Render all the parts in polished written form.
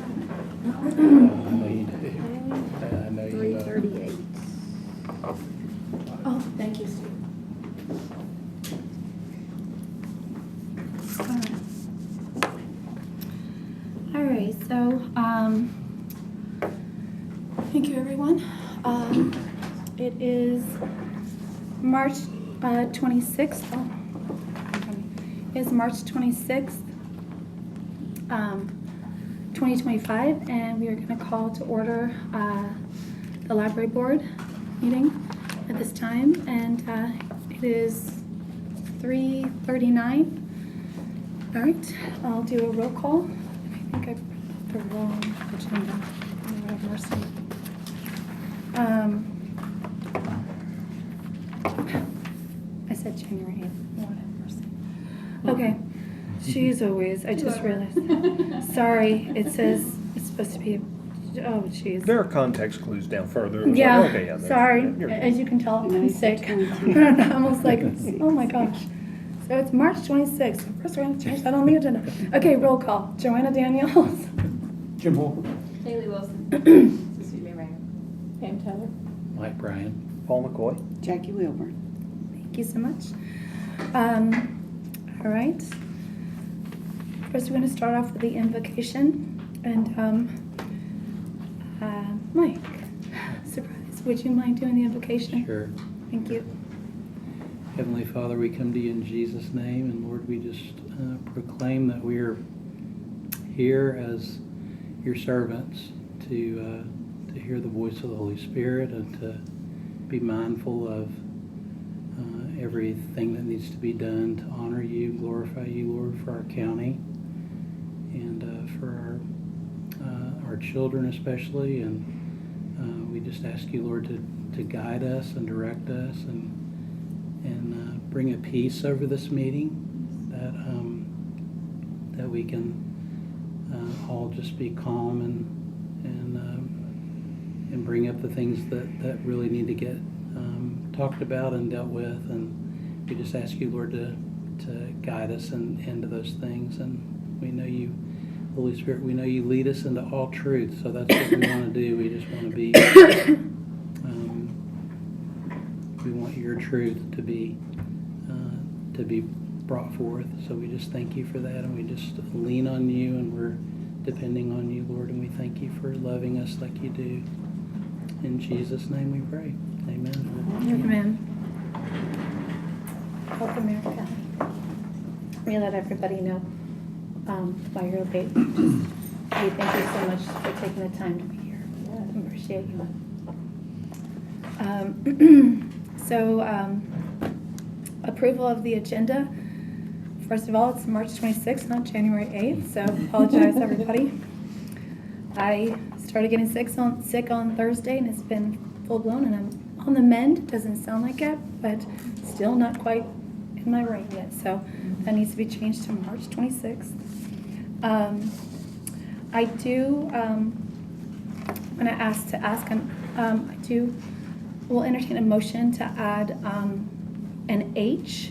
I know you do. I know you know. 3:38. Oh, thank you, Steve. All right, so, thank you, everyone. It is March 26th. It's March 26th, 2025, and we are going to call to order the library board meeting at this time, and it is 3:39. All right, I'll do a roll call. I think I put the wrong agenda. Lord have mercy. I said January 8th. Lord have mercy. Okay. She's always, I just realized. Sorry, it says it's supposed to be, oh, jeez. There are context clues down further. It was Yeah, like, okay, yeah, sorry. you're good. As you can tell, I'm sick. I'm almost like, oh my gosh. So it's March 26th. So first we're going to change that on the agenda. Okay, roll call. Joanna Daniels. Jim Hall. Haley Wilson. Cecilia Ranger. Pam Teller. Mike Bryan. Paul McCoy. Jackie Wilburn. Thank you so much. All right. First, we're going to start off with the invocation. And Mike, surprise, would you mind doing the invocation? Sure. Thank you. Heavenly Father, we come to you in Jesus' name, and Lord, we just proclaim that we are here as your servants to hear the voice of the Holy Spirit and to be mindful of everything that needs to be done to honor you, glorify you, Lord, for our county and for our children especially. And we just ask you, Lord, to guide us and direct us and bring a peace over this meeting that we can all just be calm and bring up the things that really need to get talked about and dealt with. And we just ask you, Lord, to guide us into those things. And we know you, Holy Spirit, we know you lead us into all truth. So that's what we want to do. We just want to be, we want your truth to be brought forth. So we just thank you for that, and we just lean on you, and we're depending on you, Lord, and we thank you for loving us like you do. In Jesus' name we pray. Amen. Amen. Help America. We let everybody know why you're late. We thank you so much for taking the time to be here. I appreciate you. Approval of the agenda. First of all, it's March 26th, not January 8th, so apologize, everybody. I started getting sick on Thursday, and it's been full-blown, and I'm on the mend. Doesn't sound like it, but still not quite in my brain yet, so that needs to be changed to March 26th. I do, I'm going to ask, will entertain a motion to add an H.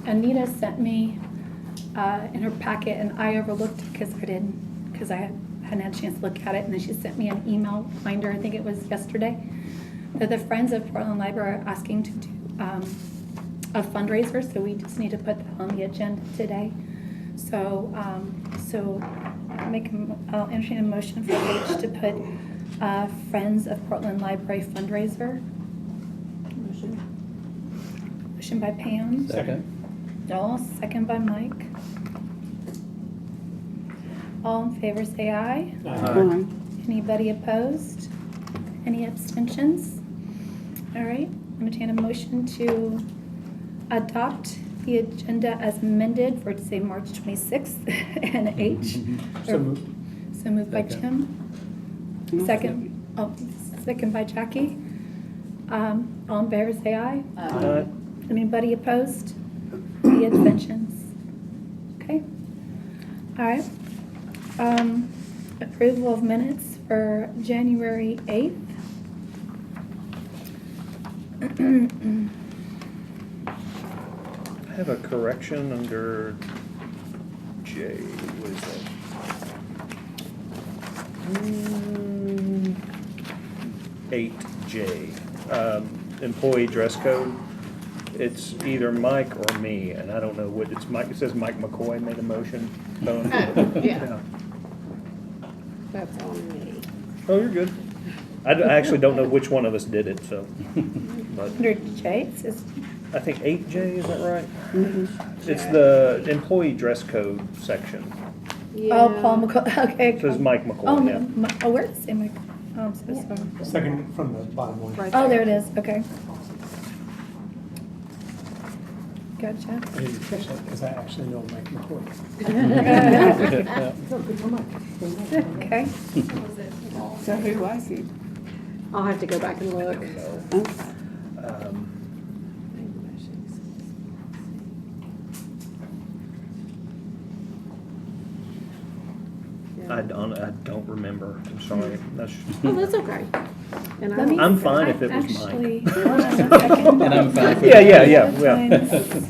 Anita sent me in her packet, and I overlooked it because I hadn't had a chance to look at it, and then she sent me an email reminder, I think it was yesterday, that the Friends of Portland Library are asking to do a fundraiser, so we just need to put that on the agenda today. So I'll entertain a motion for H to put Friends of Portland Library fundraiser. Motion by Pam. Second. Joel, second by Mike. All in favor say aye. Aye. Anybody opposed? Any abstentions? All right, entertain a motion to adopt the agenda as amended for, say, March 26th and H. So moved. So moved by Second. Tim. Second by Jackie. All in favor say aye. Aye. Anybody opposed? Any abstentions? Okay. All right. Approval of minutes for January 8th. I have a correction under 8J, what is that? 8J, employee dress code. It's either Mike or me, and I don't know what, it's Mike, it says Mike McCoy made a motion. Bone. Yeah. That's on me. Oh, you're good. I actually don't know which one of us did it, so. But Under J, it says, I think 8J, is that right? Mm-hmm. It's the employee dress code section. oh, Paul McCall, okay. It says Mike Oh, McCoy, yeah. oh, where does it say Mike? Oh, I'm so sorry. Second from the bottom one. Right Oh, there it is, okay. Gotcha. I didn't catch that because I actually know Mike McCoy. Okay. So who was he? I'll have to go back and look. Um, I don't remember, I'm sorry. That's, Oh, that's okay. And Let me- I'm fine if it was Actually, Mike. hold on a second. And I'm fine. Yeah, yeah, yeah. Let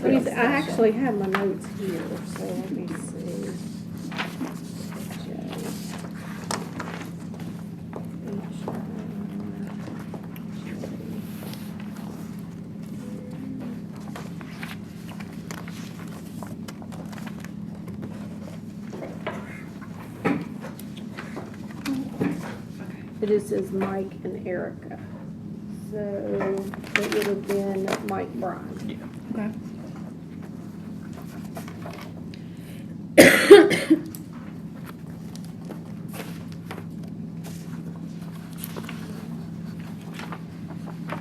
me see, I actually have my notes here, so let me see. It just says Mike and Erica. So it would have been Mike Bryan. Okay.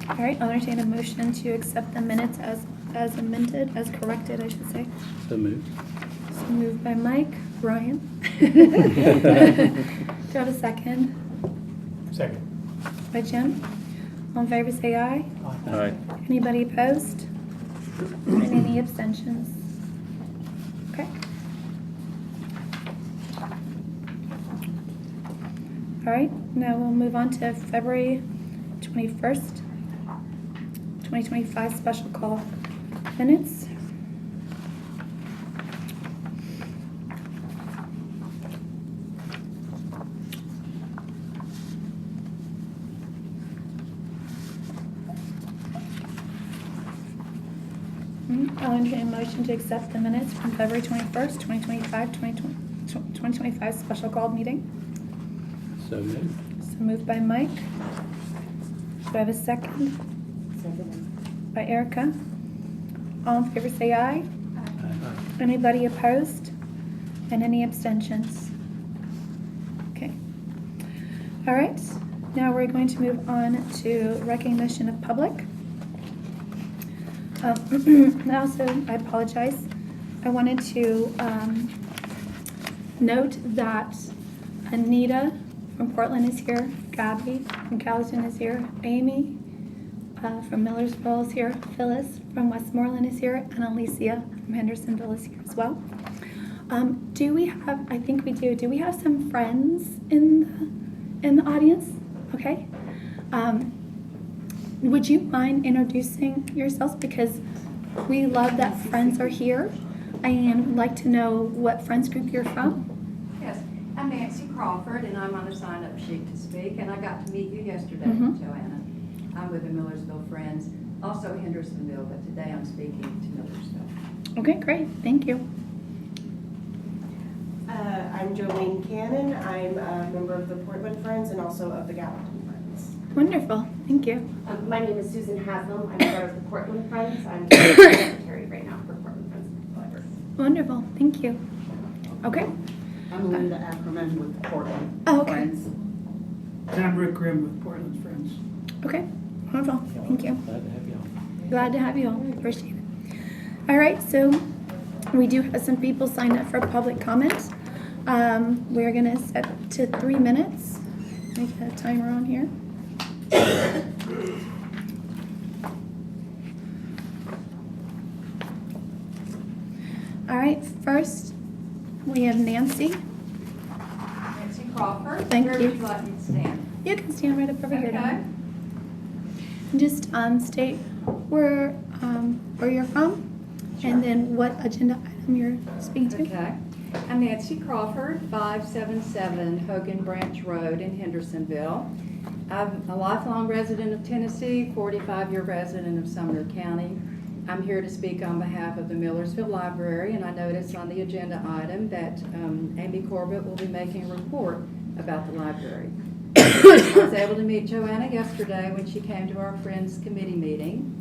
All right, I'll entertain a motion to accept the minutes as amended, as corrected, I should say. So moved. So moved by Mike, Ryan. Do I have a second? Second. By Jim. All in favor, say aye. all right. Anybody opposed? And any abstentions? Okay. All right, now we'll move on to February 21st, 2025 special call minutes. I'll entertain a motion to accept the minutes from February 21st, 2025 special call meeting. So moved. So moved by Mike. Do I have a second? By Erica. All in favor say aye. Anybody opposed? And any abstentions? Okay. All right, now we're going to move on to recognition of public. Also, I apologize. I wanted to note that Anita from Portland is here, Gabby from Gallatin is here, Amy from Millersville is here, Phyllis from Westmoreland is here, and Alicia from Hendersonville is here as well. Do we have, I think we do we have some friends in the audience? Okay. Would you mind introducing yourselves? Because we love that friends are here and would like to know what friends group you're from. Yes, I'm Nancy Crawford, and I'm on a sign-up sheet to speak, and I got to meet you yesterday, Mhm. Joanna. I'm with the Millersville Friends, also Hendersonville, but today I'm speaking to Millersville. Okay, great. Thank you. I'm Jolene Cannon. I'm a member of the Portland Friends and also of the Gallatin Friends. Wonderful. Thank you. My name is Susan Haslam. I'm part of the Portland Friends. I'm the secretary right now for Portland Friends Library. Wonderful. Thank you. Okay. I'm Linda Ackerman with Portland Oh, okay. Friends. And I'm Rick Grimm with Portland Friends. Okay. Wonderful. Thank you. Glad to have you all. Glad to have you all. Appreciate it. All right, so we do have some people signed up for public comment. We're going to set to 3 minutes. Make a timer on here. All right, first we have Nancy. Nancy Crawford. Thank Where you. would you like me to stand? You can stand right up over here. Okay. darling. Just state where you're from, and then what agenda item you're speaking to. Okay. I'm Nancy Crawford, 577 Hogan Branch Road in Hendersonville. I'm a lifelong resident of Tennessee, 45-year resident of Sumner County. I'm here to speak on behalf of the Millersville Library, and I noticed on the agenda item that Amy Corbett will be making a report about the library. I was able to meet Joanna yesterday when she came to our Friends Committee meeting.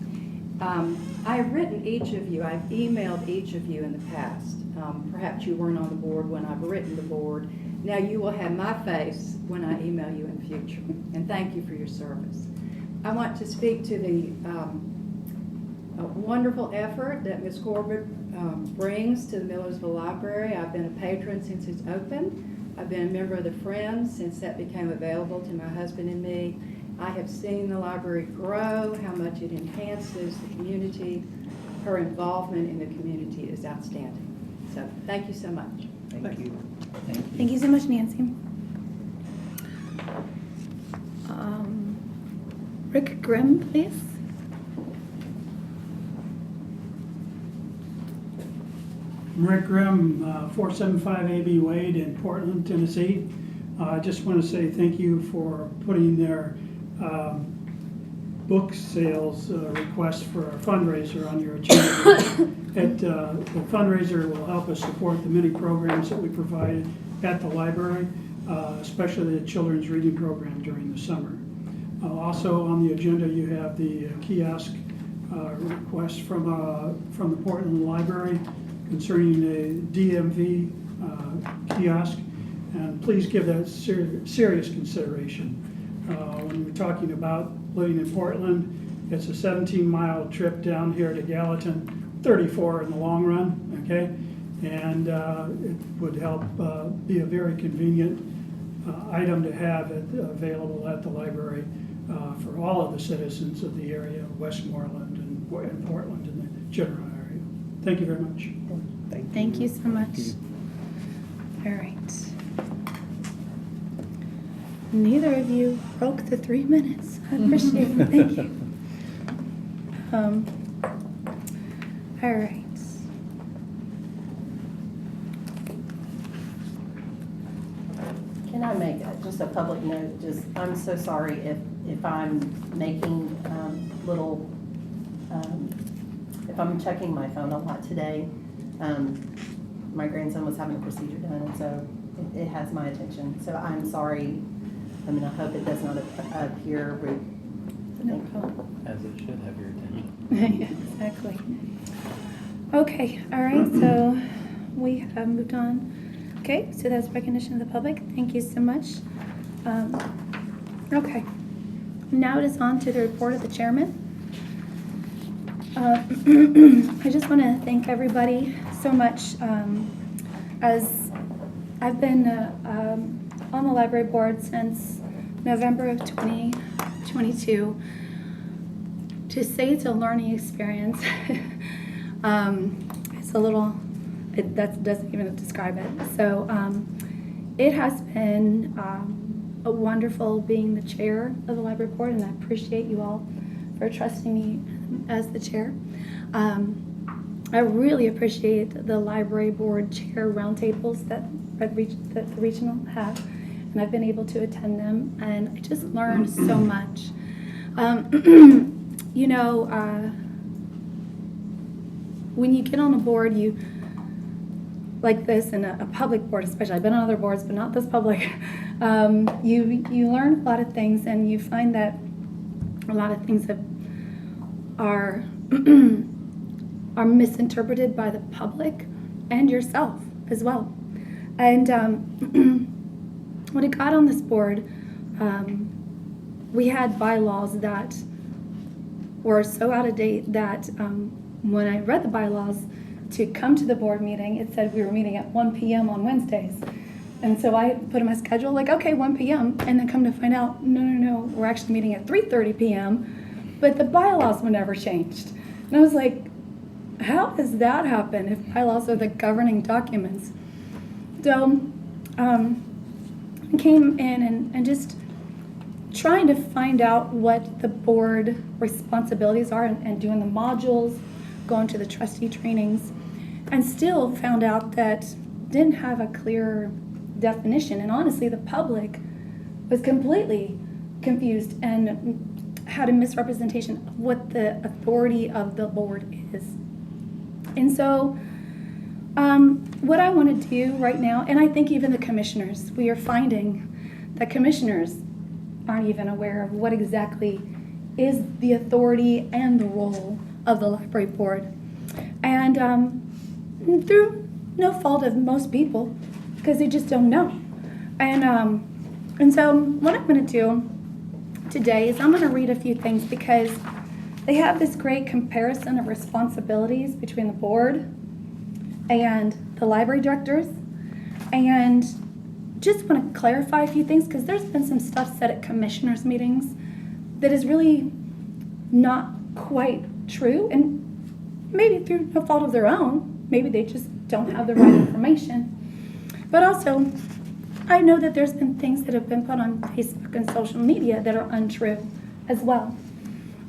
I have written each of you, I've emailed each of you in the past. Perhaps you weren't on the board when I've written the board. Now you will have my face when I email you in future. And thank you for your service. I want to speak to the wonderful effort that Ms. Corbett brings to the Millersville Library. I've been a patron since it's opened. I've been a member of the Friends since that became available to my husband and me. I have seen the library grow, how much it enhances the community. Her involvement in the community is outstanding. So thank you so much. Thank you. Thank you so much, Nancy. Rick Grimm, please. I'm Rick Grimm, 475 AB Wade in Portland, Tennessee. I just want to say thank you for putting their book sales request for a fundraiser on your agenda. The fundraiser will help us support the many programs that we provide at the library, especially the children's reading program during the summer. Also on the agenda you have the kiosk request from the Portland Library concerning a DMV kiosk, and please give that serious consideration. When we're talking about living in Portland, it's a 17-mile trip down here to Gallatin, 34 in the long run, okay? And it would help be a very convenient item to have available at the library for all of the citizens of the area of Westmoreland and Portland and the general area. Thank you very much. Thank you so much. All right. Neither of you broke the 3 minutes. I appreciate it. Thank you. All right. Can I make just a public note? I'm so sorry if I'm making if I'm checking my phone a lot today. My grandson was having a procedure done, and so it has my attention. So I'm sorry. I mean, I hope it does not appear rude. No problem. As it should have your attention. Yeah, exactly. Okay, all right, so we have moved on. Okay, so that's recognition of the public. Thank you so much. Okay, now it is on to the report of the chairman. I just want to thank everybody so much. As I've been on the library board since November of 2022. To say it's a learning experience, it's a little, that doesn't even describe it. So it has been a wonderful being the chair of the library board, and I appreciate you all for trusting me as the chair. I really appreciate the library board chair roundtables that the regional have, and I've been able to attend them, and I just learned so much. You know, when you get on a board, you like this, and a public board especially, I've been on other boards, but not this public, you learn a lot of things, and you find that a lot of things that are are misinterpreted by the public and yourself as well. And when I got on this board, we had bylaws that were so out of date that when I read the bylaws to come to the board meeting, it said we were meeting at 1 p.m. on Wednesdays. And so I put in my schedule, like, okay, 1 p.m. And then come to find out, no, we're actually meeting at 3:30 p.m. But the bylaws were never changed. And I was like, how does that happen if bylaws are the governing documents? So I came in and just trying to find out what the board responsibilities are and doing the modules, going to the trustee trainings, and still found out that didn't have a clear definition. And honestly, the public was completely confused and had a misrepresentation of what the authority of the board is. And so what I want to do right now, and I think even the commissioners, we are finding that commissioners aren't even aware of what exactly is the authority and the role of the library board. And through no fault of most people, because they just don't know. And so what I'm going to do today is I'm going to read a few things because they have this great comparison of responsibilities between the board and the library directors. And just want to clarify a few things because there's been some stuff said at commissioners meetings that is really not quite true, and maybe through no fault of their own. Maybe they just don't have the right information. But also, I know that there's been things that have been put on Facebook and social media that are untrue as well.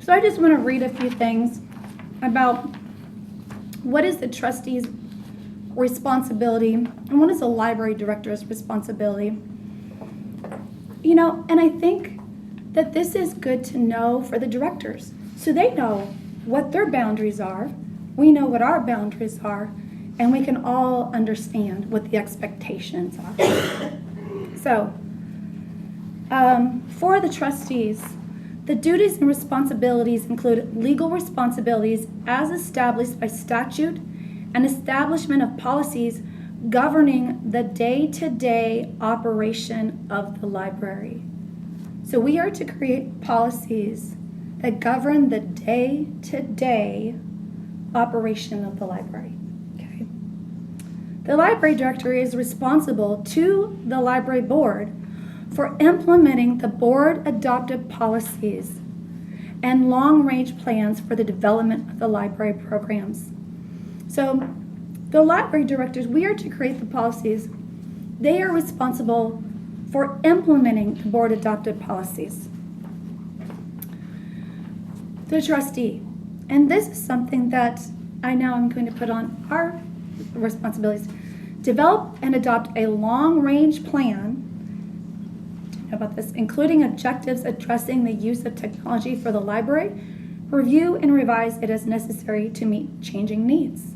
So I just want to read a few things about what is the trustee's responsibility and what is the library director's responsibility. You know, and I think that this is good to know for the directors so they know what their boundaries are, we know what our boundaries are, and we can all understand what the expectations are. So, for the trustees, the duties and responsibilities include legal responsibilities as established by statute and establishment of policies governing the day-to-day operation of the library. So we are to create policies that govern the day-to-day operation of the library. Okay. The library director is responsible to the library board for implementing the board-adopted policies and long-range plans for the development of the library programs. So the library directors, we are to create the policies. They are responsible for implementing the board-adopted policies. The trustee, and this is something that I now am going to put on our responsibilities. Develop and adopt a long-range plan, do you know about this, including objectives addressing the use of technology for the library, review and revise it as necessary to meet changing needs.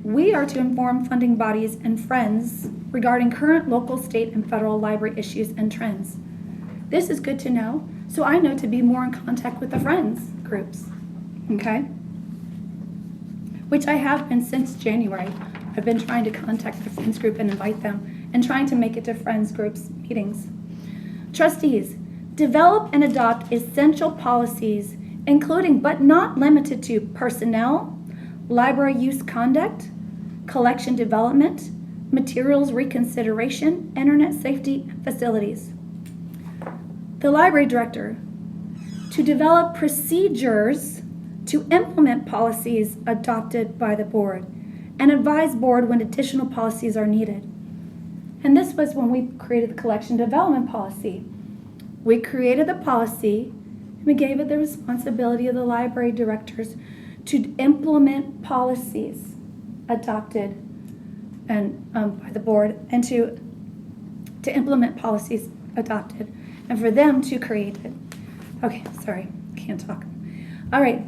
We are to inform funding bodies and friends regarding current local, state, and federal library issues and trends. This is good to know, so I know to be more in contact with the friends groups, okay? Which I have been since January. I've been trying to contact the friends group and invite them and trying to make it to friends groups meetings. Trustees, develop and adopt essential policies, including but not limited to personnel, library use conduct, collection development, materials reconsideration, internet safety, and facilities. The library director, to develop procedures to implement policies adopted by the board and advise board when additional policies are needed. And this was when we created the collection development policy. We created the policy and we gave it the responsibility of the library directors to implement policies adopted and by the board, and to implement policies adopted, and for them to create it. Okay, sorry, can't talk. All right,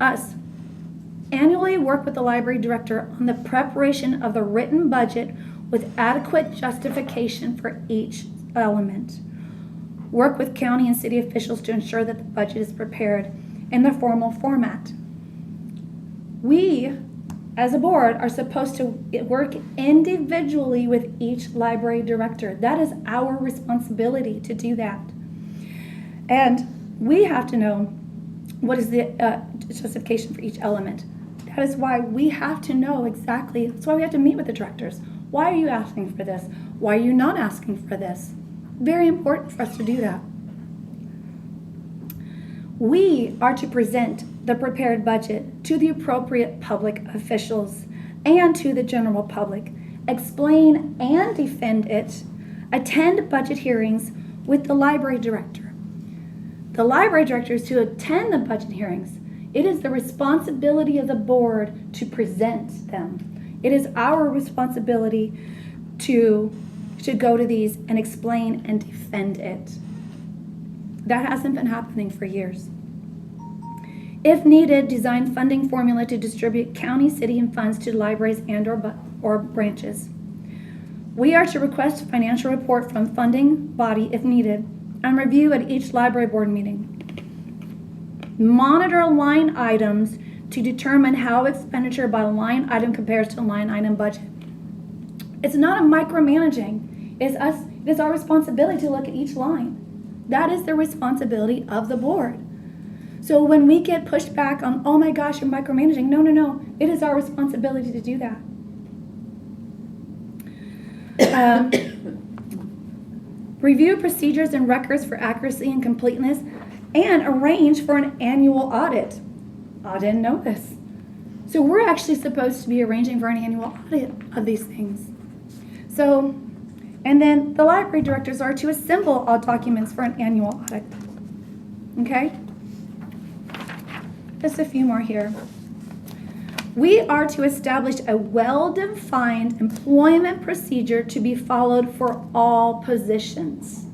us. Annually work with the library director on the preparation of the written budget with adequate justification for each element. Work with county and city officials to ensure that the budget is prepared in the formal format. We, as a board, are supposed to work individually with each library director. That is our responsibility to do that. And we have to know what is the justification for each element. That is why we have to know exactly, that's why we have to meet with the directors. Why are you asking for this? Why are you not asking for this? Very important for us to do that. We are to present the prepared budget to the appropriate public officials and to the general public, explain and defend it, attend budget hearings with the library director. The library director is to attend the budget hearings. It is the responsibility of the board to present them. It is our responsibility to go to these and explain and defend it. That hasn't been happening for years. If needed, design funding formula to distribute county, city, and funds to libraries and or branches. We are to request a financial report from funding body if needed and review at each library board meeting. Monitor line items to determine how expenditure by line item compares to line item budget. It's not a micromanaging. It is our responsibility to look at each line. That is the responsibility of the board. So when we get pushed back on, oh my gosh, you're micromanaging, no. It is our responsibility to do that. Review procedures and records for accuracy and completeness, and arrange for an annual audit. I didn't know this. So we're actually supposed to be arranging for an annual audit of these things. So, and then the library directors are to assemble all documents for an annual audit. Okay? Just a few more here. We are to establish a well-defined employment procedure to be followed for all positions,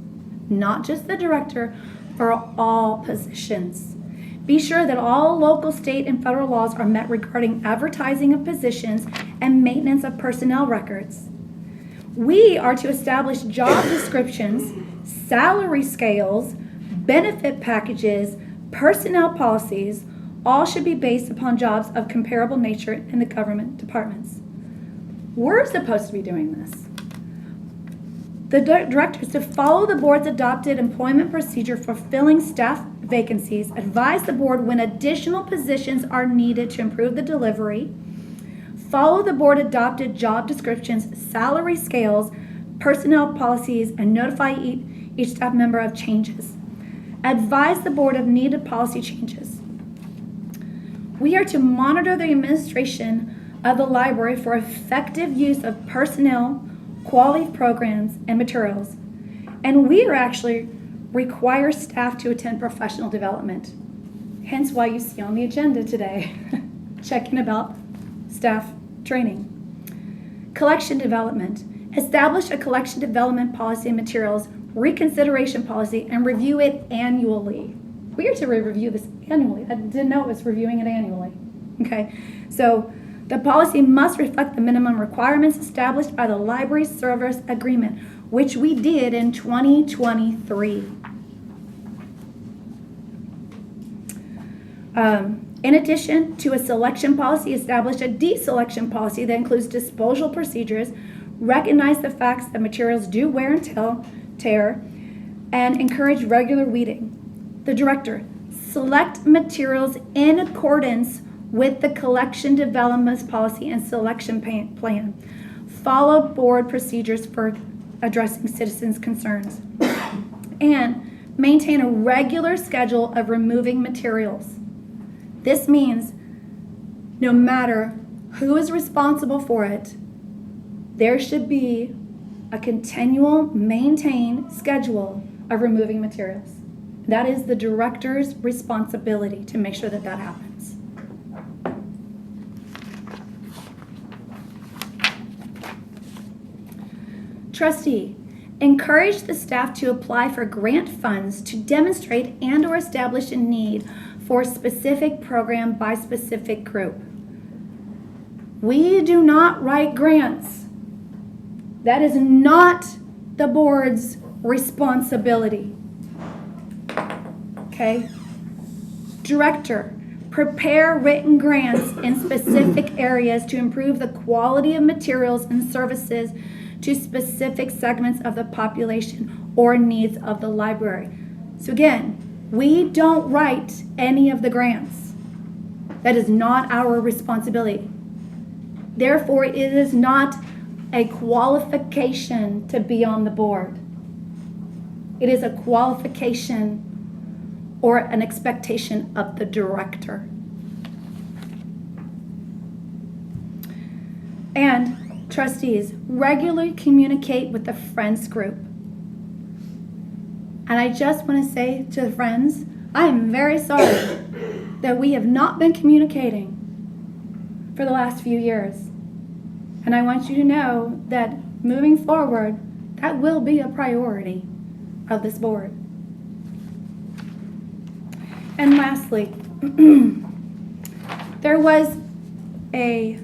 not just the director, for all positions. Be sure that all local, state, and federal laws are met regarding advertising of positions and maintenance of personnel records. We are to establish job descriptions, salary scales, benefit packages, personnel policies. All should be based upon jobs of comparable nature in the government departments. We're supposed to be doing this. The director is to follow the board's adopted employment procedure for filling staff vacancies, advise the board when additional positions are needed to improve the delivery, follow the board adopted job descriptions, salary scales, personnel policies, and notify each staff member of changes. Advise the board of needed policy changes. We are to monitor the administration of the library for effective use of personnel, quality programs, and materials. And we are actually require staff to attend professional development. Hence why you see on the agenda today, checking about staff training. Collection development. Establish a collection development policy and materials, reconsideration policy, and review it annually. We are to review this annually. I didn't know it was reviewing it annually. Okay, so the policy must reflect the minimum requirements established by the library service agreement, which we did in 2023. In addition to a selection policy, establish a deselection policy that includes disposal procedures, recognize the facts that materials do wear and tear, and encourage regular weeding. The director, select materials in accordance with the collection development policy and selection plan. Follow board procedures for addressing citizens' concerns. And maintain a regular schedule of removing materials. This means no matter who is responsible for it, there should be a continual, maintained schedule of removing materials. That is the director's responsibility to make sure that that happens. Trustee, encourage the staff to apply for grant funds to demonstrate and or establish a need for a specific program by specific group. We do not write grants. That is not the board's responsibility. Okay? Director, prepare written grants in specific areas to improve the quality of materials and services to specific segments of the population or needs of the library. So again, we don't write any of the grants. That is not our responsibility. Therefore, it is not a qualification to be on the board. It is a qualification or an expectation of the director. And trustees, regularly communicate with the Friends group. And I just want to say to the Friends, I am very sorry that we have not been communicating for the last few years. And I want you to know that moving forward, that will be a priority of this board. And lastly, there was a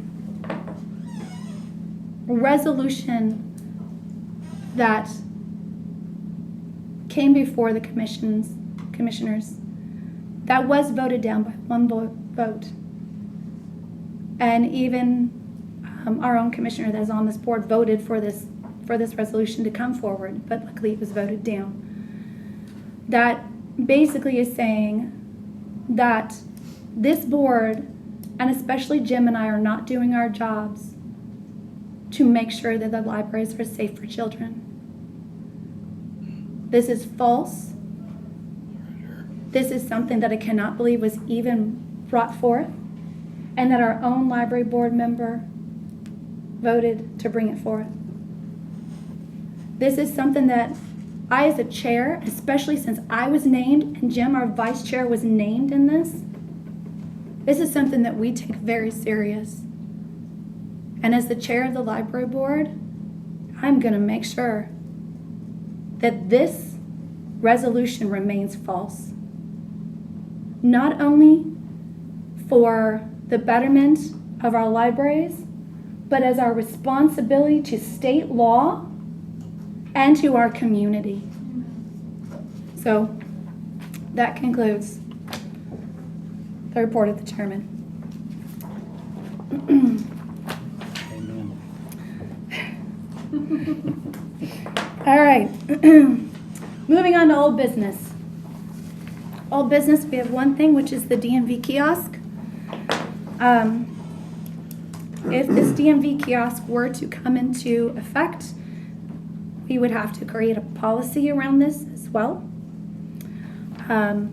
resolution that came before the commissioners that was voted down by one vote. And even our own commissioner that is on this board voted for this resolution to come forward, but luckily it was voted down. That basically is saying that this board, and especially Jim and I, are not doing our jobs to make sure that the libraries are safe for children. This is false. This is something that I cannot believe was even brought forth, and that our own library board member voted to bring it forth. This is something that I, as a chair, especially since I was named and Jim, our vice chair, was named in this is something that we take very serious. And as the chair of the library board, I'm going to make sure that this resolution remains false. Not only for the betterment of our libraries, but as our responsibility to state law and to our community. So that concludes the report of the chairman. Amen. All right. Moving on to old business. Old business, we have one thing, which is the DMV kiosk. If this DMV kiosk were to come into effect, we would have to create a policy around this as well.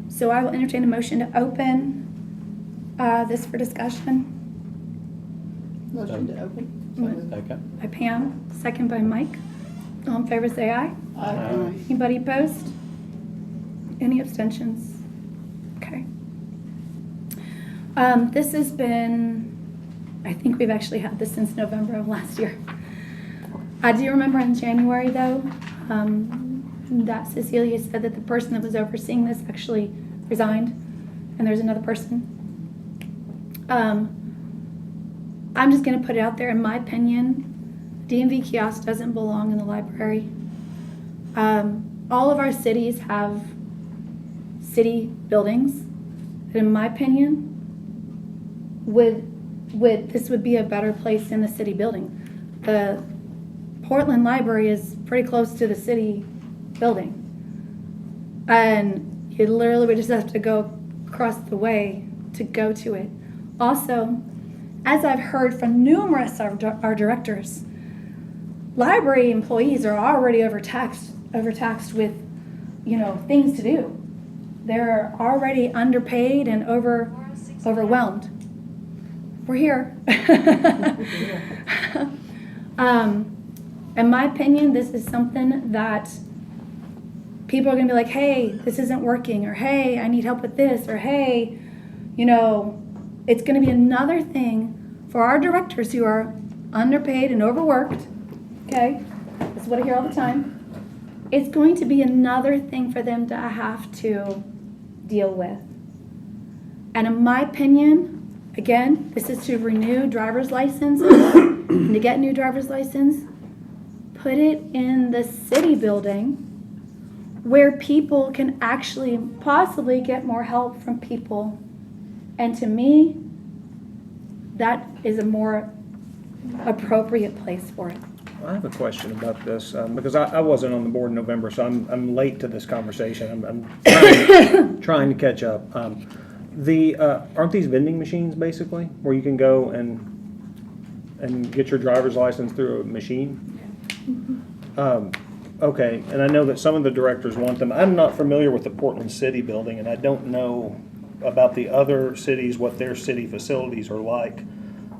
So I will entertain a motion to open this for discussion. Motion to open. Second. By Pam, second by Mike. All in favor say aye. Aye. Anybody opposed? Any abstentions? Okay. This has been, I think we've actually had this since November of last year. I do remember in January, though, that Cecilia said that the person that was overseeing this actually resigned, and there's another person. I'm just going to put it out there. In my opinion, DMV kiosk doesn't belong in the library. All of our cities have city buildings, and in my opinion, this would be a better place in the city building. The Portland Library is pretty close to the city building, and you literally would just have to go across the way to go to it. Also, as I've heard from numerous of our directors, library employees are already overtaxed with, things to do. They're already underpaid and overwhelmed. We're here. In my opinion, this is something that people are going to be like, hey, this isn't working, or hey, I need help with this, or hey, it's going to be another thing for our directors who are underpaid and overworked. Okay? That's what I hear all the time. It's going to be another thing for them to have to deal with. And in my opinion, again, this is to renew driver's licenses and to get new driver's license. Put it in the city building where people can actually possibly get more help from people. And to me, that is a more appropriate place for it. I have a question about this, because I wasn't on the board in November, so I'm late to this conversation. I'm trying to catch up. Aren't these vending machines basically, where you can go and get your driver's license through a machine? Okay, and I know that some of the directors want them. I'm not familiar with the Portland City building, and I don't know about the other cities, what their city facilities are like,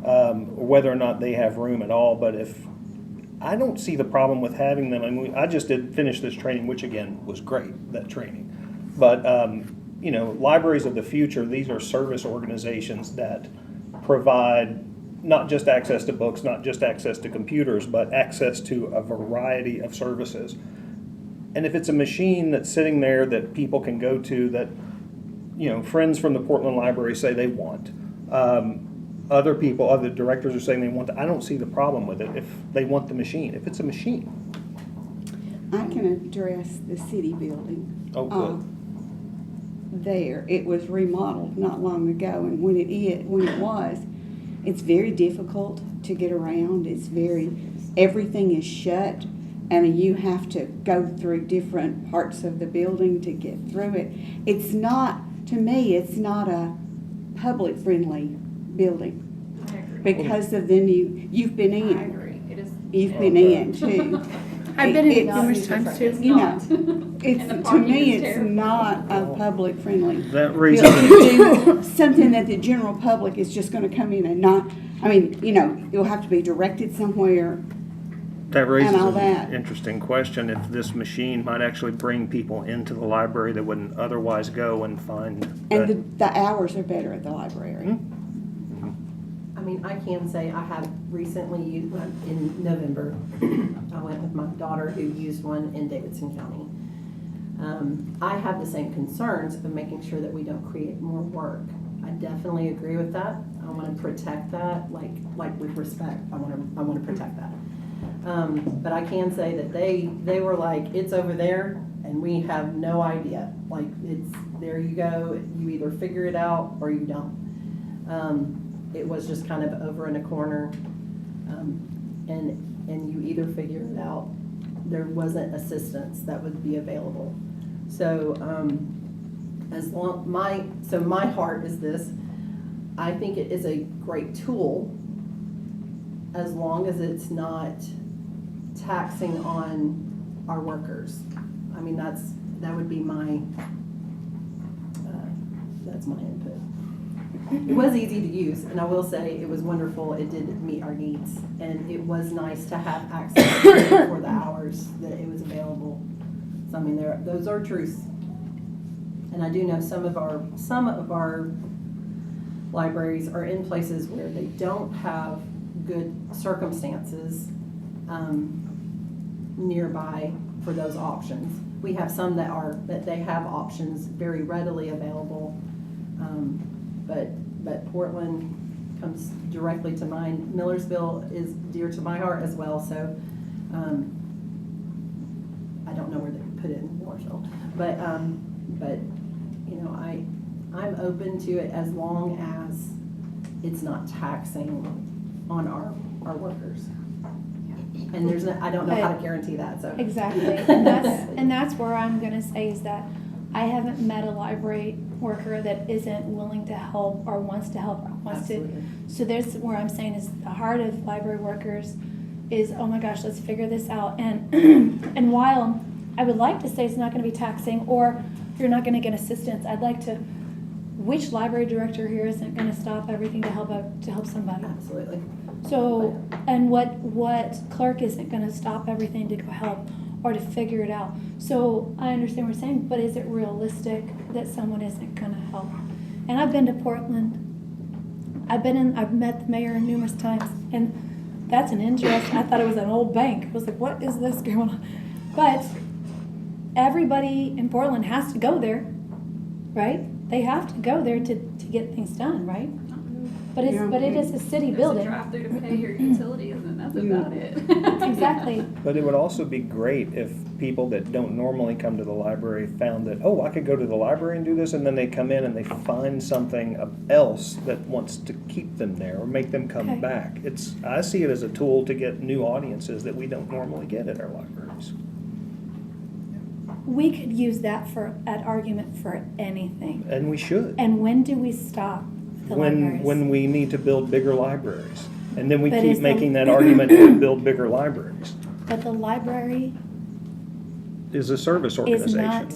or whether or not they have room at all. But I don't see the problem with having them. I mean, I just did finish this training, which again was great, that training. But, libraries of the future, these are service organizations that provide not just access to books, not just access to computers, but access to a variety of services. And if it's a machine that's sitting there that people can go to that, friends from the Portland Library say they want, other people, other directors are saying they want, I don't see the problem with it if they want the machine, if it's a machine. I can address the city building. Oh, good. There, it was remodeled not long ago, and when it was, it's very difficult to get around. Everything is shut, and you have to go through different parts of the building to get through it. To me, it's not a public-friendly building. I agree. Because of you've been in. I agree. It is. You've been in too. I've been in it numerous times too. You know, And the to parking me, is it's terrible. not a public-friendly That raises building. Something that the general public is just gonna come in and not, you'll have to be directed somewhere. That raises and all an that. interesting question, if this machine might actually bring people into the library that wouldn't otherwise go and find. And the hours are better at the library. I mean, I can say I have recently used one in November. I went with my daughter who used one in Davidson County. I have the same concerns of making sure that we don't create more work. I definitely agree with that. I want to protect that, like with respect. I want to protect that. But I can say that they were like, it's over there, and we have no idea. Like, it's there you go. You either figure it out or you don't. It was just kind of over in a corner, and you either figure it out. There wasn't assistance that would be available. So my heart is this. I think it is a great tool as long as it's not taxing on our workers. I mean, that would be my that's my input. It was easy to use, and I will say it was wonderful. It did meet our needs, and it was nice to have access to it for the hours that it was available. So I mean, those are truths. And I do know some of our libraries are in places where they don't have good circumstances nearby for those options. We have some that they have options very readily available, but Portland comes directly to mind. Millersville is dear to my heart as well, so I don't know where they would put it in Mooresville, but I'm open to it as long as it's not taxing on our workers. And I don't know how to guarantee that, so. Exactly, and that's where I'm gonna say is that I haven't met a library worker that isn't willing to help or wants to help or wants Absolutely. to. So there's where I'm saying is the heart of library workers is, oh my gosh, let's figure this out. And and while I would like to say it's not gonna be taxing or you're not gonna get assistance, I'd like to, which library director here isn't gonna stop everything to help somebody? Absolutely. So, and what clerk isn't gonna stop everything to go help or to figure it out? So I understand what you're saying, but is it realistic that someone isn't gonna help? And I've been to Portland. I've met the mayor numerous times, and that's an interesting, I thought it was an old bank. I was like, what is this going on? But everybody in Portland has to go there, right? They have to go there to get things done, right? But it is a city building. Drive through to pay your utilities, and that's about it. Exactly. But it would also be great if people that don't normally come to the library found that, I could go to the library and do this, and then they come in and they find something else that wants to keep them there or make them come back. I see it as a tool to get new audiences that we don't normally get at our libraries. We could use that at argument for anything. And we should. And when do we stop the libraries? When we need to build bigger libraries. And then we But keep is the- making that argument to build bigger libraries. But the library Is a service is organization. not,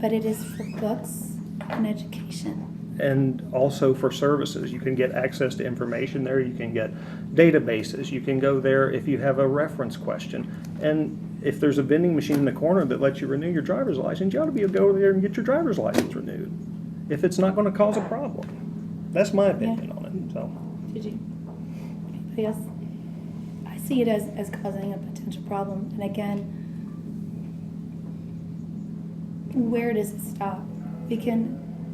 but it is for books and education. And also for services. You can get access to information there. You can get databases. You can go there if you have a reference question. And if there's a vending machine in the corner that lets you renew your driver's license, you ought to be able to go there and get your driver's license renewed. If it's not going to cause a problem. That's my opinion on it. So. Did you? I guess I see it as causing a potential problem. And again, where does it stop?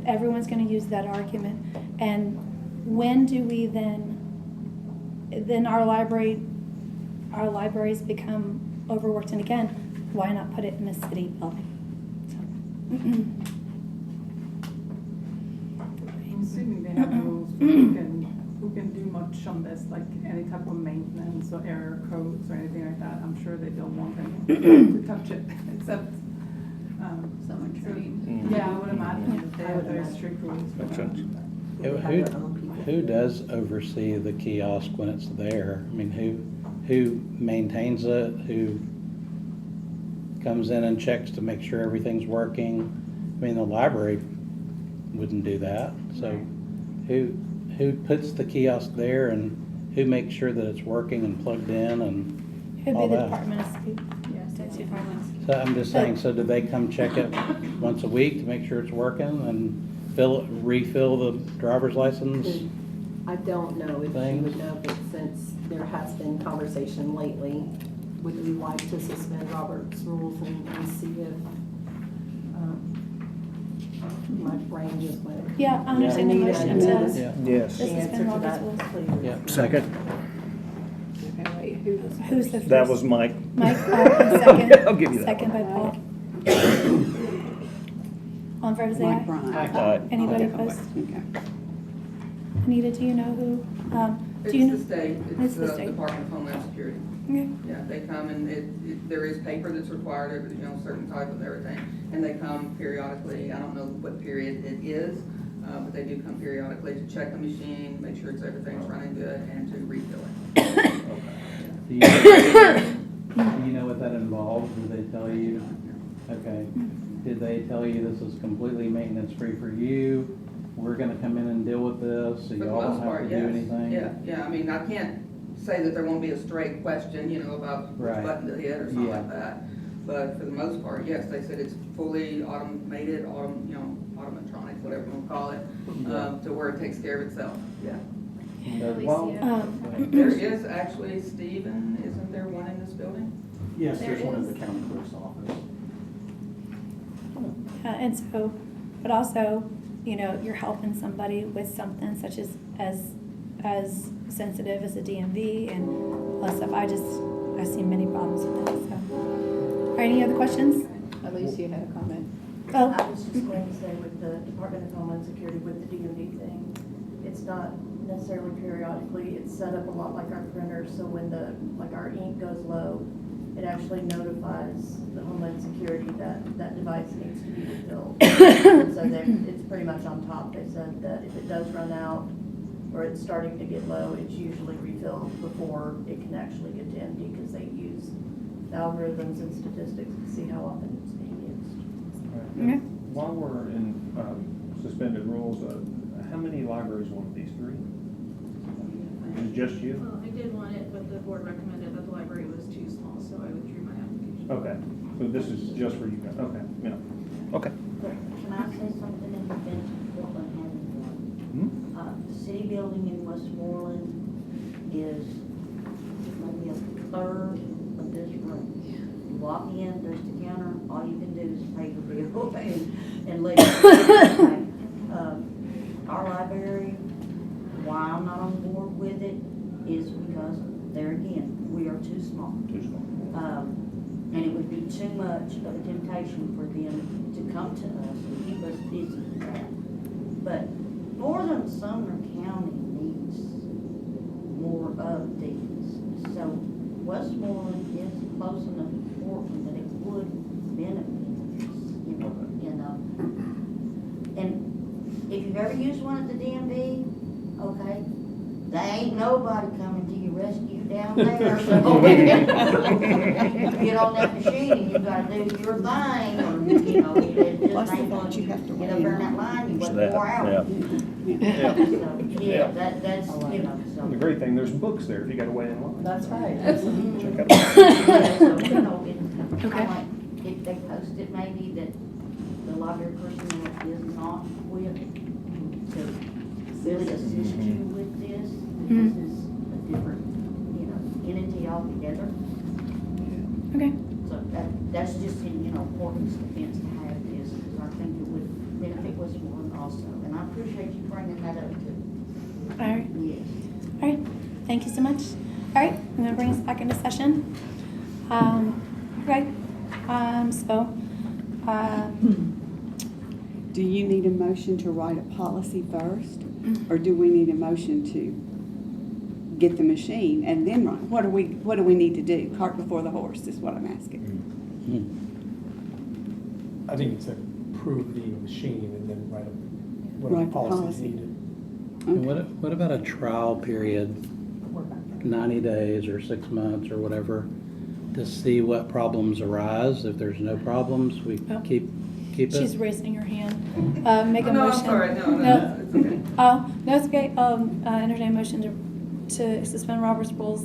Everyone's going to use that argument. And when do we then our libraries become overworked? And again, why not put it in a city building? I'm assuming they have rules for who can do much on this, like any type of maintenance or error codes or anything like that. I'm sure they don't want anyone to touch it, except, Someone so- trained. Yeah, I would imagine that they have very strict rules for Makes that. sense. Who does oversee the kiosk when it's there? I mean, who maintains it? Who comes in and checks to make sure everything's working? I mean, the library wouldn't do that. So who puts the kiosk there and who makes sure that it's working and plugged in and It'd all be the that? Department of State. Department. So I'm just saying, so do they come check it once a week to make sure it's working and refill the driver's license? I don't know if she would know, but since there has been conversation lately, would we like to suspend Robert's rules and see if, my brain just went. Yeah, I understand the Anita, motion you to know Yes. the suspend answer to Robert's that, rules. please. Yeah. Second. Okay, wait, who was Who's the first? That was Mike. Mike, and second. I'll give you that Second by Paul. All in favor, say Mike aye. Bryan. Aye. Anybody opposed? Okay. Anita, do you know who? It's Do you the know? state, It's it's the the state. Department of Homeland Security. Okay. Yeah, they come and there is paper that's required, certain type of everything. And they come periodically, I don't know what period it is, but they do come periodically to check the machine, make sure everything's running good, and to refill it. Do you know what that involves? Did they tell you? Okay. Did they tell you this is completely maintenance-free for you? We're gonna come in and deal with this, so For the y'all don't most have part, to do yes. anything? Yeah, I mean, I can't say that there won't be a stray question, about which Right. button to hit or something Yeah. like that. But for the most part, yes, they said it's fully automated, automatronic, whatever you want to call it, to where it takes care of itself, yeah. There is actually, Stephen, isn't there one in this building? Yes, there's one in the county clerk's office. And so, but also, you're helping somebody with something such as sensitive as a DMV and all that stuff. I've seen many problems with that, so. All right, any other questions? Alicia had a comment. Oh. I was just going to say with the Department of Homeland Security, with the DMV thing, it's not necessarily periodically, it's set up a lot like our printers, so when our ink goes low, it actually notifies the Homeland Security that that device needs to be refilled. So it's pretty much on top. They said that if it does run out or it's starting to get low, it's usually refilled before it can actually get to empty, because they use algorithms and statistics to see how often it's being used. Okay. While we're in suspended rules, how many libraries wanted these? 3? Is it just you? Well, I did want it, but the board recommended that the library was too small, so I withdrew my application. Okay, so this is just for you guys, okay, yeah, okay. Can I say something in defense of Portland having one? The city building in Westmoreland is maybe a third of this room. You walk in, there's the counter, all you can do is pay the bill and leave. Our library, why I'm not on board with it, is because, there again, we are too small. Too small. And it would be too much of a temptation for them to come to us and keep us busy with that. But northern Sumner County needs more of these. So Westmoreland is close enough to Portland that it would benefit us, And if you've ever used one at the DMV, okay, there ain't nobody coming to your rescue down there, so you get on that machine and you gotta do your thing, or, it just ain't gonna, you have to get up there in that line, you wait 4 hours. Yeah. So, yeah, that's, so. The great thing, there's books there if you gotta wait in line. That's right. Check out. Yeah, so, it's kinda Okay. like, if they post it maybe that the library personnel is not with, to really assist you with this is a different all together. Okay. So that's just in, Portland's defense to have this, because I think it would benefit Westmoreland also. And I appreciate you bringing that up too. All right. Yes. All right. Thank you so much. All right. I'm going to bring us back into session. Okay. Do you need a motion to write a policy first? Or do we need a motion to get the machine and then write? What do we need to do? Cart before the horse is what I'm asking. I think it's approve the machine and then write Write a the policy policy. needed. And what about a trial period, 90 days or 6 months or whatever, to see what problems arise? If there's no problems, we keep She's it? raising her hand. Make a No, motion. I'm sorry, no, it's okay. Oh, no, it's okay. Entertain a motion to suspend Robert's rules.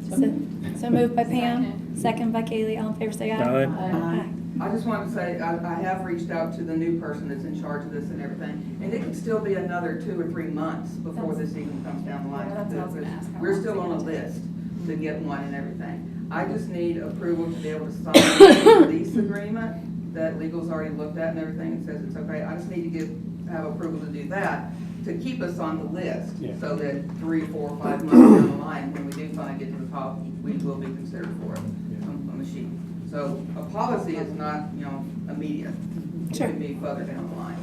So moved by Pam, second by Kaylee. All in favor, say aye. Aye. I just wanted to say, I have reached out to the new person that's in charge of this and everything, and it could still be another 2 or 3 months before this even comes down the line. That's what I was gonna ask. How We're long's still it on a gonna take? list to get one and everything. I just need approval to be able to sign the lease agreement that legal's already looked at and everything, and says it's okay. I just need to have approval to do that, to keep us on the list, so that 3, 4, 5 months down the line, when we do finally get to the top, we will be considered for it, a machine. So a policy is not, immediate. It Sure. can be further down the line,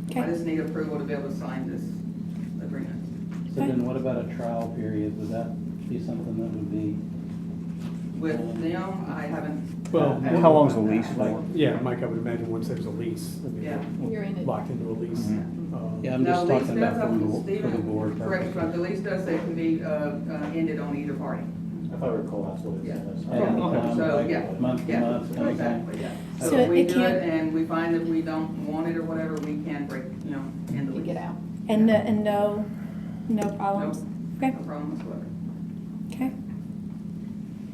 Okay. I just need approval to be able to sign this agreement. So then what about a trial period? Would that be something that would be? With them, I haven't. Well, How long's the lease for? Yeah, Mike, I would imagine once there's a lease, I mean, Yeah. You're in it. locked into a lease. Yeah, I'm No, just lease talking does about have to- for the Stephen, board correct, me, purposes. but the lease does say it can be ended on either party. If I recall, that's what it Yeah. says. So, Like yeah. month to Yeah, month kind of thing. exactly, yeah. So So if we it do can't- it and we find that we don't want it or whatever, we can break, end the lease. Get out. And no problems. Okay. No problem whatsoever. Okay.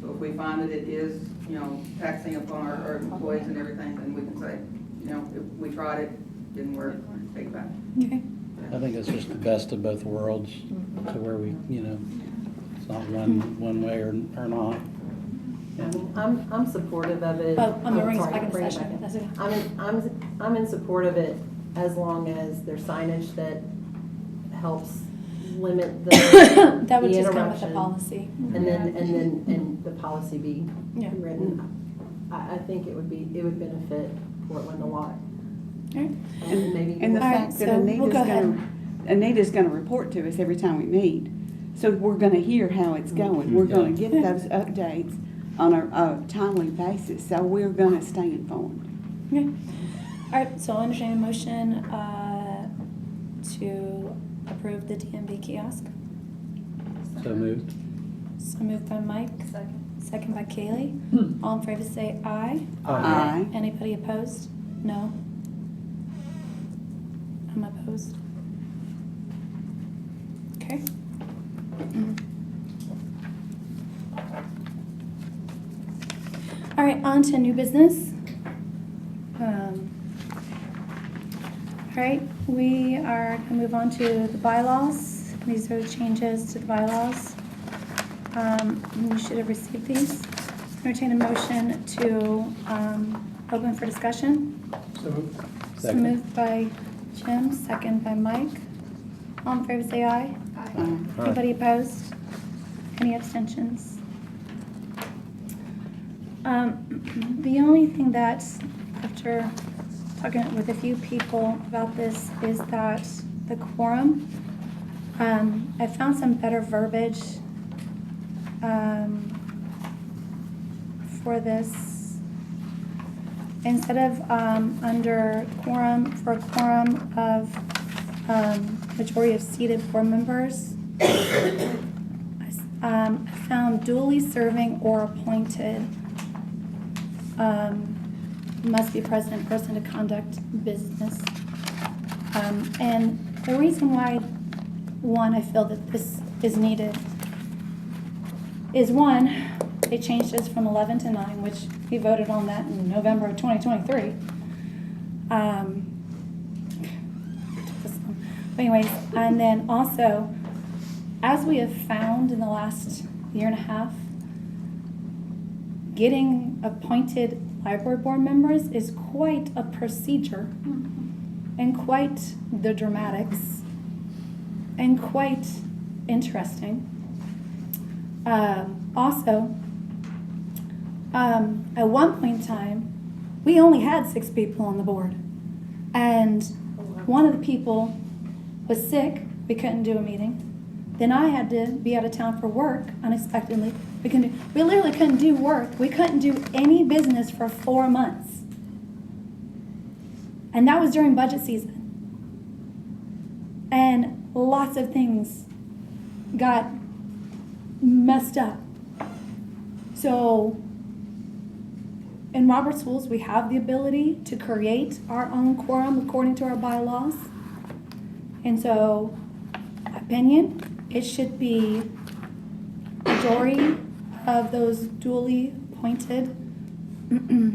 So if we find that it is, taxing upon our employees and everything, then we can say, if we tried it, didn't work, take it back. Okay. I think it's just the best of both worlds, to where we, it's not one way or not. I mean, I'm supportive of it. Oh, I'm gonna bring us sorry, back into bring it session. in. That's okay. I'm in support of it as long as there's signage that helps limit the That would the just come with the interruption. policy. And the policy be Yeah. written. I think it would benefit Portland a lot. All right. And maybe. And the All right, fact that so we'll go ahead. Anita's gonna report to us every time we meet. So we're gonna hear how it's going. We're gonna get those updates on a timely basis. So we're gonna stay informed. Okay. All right, so I'll entertain a motion to approve the DMV kiosk. So moved. So moved by Mike. Second by Kaylee. All in favor say aye. Aye. Anybody opposed? No. I'm opposed. Okay. All right, on to new business. All right, we are going to move on to the bylaws. These are the changes to the bylaws. You should have received these. Entertain a motion to open for discussion. So moved. So moved by Jim, second by Mike. All in favor say aye. Aye. Anybody opposed? Any abstentions? The only thing that, after talking with a few people about this, is that the quorum, I found some better verbiage for this. Instead of under quorum, for a quorum of majority of seated board members, I found duly serving or appointed must be present in person to conduct business. And the reason why, one, I feel that this is needed is, one, they changed this from 11 to 9, which we voted on that in November of 2023. But anyways, and then also, as we have found in the last year and a half, getting appointed library board members is quite a procedure and quite the dramatics and quite interesting. Also, at one point in time, we only had 6 people on the board. And one of the people was sick. We couldn't do a meeting. Then I had to be out of town for work unexpectedly. We literally couldn't do work. We couldn't do any business for 4 months. And that was during budget season. And lots of things got messed up. So in Robert's rules, we have the ability to create our own quorum according to our bylaws. And so, opinion, it should be majority of those duly appointed.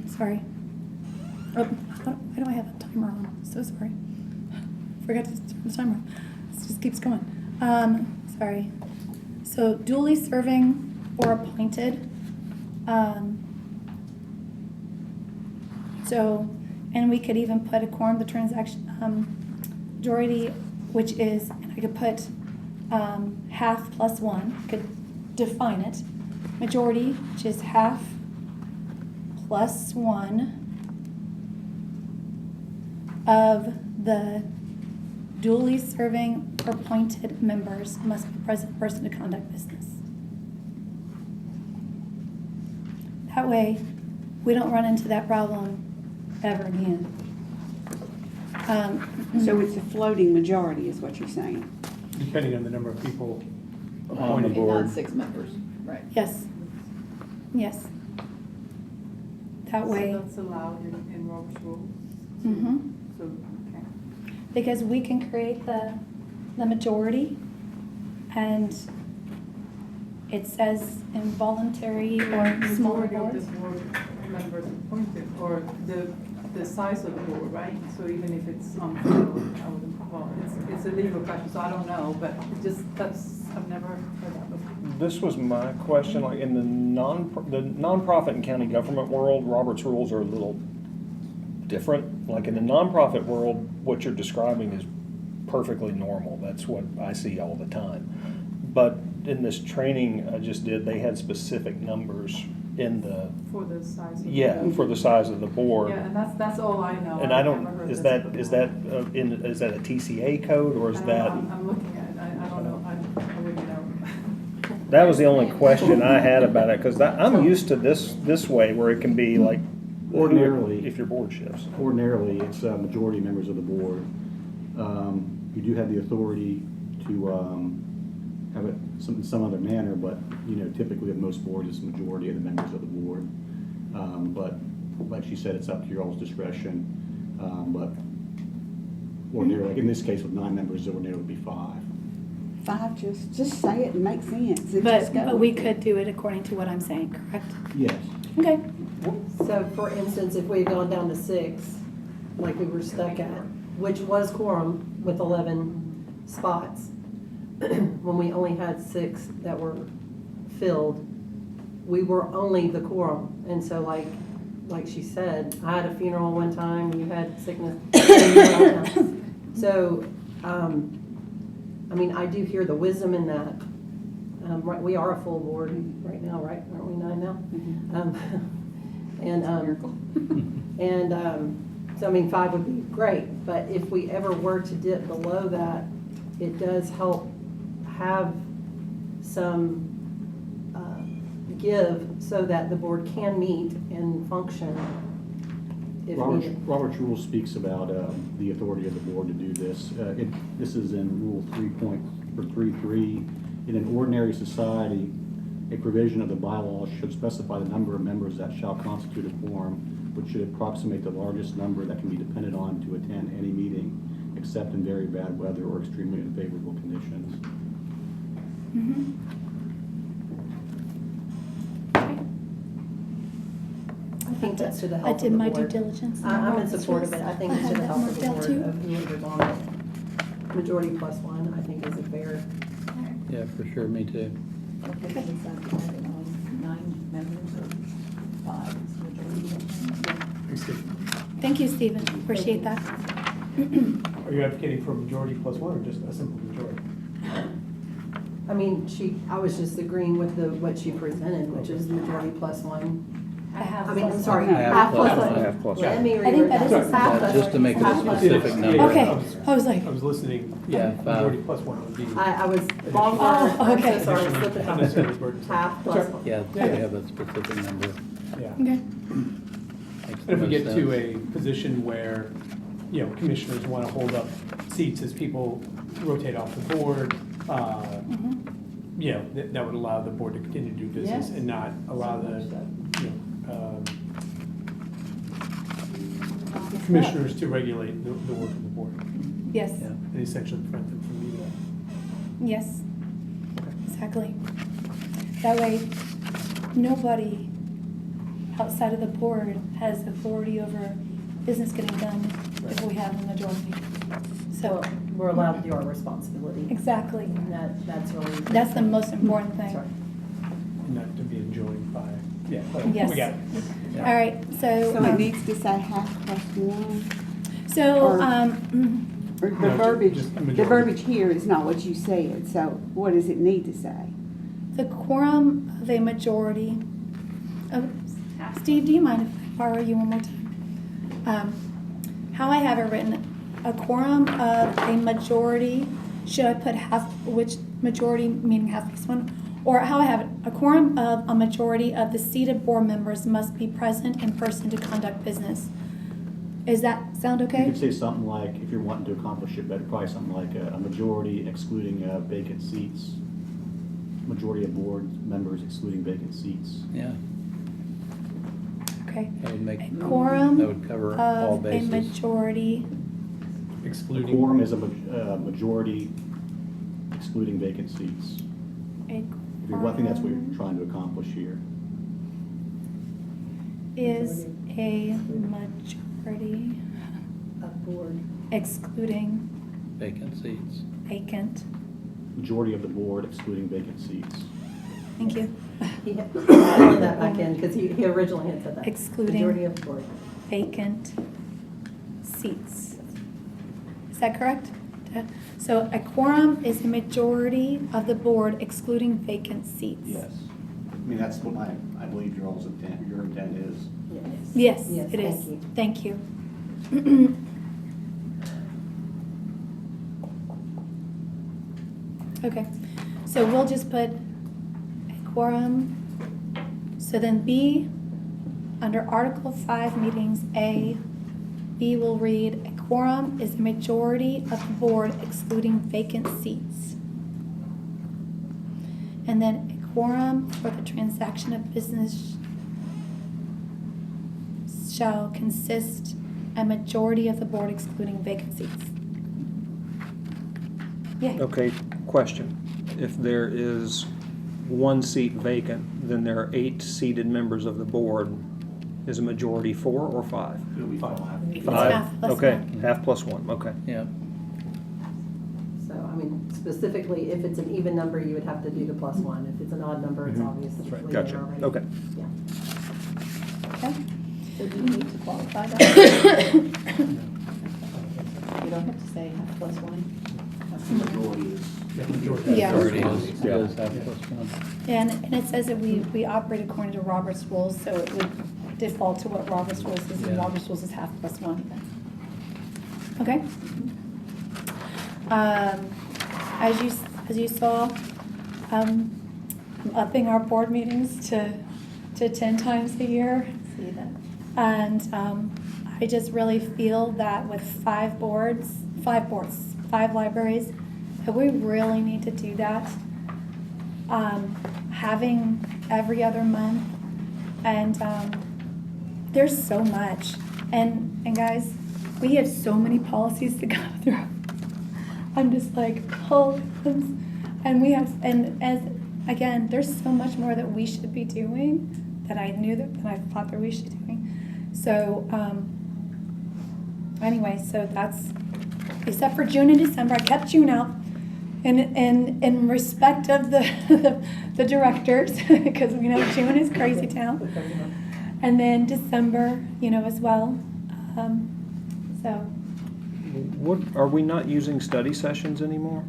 Sorry. Oh, why do I have a timer on? So sorry. Forgot to turn the timer on. This just keeps going. Sorry. So duly serving or appointed. And we could even put a quorum, the transaction majority, which is, and I could put half plus 1, could define it. Majority, which is half plus 1 of the duly serving or appointed members must be present person to conduct business. That way, we don't run into that problem ever again. So it's a floating majority is what you're saying? Depending on the number of people On the board. Not 6 members, right. Yes. Yes. That way. So that's allowed in Robert's rules? Mm-hmm. So, okay. Because we can create the majority, and it says involuntary or smaller Majority of boards. the board members appointed, or the size of the board, right? So even if it's unfilled, I wouldn't, well, it's a legal question, so I don't know, but it just, I've never heard that before. This was my question, like in the nonprofit and county government world, Robert's rules are a little different. Like in the nonprofit world, what you're describing is perfectly normal. That's what I see all the time. But in this training I just did, they had specific numbers in the For the size of the yeah for the size of the board. Yeah, and that's all I know. And I've I don't never heard is this that before. is that a TCA code or is I don't that? know, I'm looking at it, I don't know, I wouldn't know. That was the only question I had about it, because I'm used to this way where it can be like Ordinarily, if your board shifts. Ordinarily, it's majority members of the board. You do have the authority to have it in some other manner, but typically at most boards, it's the majority of the members of the board. But like she said, it's up to your all's discretion. But ordinarily, like in this case with 9 members, it would be 5. 5, just say it and make sense. It just But goes. we could do it according to what I'm saying, correct? Yes. Okay. So for instance, if we had gone down to 6, like we were stuck at, which was quorum with 11 spots, when we only had 6 that were filled, we were only the quorum. And so like she said, I had a funeral one time, you had sickness. So, I mean, I do hear the wisdom in that. Right, we are a full board right now, right? Aren't we 9 now? So I mean, 5 would be great, but if we ever were to dip below that, it does help have some give so that the board can meet and function if needed. Robert's Rule speaks about the authority of the board to do this. This is in Rule 3.33. In an ordinary society, a provision of the bylaws should specify the number of members that shall constitute a quorum, which should approximate the largest number that can be depended on to attend any meeting, except in very bad weather or extremely unfavorable conditions. Mm-hmm. I think that's to the help I of did the my due board. diligence. I'm in support of it. I think I it's had to the that help of the marked out board too. of whoever's on it. Majority plus 1, I think is a fair. Yeah, for sure, me too. Okay, we decided to have it on 9 members 5 is the majority. Thanks, Steve. Thank you, Stephen. Appreciate that. Are you advocating for a majority plus one or just a simple majority? I mean, I was just agreeing with what she presented, which is majority plus 1. I mean, I'm sorry, half plus 1. Half plus one. Let me I think reword that is that. a Half simple- plus Just to make it a half plus specific one. number. Okay. I I was like, was listening. Yeah, Majority five. plus one would be. I was longer. Oh, okay. I'm so sorry, slipping up. Unnecessarily burdensome. Half plus 1. Yeah, we have a specific number. Yeah. okay. Makes And if we the get most to sense. a position where, commissioners want to hold up seats as people rotate off the board, that would allow the board to continue to do business Yes. and not allow the, commissioners to regulate the work of the board Yes. Yeah. and essentially prevent them from meeting. Yes. Exactly. That way, nobody outside of the board has authority over business getting done if we have a majority. So, So we're allowed to do our responsibility. exactly. And that's really. That's the most important thing. Sorry. And not to be enjoined by, Yes. we got it. All right, so. So it needs to say half plus one, So, or the No, verbiage, just a the majority. verbiage here is not what you said, so what does it need to say? the quorum of a majority. Steve, do you mind if I borrow you one more time? How I have it written, a quorum of a majority, should I put half, which majority meaning half plus one? Or how I have it, a quorum of a majority of the seated board members must be present in person to conduct business. Is that sound You okay? could say something like, if you're wanting to accomplish it better, probably something like a majority excluding vacant seats, majority of board members excluding vacant seats. Yeah, Okay. that would make, A quorum that would cover all of a bases. majority, A Excluding. quorum is a majority excluding vacant seats. a I think that's what quorum you're trying to accomplish here. is a majority Of board. excluding Vacant seats. vacant. Majority of the board excluding vacant seats. Thank you. He had added that back in because he originally had said that. Excluding. Majority of board. Vacant seats. Is that correct? So a quorum is a majority of the board excluding vacant seats. Yes. I mean, that's what I believe your intent is. Yes, Yes, it is. thank you. Thank you. Okay, so we'll just put a quorum. So then B, under Article 5 meetings, B will read, a quorum is a majority of the board excluding vacant seats. And then a quorum for the transaction of business shall consist a majority of the board excluding vacant seats. Yeah. Okay, question. If there is one seat vacant, then there are 8 seated members of the board. Is a majority 4 or 5? It'll be 5. It's half plus Okay, one. half plus 1, okay. Yeah, So, I mean, specifically, if it's an even number, you would have to do the plus 1. If it's an odd number, it's obviously there Gotcha, already. okay. Yeah. Okay. So do you need to qualify that? You don't have to say half plus one. Majority is. Yeah. majority is, Yeah. is half plus one. And it says that we operate according to Robert's rules, so it would default to what Robert's rules is, and Yeah. Robert's rules is half plus one. Okay? As you saw, upping our board meetings to 10 times a year. See that? And I just really feel that with 5 libraries, that we really need to do that. Having every other month, and there's so much. And guys, we have so many policies to go through. I'm just like, oh, and we have, and as again, there's so much more that we should be doing that I knew that I thought that we should be doing. So anyway, so that's, except for June and December, I kept June out in respect of the directors, because we know June is crazy town. And then December, as well. So, What, are we not using study sessions anymore?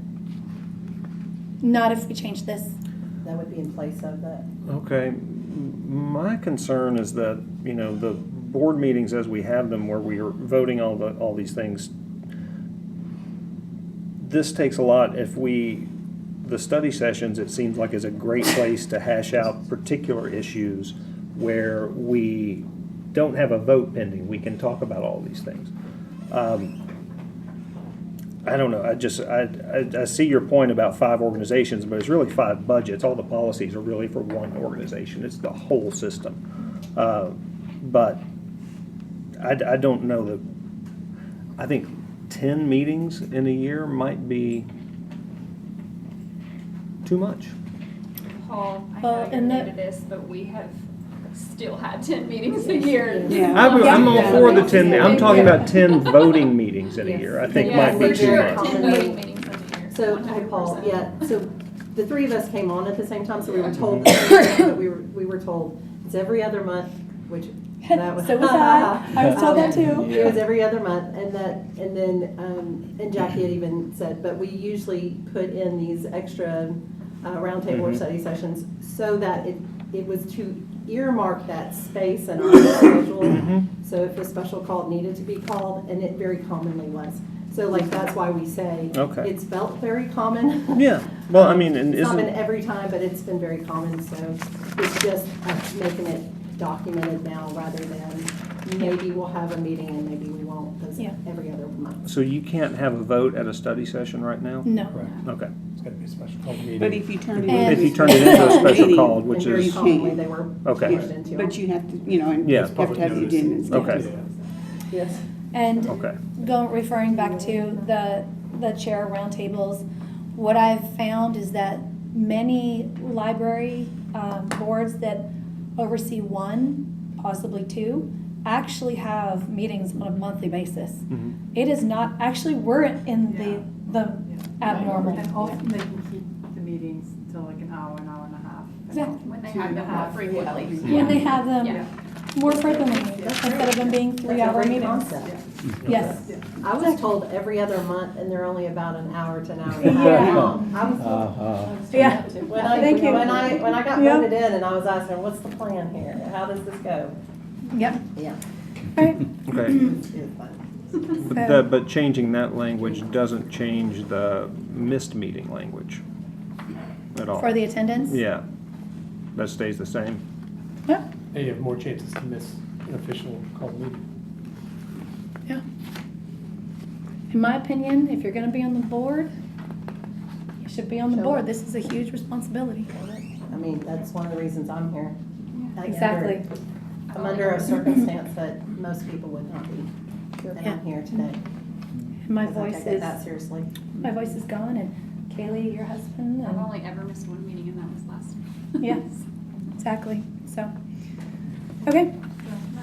not if we change this. That would be in place of that. Okay, my concern is that, the board meetings as we have them where we are voting all these things, this takes a lot. The study sessions, it seems like is a great place to hash out particular issues where we don't have a vote pending. We can talk about all these things. I don't know, I see your point about 5 organizations, but it's really 5 budgets. All the policies are really for one organization. It's the whole system. But I don't know that, I think 10 meetings in a year might be too much. Paul, I Well, know you're and new the- to this, but we have still had 10 meetings a year. I'm all for the 10, I'm talking about 10 voting meetings in a year, I think might be too Sure, much. 10 voting meetings in a year. So, hi Paul, so the 3 of us came on at the same time, so we were told, but we were told it's every other month, which that was. So was I. I was told that too. It was every other month, and then Jackie had even said, but we usually put in these extra roundtable or study sessions so that it was to earmark that space in our schedule. So if a special call needed to be called, and it very commonly was. So that's why we say it's felt very common. Yeah, well, I mean, and It's not been isn't, every time, but it's been very common, so it's just making it documented now rather than maybe we'll have a meeting and maybe we won't, because every other month. so you can't have a vote at a study session right now? No. Okay. It's gotta be a special call meeting. But if you turn it And- If you turn it into a special meeting, call, which And very is, commonly they were Okay. pushed into. But you have to, and you Yeah. have to have the agenda and stuff. Okay. Yes. And okay. referring back to the chair roundtables, what I've found is that many library boards that oversee 1, possibly 2, actually have meetings on a monthly basis. It is not, actually, we're in the abnormal. And often they can keep the meetings till like an hour and a half. Exactly. When they have them more frequently. When they have them Yeah. more frequently, instead of them being That's a 3-hour great meetings. concept. Yes. I was told every other month, and they're only about an hour to an hour and a half long. I was told Yeah. that too. When I got voted in and I was asking, what's the plan here? How does this go? Yep. Yeah. Right. Okay. It's fun. But changing that language doesn't change the missed meeting language at all? For the attendance? Yeah, that stays the same? Yeah. And you have more chances to miss an official called meeting. Yeah. In my opinion, if you're gonna be on the board, you should be on the Show board. up. This is a huge responsibility. I mean, that's one of the reasons I'm here. Exactly. I'm under a circumstance that most people would not be. And I'm here today. And my Because I voice take is, that seriously. my voice is gone, and Kaylee, your husband, I've and, only ever missed 1 meeting, and that was last. yes, exactly, so. Okay,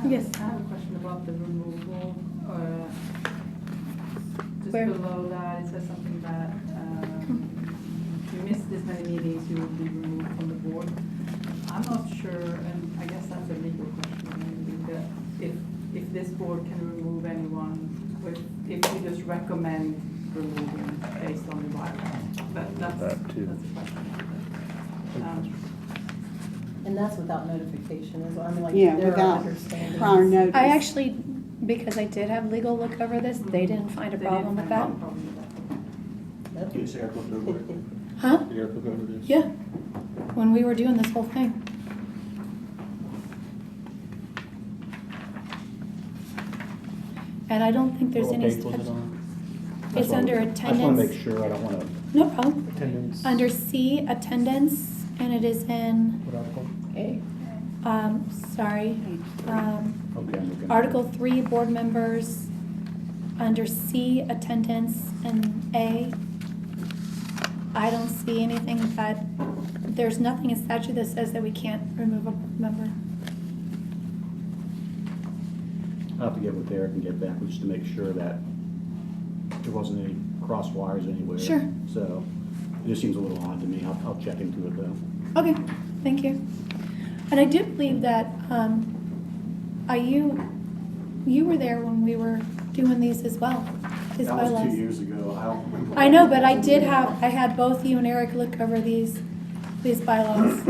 yes. I have a question about the removal, just Where? below that, it says something that, if you miss this many meetings, you will be removed from the board. I'm not sure, and I guess that's a legal question, maybe, that if this board can remove anyone, if you just recommend removing based on the bylaw. But that's That too. a question. And that's without notification as well. I mean, like, Yeah, there are without understandings. prior notice. I actually, because I did have legal look over this, they didn't find a They problem with didn't that. find a problem with that. Can you say our look over it? Huh? Can you look over this? Yeah, when we were doing this whole thing. And I don't think there's What any. page was it on? It's under I just want attendance. to make sure, I don't want to. No problem. Attendance. Under C, attendance, and it is in, What article? sorry, Okay, I'm looking. Article 3, board members, under C, attendance, and A. I don't see anything that, there's nothing in statute that says that we can't remove a board member. I'll have to get with Eric and get back just to make sure that there wasn't any cross wires anywhere. Sure. So it just seems a little odd to me. I'll check into it though. Okay, thank you. And I do believe that you were there when we were doing these as well, these That was bylaws. 2 years ago. I know, but I had both you and Eric look over these bylaws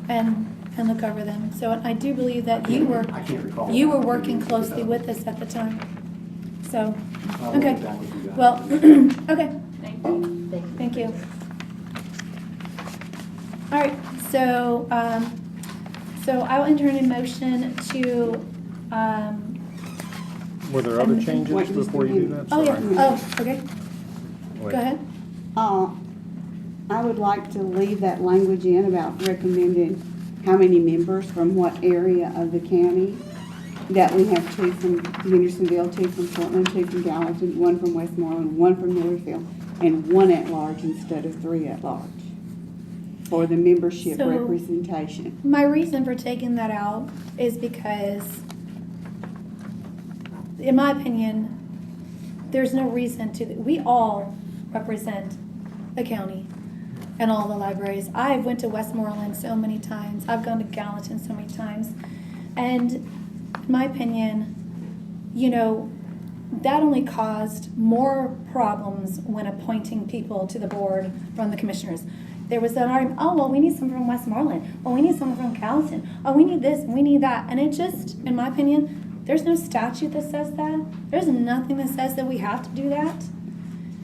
and look over them. So I do believe that you were working closely with us at the time. So, okay. Well, okay. Thank you. All right, so, so I'll enter a motion to, Were there other changes before you do that? oh, yeah, Sorry. oh, okay. Wait. Go ahead. I would like to leave that language in about recommending how many members from what area of the county. That we have 2 from Hendersonville, 2 from Portland, 2 from Gallatin, 1 from Westmoreland, 1 from Millersville, and 1 at large instead of 3 at large for the membership So- representation. My reason for taking that out is because, in my opinion, there's no reason to, we all represent the county and all the libraries. I've went to Westmoreland so many times. I've gone to Gallatin so many times. And in my opinion, you know, that only caused more problems when appointing people to the board from the commissioners. There was an argument, oh, well, we need someone from Westmoreland. Oh, we need someone from Gallatin. Oh, we need this, we need that. And it just, in my opinion, there's no statute that says that. There's nothing that says that we have to do that.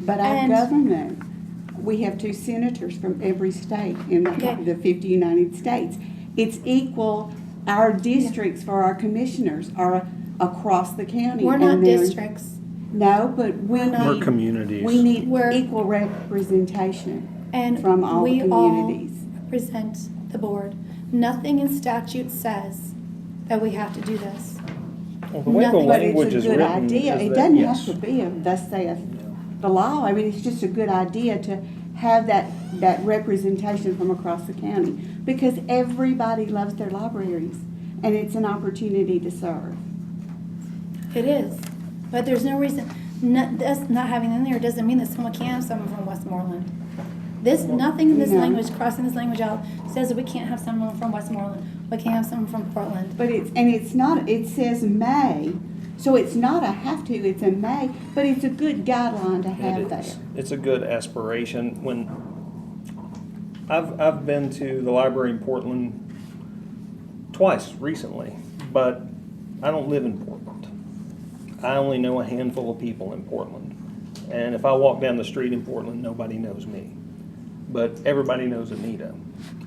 But our government, we have 2 senators from every state in the 50 United States. It's equal. Our districts for our commissioners are across the county. We're not districts. No, but We're communities. We need equal representation from all the we communities. all represent the board. Nothing in statute says that we have to do this. Well, the way the But language it's is a good written idea. is It that, doesn't yes. have to be a thus saith the law. I mean, it's just a good idea to have that representation from across the county because everybody loves their libraries and it's an opportunity to serve. It is, but there's no reason, us not having it in there doesn't mean that someone can't have someone from Westmoreland. Nothing in this language, crossing this language out, says that we can't have someone from Westmoreland, we can't have someone from Portland. But it's not, it says may, so it's not a have to, it's a may, but it's a good guideline to have there. It's a good aspiration. When I've been to the library in Portland twice recently, but I don't live in Portland. I only know a handful of people in Portland. And if I walk down the street in Portland, nobody knows me. But everybody knows Anita.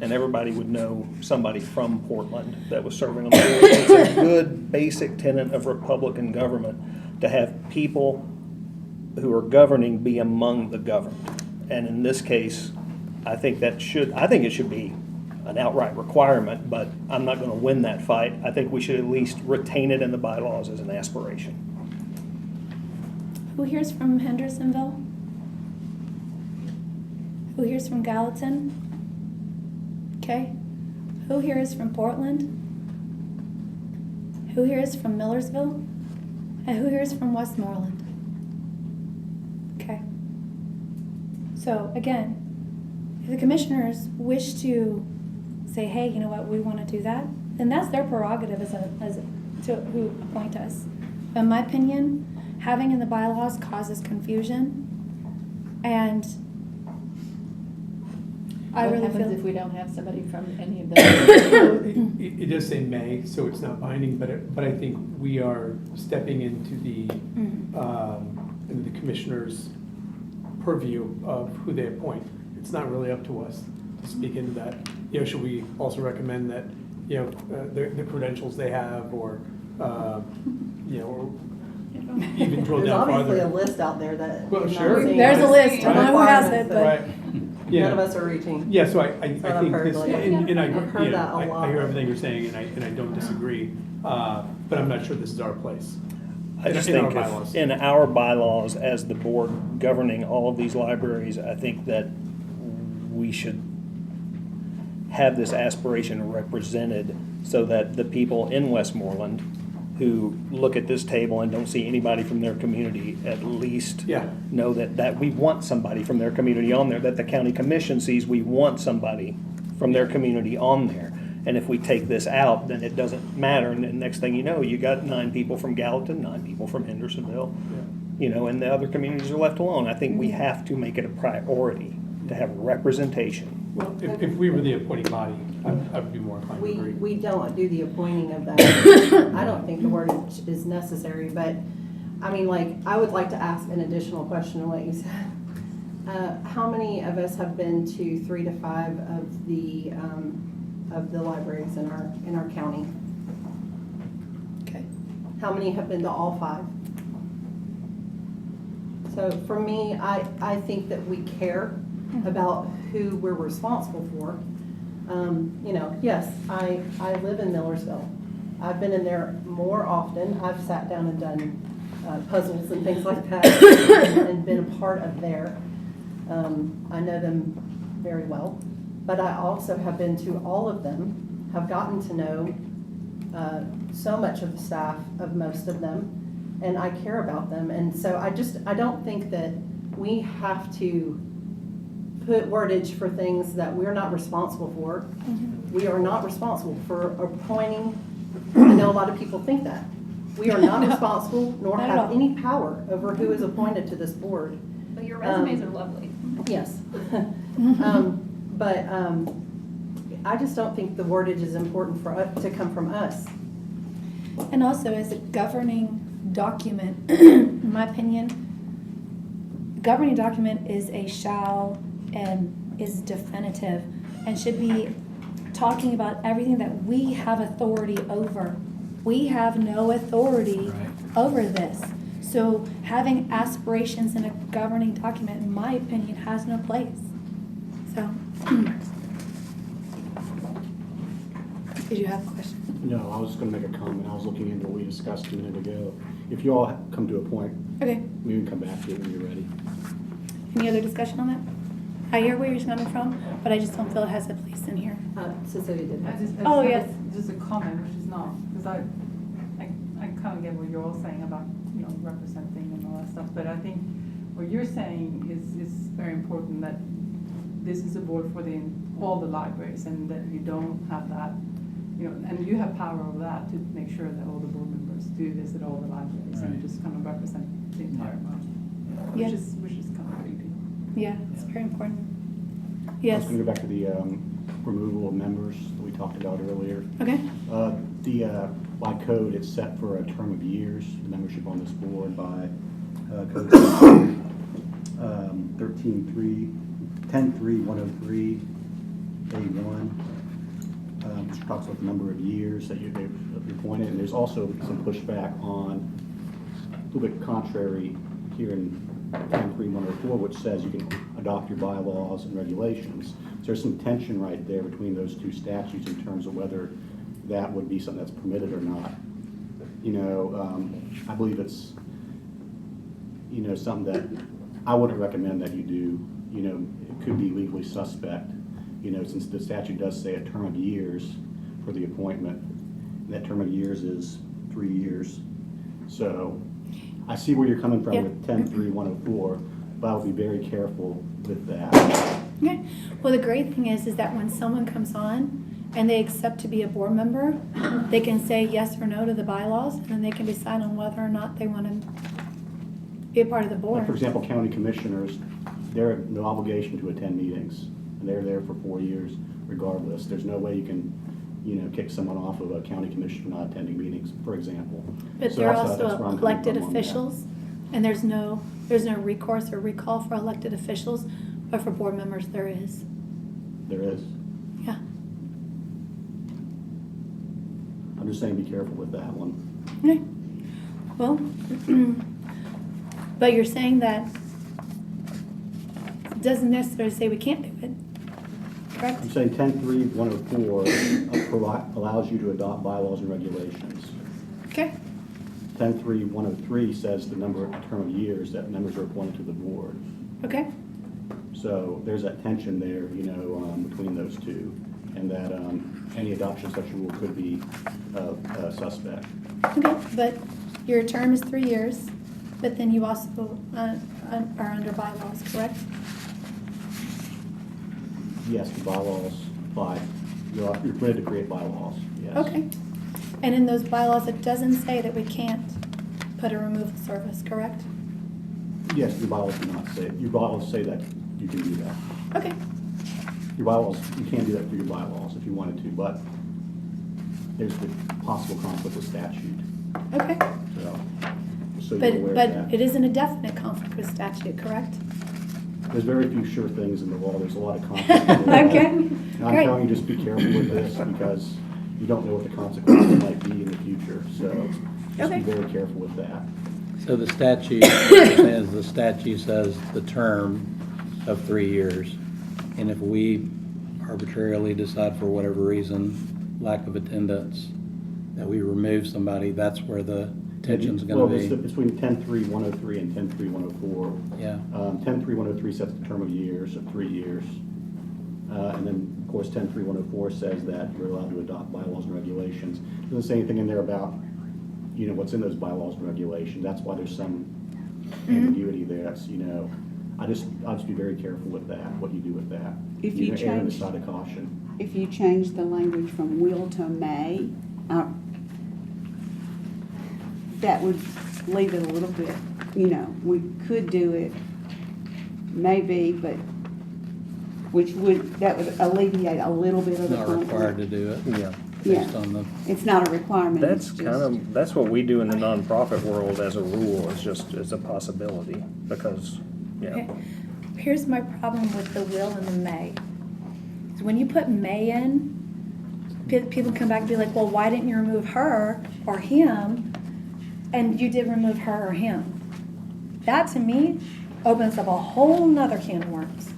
And everybody would know somebody from Portland that was serving on the board. It's a good basic tenet of Republican government to have people who are governing be among the governed. And in this case, I think it should be an outright requirement, but I'm not going to win that fight. I think we should at least retain it in the bylaws as an aspiration. Who here's from Hendersonville? Who here's from Gallatin? Okay. Who here is from Portland? Who here is from Millersville? And who here is from Westmoreland? Okay. So again, if the commissioners wish to say, hey, you know what, we want to do that, then that's their prerogative to who appoint us. But in my opinion, having in the bylaws causes confusion, and I really feel. What happens if we don't have somebody from any of those? It does say may, so it's not binding, but I think we are stepping into the commissioner's purview of who they appoint. It's not really up to us to speak into that. You know, should we also recommend that, you know, the credentials they have, or you know, or even drill There's down farther. obviously a list out there that. Well, I'm not sure. seeing There's a list. I don't know who has requirements it, that but Yeah. None of us are reaching. Yeah, so I That's what think I've heard, this, like, and I, I've heard you know, that a I lot. hear everything you're saying, and I don't disagree, but I'm not sure this is our place. I just in our think bylaws. in our bylaws, as the board governing all of these libraries, I think that we should have this aspiration represented so that the people in Westmoreland who look at this table and don't see anybody from their community at least know that we want somebody from their community on there, that the county commission sees we want somebody from their community on there. And if we take this out, then it doesn't matter, and then next thing you know, you got 9 people from Gallatin, 9 people from Hendersonville, you know, and the other communities are left alone. I think we have to make it a priority to have representation. Well, if we were the appointing body, I would be more inclined to agree. We don't do the appointing of that. I don't think the wordage is necessary, but, I mean, like, I would like to ask an additional question on what you said. How many of us have been to 3 to 5 of the libraries in our county? Okay. How many have been to all 5? So for me, I think that we care about who we're responsible for. You know, yes, I live in Millersville. I've been in there more often. I've sat down and done puzzles and things like that and been a part of there. I know them very well. But I also have been to all of them, have gotten to know so much of the staff of most of them, and I care about them. And so I don't think that we have to put wordage for things that we're not responsible for. We are not responsible for appointing. I know a lot of people think that. We are not responsible nor Not at have all. any power over who is appointed to this board. But your resumes are lovely. Yes. But I just don't think the wordage is important for us to come from us. And also, as a governing document, in my opinion, governing document is a shall and is definitive and should be talking about everything that we have authority over. We have no authority over this. So having aspirations in a governing document, in my opinion, has no place. So, did you have a question? No, I was just gonna make a comment. I was looking into what we discussed a minute ago. If you all come to a point, Okay. we can come back to it when you're ready. Any other discussion on that? I hear where you're coming from, but I just don't feel it has a place in here. Cecilia did. Oh, have yes. Just a comment, which is not, because I kind of get what you're all saying about, you know, representing and all that stuff, but I think what you're saying is very important, that this is a board for all the libraries, and that you don't have that, you know, and you have power over that to make sure that all the board members do visit all the libraries and just kind of represent the entire board, Yeah. which is kind of a big deal. Yeah, it's very important. I was Yes. gonna go back to the removal of members that we talked about earlier. Okay. By code, it's set for a term of years, the membership on this board by code 10.3.103 A1, which talks about the number of years that they've appointed, and there's also some pushback on, a little bit contrary here in 10.3.104, which says you can adopt your bylaws and regulations. So there's some tension right there between those two statutes in terms of whether that would be something that's permitted or not. You know, I believe it's, you know, something that I wouldn't recommend that you do. You know, it could be legally suspect, you know, since the statute does say a term of years for the appointment. And that term of years is 3 years. So I see where you're coming from with 10.3.104, but I would be very careful with that. Okay. Well, the great thing is that when someone comes on and they accept to be a board member, they can say yes or no to the bylaws, and then they can decide on whether or not they want to be a part of the board. Like, for example, county commissioners, they're no obligation to attend meetings, and they're there for 4 years regardless. There's no way you can, you know, kick someone off of a county commission for not attending meetings, for example. But So they're that's where also I'm coming elected from on that. officials, and there's no recourse or recall for elected officials, but for board members there is. There is. Yeah. I'm just saying be careful with that one. Okay. Well, but you're saying that it doesn't necessarily say we can't do it, correct? I'm saying 10.3.104 allows you to adopt bylaws and regulations. Okay. 10.3.103 says the term of years that members are appointed to the board. Okay. So there's that tension there, you know, between those two, and that any adoption of such a rule could be suspect. Okay, but your term is 3 years, but then you also are under bylaws, correct? Yes, the bylaws apply you're permitted to create bylaws, yes. Okay. And in those bylaws, it doesn't say that we can't put a removal service, correct? Yes, your bylaws do not say, your bylaws say that you can do that. Okay. Your bylaws, you can do that through your bylaws if you wanted to, but there's the possible conflict with statute. Okay. So you're aware of But that. it isn't a definite conflict with statute, correct? There's very few sure things in the law. There's a lot of conflict in the law. Okay, And I'm great. telling you, just be careful with this because you don't know what the consequences might be in the future. So just Okay. be very careful with that. So the statute says the term of 3 years. And if we arbitrarily decide for whatever reason, lack of attendance, that we remove somebody, that's where the tension's Well, gonna it's be. between 10.3.103 and 10.3.104. Yeah. 10.3.103 sets the term of years, of 3 years. And then, of course, 10.3.104 says that you're allowed to adopt bylaws and regulations. It doesn't say anything in there about, you know, what's in those bylaws and regulations. That's why there's some ambiguity there. That's, you know, I'll just be very careful with that, what you do with that. If you err on the change- side of caution. If you change the language from will to may, that would leave it a little bit, you know, we could do it maybe, but that would alleviate a little bit of the Not conflict. required to do it. Yeah. Based on the, It's not a requirement. That's it's kind just- of, that's what we do in the nonprofit world as a rule, it's a possibility, because, yeah. Okay. Here's my problem with the will and the may. So when you put may in, people come back and be like, well, why didn't you remove her or him? And you did remove her or him. That to me opens up a whole nother can of worms.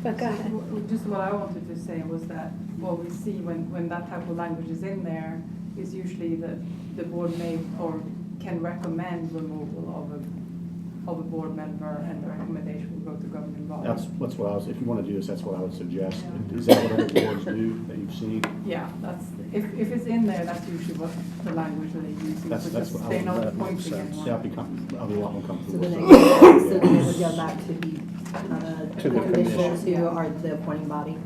But go ahead. Just what I wanted to say was that what we see when that type of language is in there is usually that the board may or can recommend removal of a board member, and the recommendation will go to governing body. That's what I was, if you want to do this, that's what I would suggest. Is that what other boards do that you've seen? Yeah, that's, if it's in there, that's usually what the language that they use. That's what I They're would, not that makes pointing sense. anyone. yeah, I'll be a lot more So comfortable then with that. it would go back to the To the commissioners commission. who are the appointing body.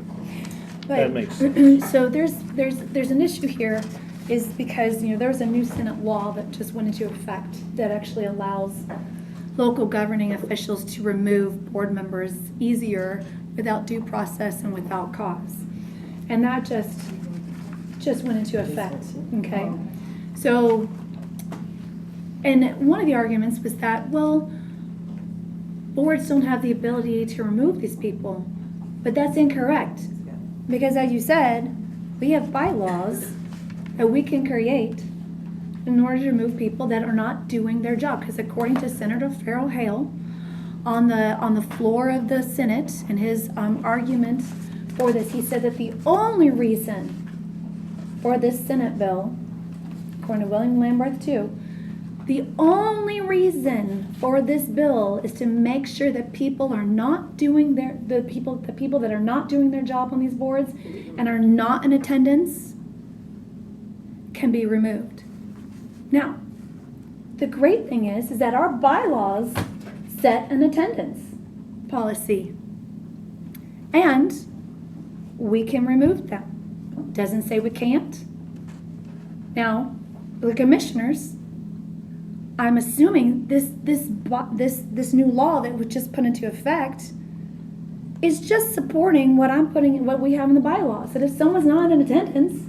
That makes sense. So there's an issue here, is because, you know, there's a new Senate law that just went into effect that actually allows local governing officials to remove board members easier without due process and without cause. And that just went into effect, okay? So, and one of the arguments was that, well, boards don't have the ability to remove these people, but that's incorrect. Because as you said, we have bylaws that we can create in order to remove people that are not doing their job. Because according to Senator Farrell Hale, on the floor of the Senate, in his argument for this, he said that the only reason for this Senate bill, according to William Lamberth too, the only reason for this bill is to make sure that people are not doing the people that are not doing their job on these boards and are not in attendance can be removed. Now, the great thing is that our bylaws set an attendance policy, and we can remove them. Doesn't say we can't. Now, the commissioners, I'm assuming this new law that was just put into effect is just supporting what we have in the bylaws. That if someone's not in attendance,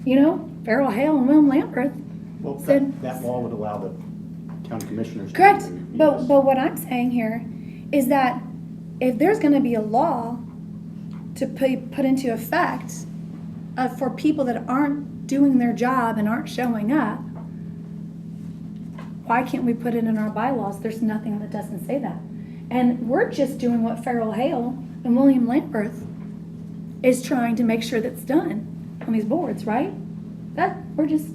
you know, Farrell Hale and William Lamberth Well, said, that law would allow the county commissioners to. correct. remove, But yes. what I'm saying here is that if there's going to be a law to put into effect for people that aren't doing their job and aren't showing up, why can't we put it in our bylaws? There's nothing that doesn't say that. And we're just doing what Farrell Hale and William Lamberth is trying to make sure that's done on these boards, right? That we're just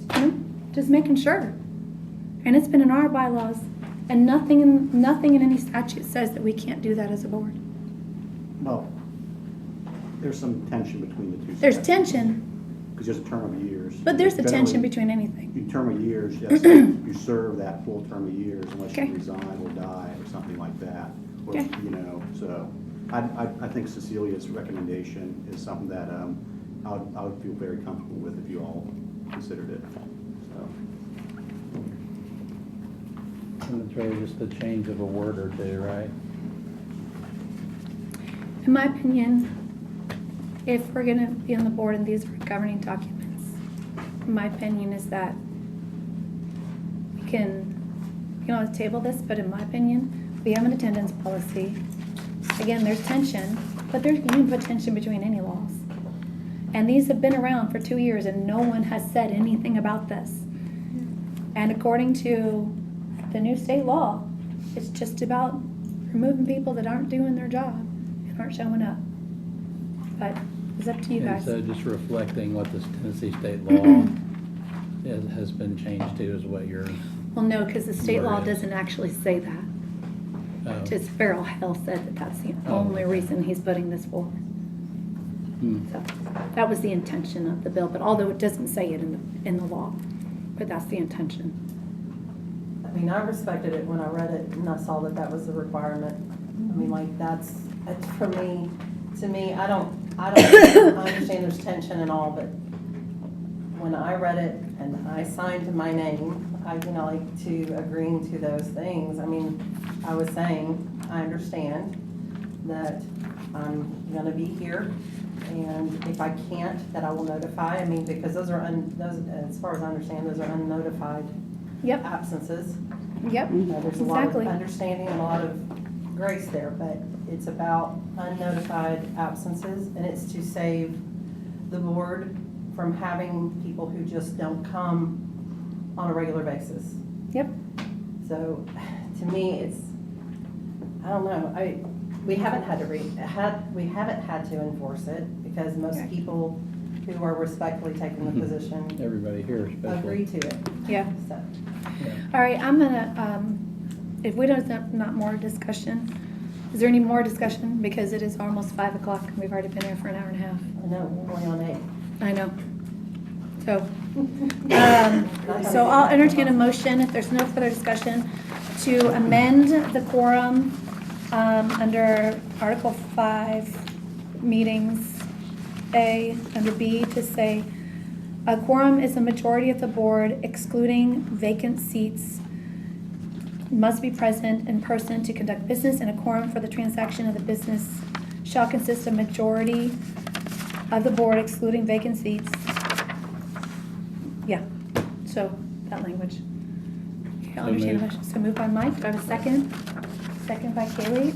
making sure. And it's been in our bylaws, and nothing in any statute says that we can't do that as a board. Well, there's some tension between the two. There's tension, Because there's a term of years. but there's a Generally, tension between anything. your term of years, yes, you serve that full term of years unless Okay. you resign or die or something like that. Or, Okay. you know, so I think Cecilia's recommendation is something that I would feel very comfortable with if you all considered it. So. And it's really just a change of a word or two, right? In my opinion, if we're gonna be on the board and these are governing documents, my opinion is that we can always table this, but in my opinion, we have an attendance policy. Again, there's tension, but you can put tension between any laws. And these have been around for 2 years and no one has said anything about this. And according to the new state law, it's just about removing people that aren't doing their job and aren't showing up. But it's up to you guys. And so just reflecting what this Tennessee state law has been changed to is what you're. Well, no, because the state law Word is. doesn't actually say that. Oh. Just Farrell Health said that that's the Oh, only okay. reason he's putting this forward. Hmm. So that was the intention of the bill, but although it doesn't say it in the law, but that's the intention. I mean, I respected it when I read it and I saw that that was the requirement. I mean, like, that's for me, to me, I understand there's tension and all, but when I read it and I signed my name, like to agreeing to those things, I mean, I was saying, I understand that I'm gonna be here, and if I can't, that I will notify. I mean, because those, as far as I understand, those are unnotified Yep. absences. Yep. There's a lot of Exactly. understanding and a lot of grace there, but it's about unnotified absences, and it's to save the board from having people who just don't come on a regular basis. Yep. So, to me, it's, I don't know, we haven't had to enforce it, because most Right. people who are respectfully taking the position Everybody here especially. agree to it. Yeah. So, Yeah. All right, I'm gonna, if we don't have not more discussion, is there any more discussion? Because it is almost 5 o'clock and we've already been here for an hour and a half. I know, we're only on 8. I know. So I'll entertain a motion, if there's no further discussion, to amend the quorum under Article 5, meetings A, under B, to say, a quorum is a majority of the board excluding vacant seats must be present in person to conduct business, and a quorum for the transaction of the business shall consist of majority of the board excluding vacant seats. Yeah, so that language. Okay, I'll So entertain a moved. motion. So moved by Mike, do I have a second? Second by Kaylee.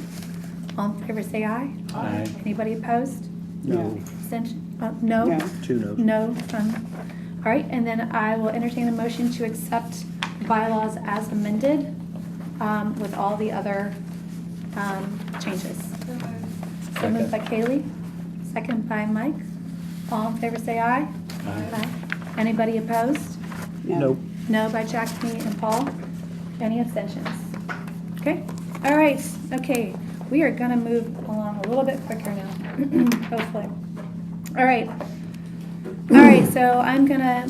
All in favor, say aye. Aye. Anybody opposed? No. Abstention? No? No. 2 noes. No. All right, and then I will entertain a motion to accept bylaws as amended with all the other changes. So moved by Kaylee, second by Mike. All in favor, say aye. Aye. Anybody opposed? Nope. No by Jackie and Paul. Any abstentions? Okay, all right, okay. We are gonna move along a little bit quicker now, hopefully. All right, so I'm gonna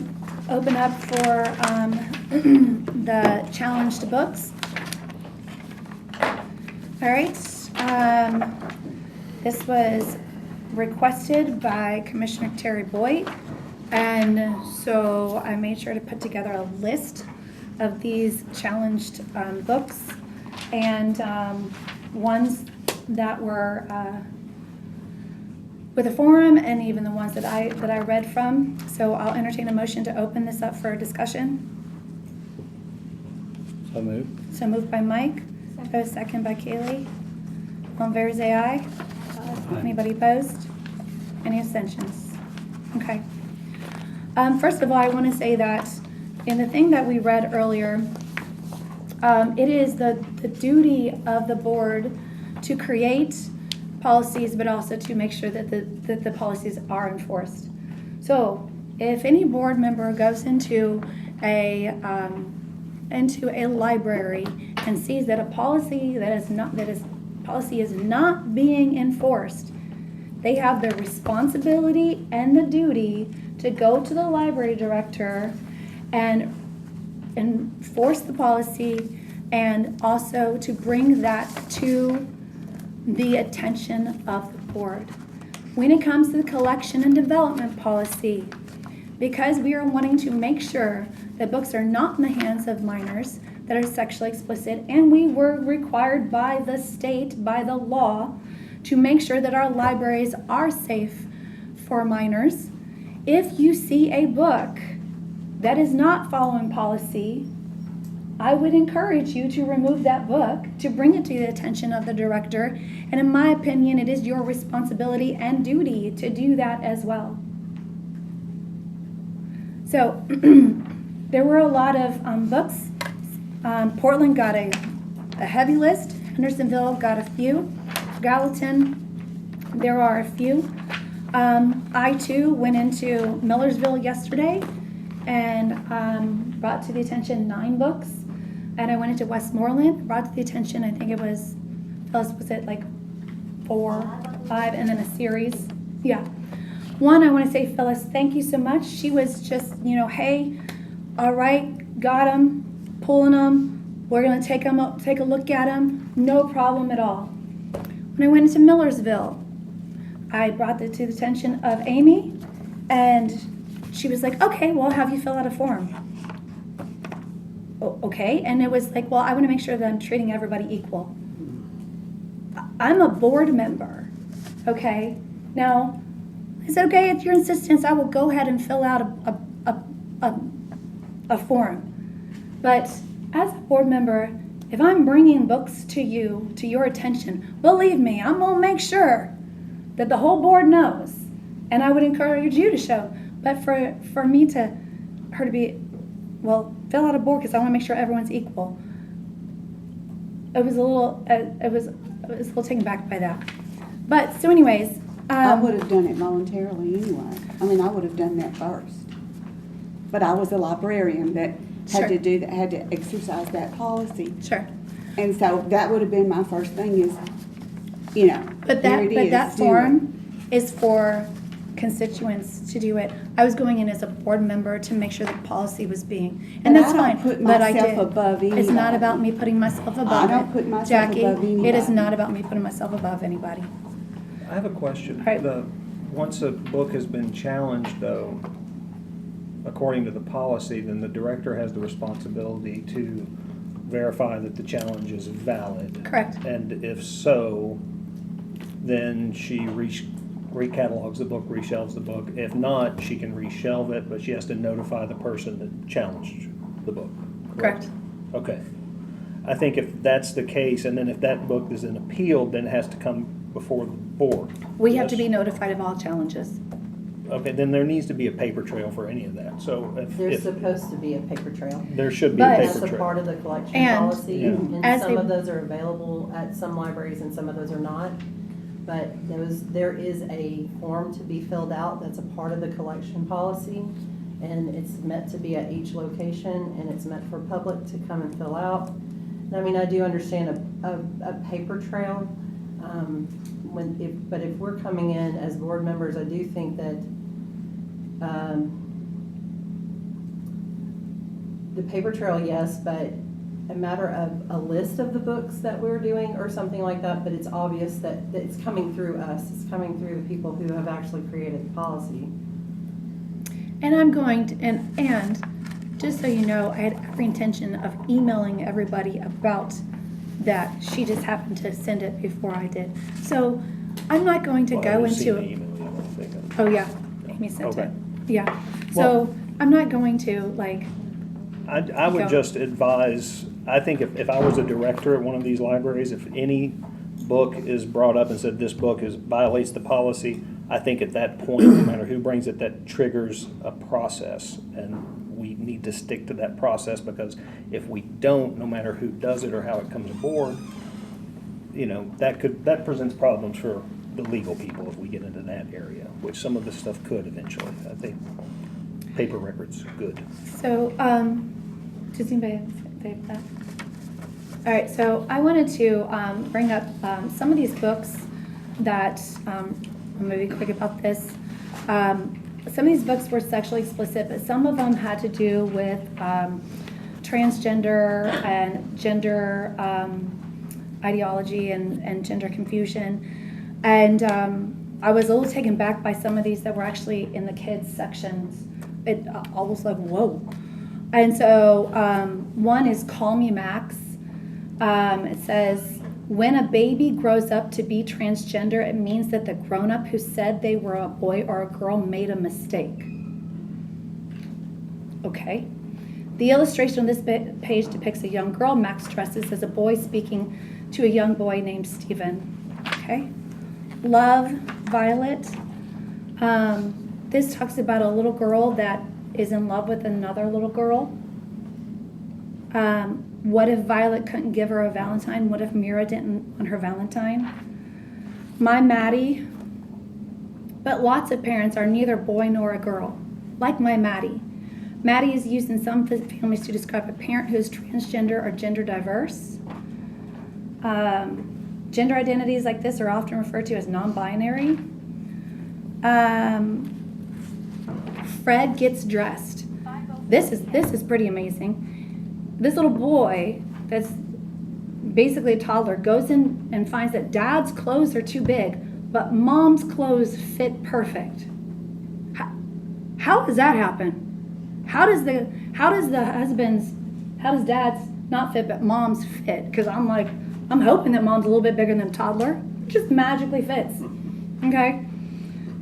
open up for the challenged books. All right, this was requested by Commissioner Terry Boyd. And so I made sure to put together a list of these challenged books and ones that were with a forum, and even the ones that I read from. So I'll entertain a motion to open this up for discussion. So moved. So moved by Mike, second by Kaylee. All in favor, say aye. Anybody opposed? Any abstentions? Okay. First of all, I want to say that in the thing that we read earlier, it is the duty of the board to create policies, but also to make sure that the policies are enforced. So if any board member goes into a library and sees that a policy policy is not being enforced, they have the responsibility and the duty to go to the library director and enforce the policy, and also to bring that to the attention of the board. when it comes to the collection and development policy, because we are wanting to make sure that books are not in the hands of minors that are sexually explicit, and we were required by the state, by the law, to make sure that our libraries are safe for minors. If you see a book that is not following policy, I would encourage you to remove that book, to bring it to the attention of the director, and in my opinion, it is your responsibility and duty to do that as well. So, there were a lot of books. Portland got a heavy list. Hendersonville got a few. Gallatin, there are a few. I too went into Millersville yesterday and brought to the attention 9 books. And I went into Westmoreland, brought to the attention, I think it was, Phyllis, was it like 4, 5, and then a series? Yeah. One, I want to say, Phyllis, thank you so much. She was just, hey, all right, got them, pulling them. We're going to take a look at them. No problem at all. When I went into Millersville, I brought it to the attention of Amy, and she was like, okay, well, I'll have you fill out a form. Okay, and it was like, well, I want to make sure that I'm treating everybody equal. I'm a board member, okay? Now, I said, okay, at your insistence, I will go ahead and fill out a form. But as a board member, if I'm bringing books to you, to your attention, believe me, I'm going to make sure that the whole board knows. And I would encourage you to show. But for me to, her to be, well, fill out a board because I want to make sure everyone's equal. It was a little taken back by that. But, so anyways. I would have done it voluntarily anyway. I mean, I would have done that first. But I was a librarian that had to do that, had to exercise that policy. Sure. And so that would have been my first thing is, But that form is for constituents to do it. I was going in as a board member to make sure the policy was being, and that's fine. But I did. Above it's not about me putting myself above I don't put myself Jackie, above anybody. It is not about me putting myself above anybody. I have a question. Right. Once a book has been challenged, though, according to the policy, then the director has the responsibility to verify that the challenge is valid. Correct. And if so, then she recatalogs the book, reshelves the book. If not, she can reshelve it, but she has to notify the person that challenged the book. Correct. Okay. I think if that's the case, and then if that book is then appealed, then it has to come before the board. We have to be notified of all challenges. Okay, then there needs to be a paper trail for any of that. So There's supposed to be a paper trail. There should be a paper trail. That's a part of the collection policy, and some of those are available at some libraries and some of those are not. But there is a form to be filled out that's a part of the collection policy, and it's meant to be at each location, and it's meant for public to come and fill out. And I mean, I do understand a paper trail, but if we're coming in as board members, I do think that the paper trail, yes, but a matter of a list of the books that we're doing or something like that, but it's obvious that it's coming through us. It's coming through the people who have actually created the policy. And I'm going to, and just so you know, I had every intention of emailing everybody about that. She just happened to send it before I did. So I'm not going to go into it. Oh, yeah. Amy sent it. Yeah. So I'm not going to, I would just advise, I think if I was a director at one of these libraries, if any book is brought up and said this book violates the policy, I think at that point, no matter who brings it, that triggers a process. And we need to stick to that process, because if we don't, no matter who does it or how it comes aboard, that presents problems for the legal people if we get into that area, which some of this stuff could eventually. I think paper records good. So, does anybody have that? All right, so I wanted to bring up some of these books that, I'm going to be quick about this. Some of these books were sexually explicit, but some of them had to do with transgender and gender ideology and gender confusion. And I was a little taken back by some of these that were actually in the kids sections. I was like, whoa. And so one is Call Me Max. It says, when a baby grows up to be transgender, it means that the grown-up who said they were a boy or a girl made a mistake. Okay. The illustration on this page depicts a young girl, Max dresses as a boy, speaking to a young boy named Stephen. Okay. Love, Violet. This talks about a little girl that is in love with another little girl. What if Violet couldn't give her a Valentine? What if Mira didn't want her Valentine? My Maddie. But lots of parents are neither boy nor a girl, like my Maddie. Maddie is used in some families to describe a parent who is transgender or gender diverse. Gender identities like this are often referred to as non-binary. Fred gets dressed. This is pretty amazing. This little boy that's basically a toddler goes in and finds that dad's clothes are too big, but mom's clothes fit perfect. How does that happen? How does dad's not fit but mom's fit? Because I'm hoping that mom's a little bit bigger than a toddler. It just magically fits. Okay.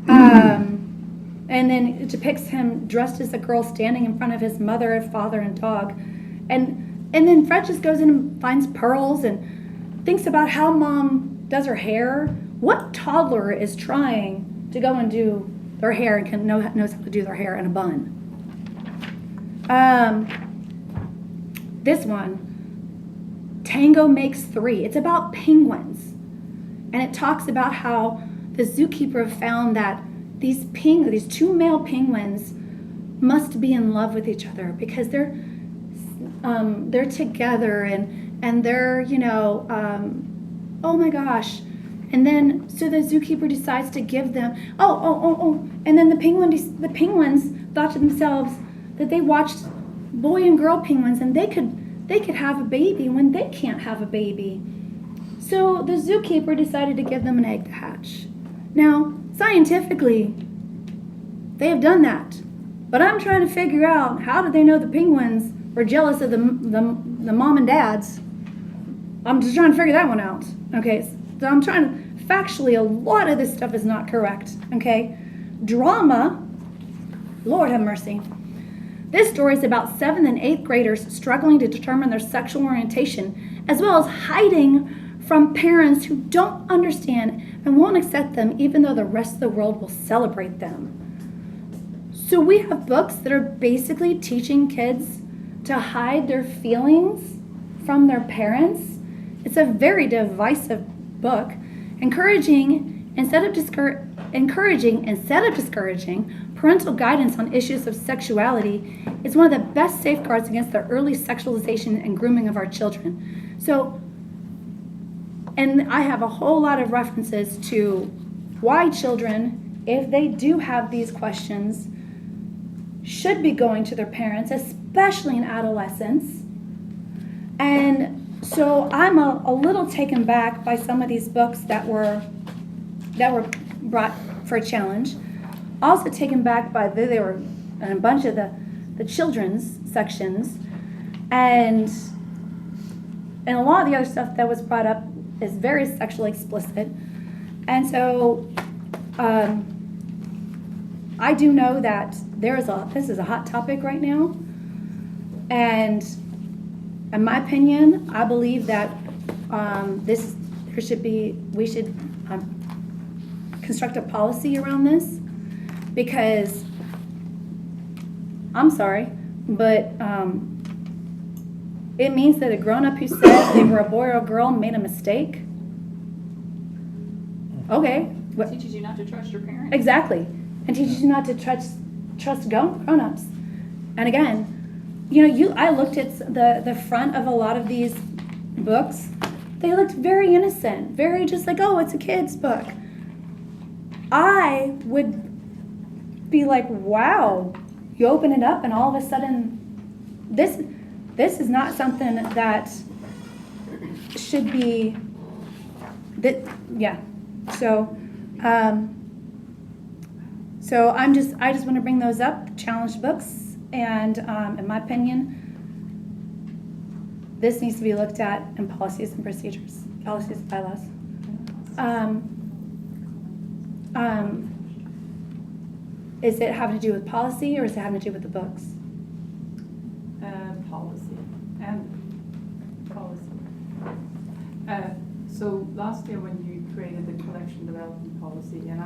And then it depicts him dressed as a girl standing in front of his mother, father, and dog. And then Fred just goes in and finds pearls and thinks about how mom does her hair. What toddler is trying to go and do their hair and knows how to do their hair in a bun? This one, Tango Makes Three. It's about penguins. And it talks about how the zookeeper found that these two male penguins must be in love with each other because they're together and they're, oh my gosh. And then, so the zookeeper decides to give them, and then the penguins thought to themselves that they watched boy and girl penguins and they could have a baby when they can't have a baby. So the zookeeper decided to give them an egg to hatch. Now, scientifically, they have done that. But I'm trying to figure out, how did they know the penguins were jealous of the mom and dads? I'm just trying to figure that one out. Okay, so I'm trying to, factually, a lot of this stuff is not correct. Okay, drama, Lord have mercy. This story is about 7th and 8th graders struggling to determine their sexual orientation, as well as hiding from parents who don't understand and won't accept them, even though the rest of the world will celebrate them. So we have books that are basically teaching kids to hide their feelings from their parents. It's a very divisive book, encouraging instead of discouraging parental guidance on issues of sexuality is one of the best safeguards against the early sexualization and grooming of our children. So, and I have a whole lot of references to why children, if they do have these questions, should be going to their parents, especially in adolescence. And so I'm a little taken back by some of these books that were brought for a challenge. Also taken back by they were a bunch of the children's sections, and a lot of the other stuff that was brought up is very sexually explicit. And so I do know that this is a hot topic right now, and in my opinion, I believe that we should construct a policy around this, because I'm sorry, but it means that a grown-up who said they were a boy or a girl made a mistake. Okay. It teaches you not to trust your parents. Exactly. And teaches you not to trust grown-ups. And again, I looked at the front of a lot of these books. They looked very innocent, very just like, oh, it's a kid's book. I would be like, wow, you open it up and all of a sudden, this is not something that should be, yeah. So, So I just want to bring those up, challenged books, and in my opinion, this needs to be looked at in policies and procedures, policies and bylaws. Is it having to do with policy, or is it having to do with the books? Policy and policy. So last year when you created the collection development policy, and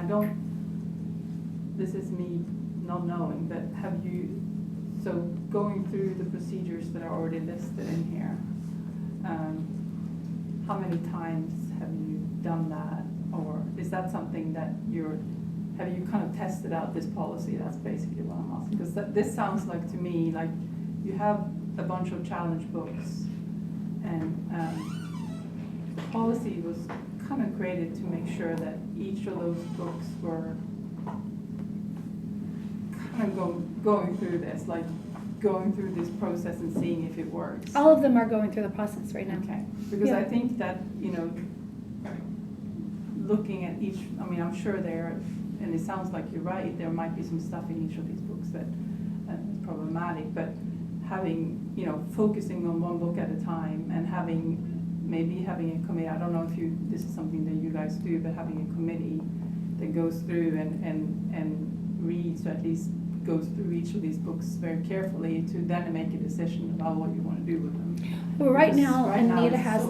this is me not knowing, but so going through the procedures that are already listed in here, how many times have you done that? Or is that something that have you kind of tested out this policy? That's basically what I'm asking. Because this sounds like to me, like you have a bunch of challenge books, and policy was kind of created to make sure that each of those books were kind of going through this, like going through this process and seeing if it works. All of them are going through the process right now. Okay, because Yeah. I think that, looking at each, I'm sure and it sounds like you're right, there might be some stuff in each of these books that is problematic, but focusing on one book at a time and maybe having a committee, I don't know if this is something that you guys do, but having a committee that goes through and reads, or at least goes through each of these books very carefully to then make a decision about what you want to do with them. Well, right now, Anita it's has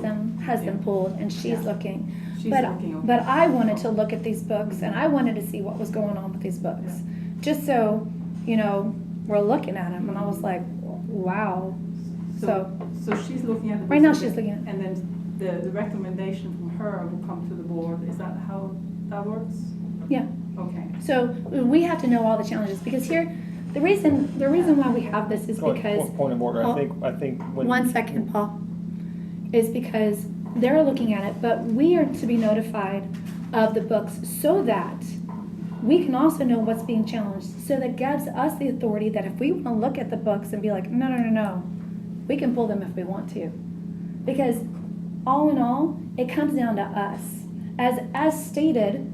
them pulled, and she's looking. She's But looking, okay. but I wanted to look at these books, and I wanted to see what was going on with these books, just so we're looking at them, and I was like, wow. So she's looking at the right now books, she's looking at, and then the recommendation from her will come to the board. Is that how that works? yeah. Okay. So we have to know all the challenges, because here, the reason why we have this is because. Point of order, I think. When 1 second, Paul. Is because they're looking at it, but we are to be notified of the books so that we can also know what's being challenged. So that gives us the authority that if we want to look at the books and be like, no, we can pull them if we want to. Because all in all, it comes down to us. As stated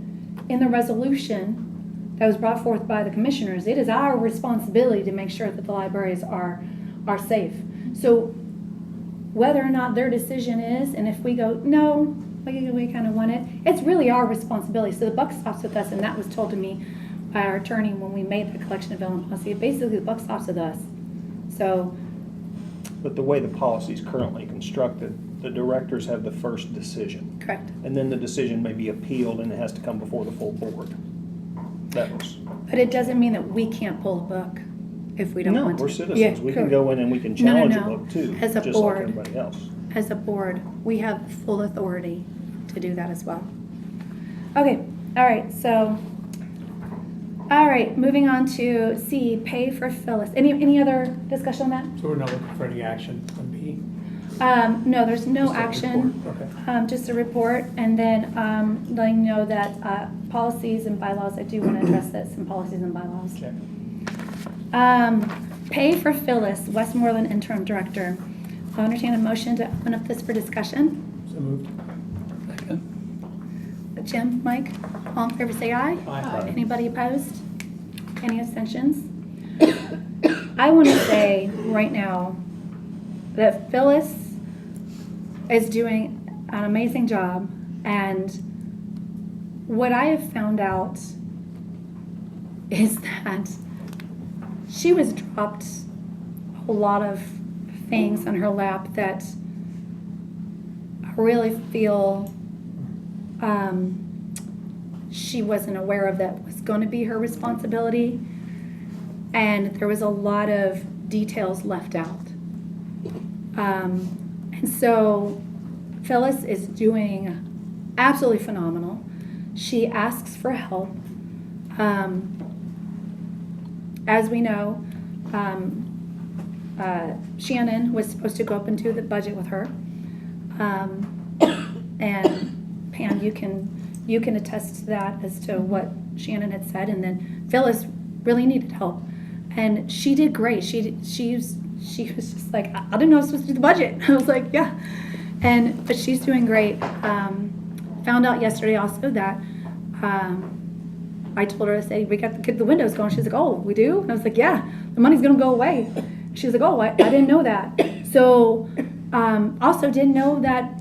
in the resolution that was brought forth by the commissioners, it is our responsibility to make sure that the libraries are safe. So whether or not their decision is, and if we go, no, we kind of want it, it's really our responsibility. So the buck stops with us, and that was told to me by our attorney when we made the collection development policy. Basically, the buck stops with us. So. But the way the policy is currently constructed, the directors have the first decision. Correct. And then the decision may be appealed, and it has to come before the full board. But it doesn't mean that we can't pull a book if we don't want to. No, we're citizens. Yeah, We can go in and we can challenge a book too, As a just board, like everybody else. As a board, we have full authority to do that as well. Okay, all right, moving on to C, pay for Phyllis. Any other discussion on that? So we're not looking for any action on B? No, there's no Just a action. report, okay. Just a report, and then letting you know that policies and bylaws, I do want to address this in policies and bylaws. Okay. Pay for Phyllis, Westmoreland Interim Director. I'll entertain a motion to open up this for discussion. So moved. Second. Jim, Mike, all in favor say aye. Aye. Anybody opposed? Any abstentions? I want to say right now that Phyllis is doing an amazing job, and what I have found out is that she was dropped a whole lot of things on her lap that I really feel she wasn't aware of that was going to be her responsibility, and there was a lot of details left out. And so Phyllis is doing absolutely phenomenal. She asks for help. As we know, Shannon was supposed to go up and do the budget with her. And Pam, you can attest to that as to what Shannon had said. And then Phyllis really needed help, and she did great. She was just like, I didn't know I was supposed to do the budget. I was like, yeah. But she's doing great. Found out yesterday also that I told her, I said, we got to get the windows going. She's like, oh, we do? And I was like, yeah, the money's gonna go away. She was like, oh, I didn't know that. So, also didn't know that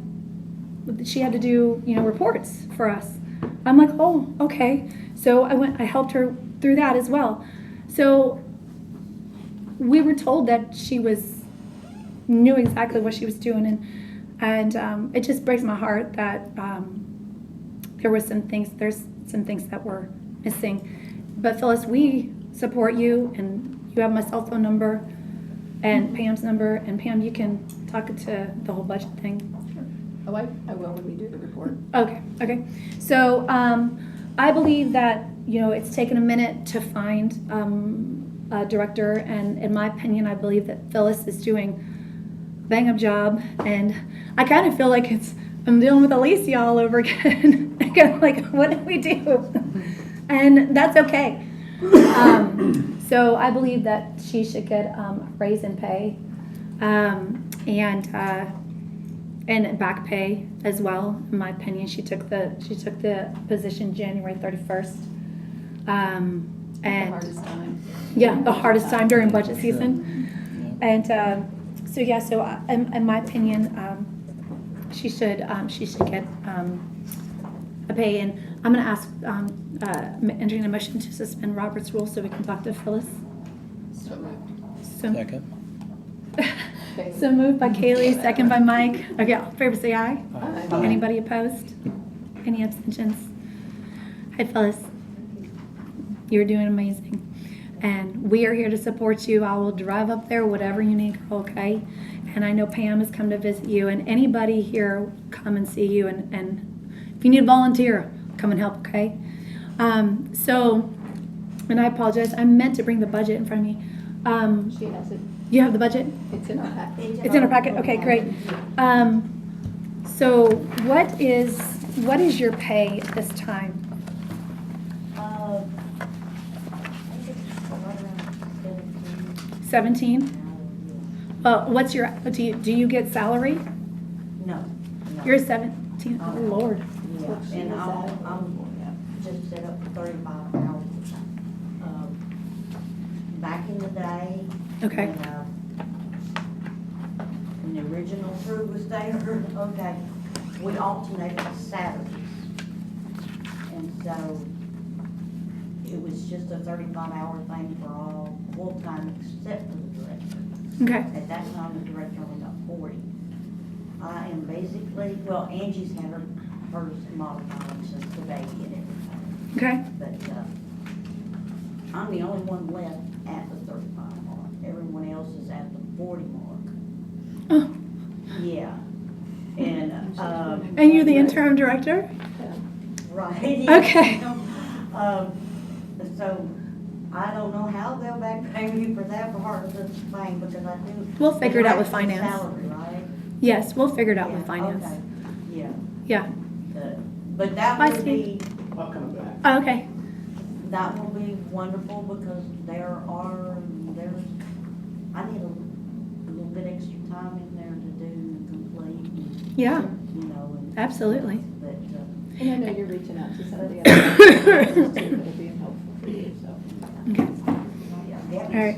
she had to do, reports for us. I'm like, oh, okay. So I helped her through that as well. So we were told that she knew exactly what she was doing, and it just breaks my heart that there's some things that were missing. But Phyllis, we support you, and you have my cell phone number and Pam's number, and Pam, you can talk to the whole budget thing. Oh, I will when we do the report. Okay. So I believe that, it's taken a minute to find a director, and in my opinion, I believe that Phyllis is doing a bang-up job, and I kind of feel like I'm dealing with Alicia all over again. Like, what do we do? And that's okay. So I believe that she should get a raise in pay, and back pay as well. In my opinion, she took the position January 31st. And the hardest time. Yeah, the hardest time during budget season. And so in my opinion, she should get a pay. And I'm going to ask, entering a motion to suspend Robert's rules so we can talk to Phyllis. So moved. Second. So moved by Kaylee, second by Mike. Okay, all in favor say aye. Aye. Anybody opposed? Any abstentions? Hi, Phyllis. You're doing amazing. And we are here to support you. I will drive up there, whatever you need, girl, okay? And I know Pam has come to visit you, and anybody here come and see you, and if you need a volunteer, come and help, okay? And I apologize, I meant to bring the budget in front of me. She has it. You have the budget? It's in our packet. It's in our packet, okay, great. So what is your pay at this time? I think it's right around 17? What's your, do you get salary? No. You're 17, oh Lord. Yeah, and I'm just set up for 35 hours. Back in the day. Okay. When the original crew was there, okay, we alternated Saturdays. And so it was just a 35-hour thing for all full-time except for the director. Okay. At that time, the director only got 40. I am basically, well, Angie's had hers modified since the baby and everything. Okay. But I'm the only one left at the 35 mark. Everyone else is at the 40 mark. Oh. Yeah. And you're the interim director? Right. Okay. So I don't know how they'll back pay me for that part of the thing because I do. We'll figure it out with the finance. Salary, right? Yes, we'll figure it out with Yeah, finance. okay. Yeah. Yeah. But that Bye, would Steve. be, I'll come back. Oh, okay. that will be wonderful because I need a little bit extra time in there to do complete. Yeah. And, Absolutely. but, And I know you're reaching out to some of the other officers too that'll be helpful for you, so. Okay. yeah, All right.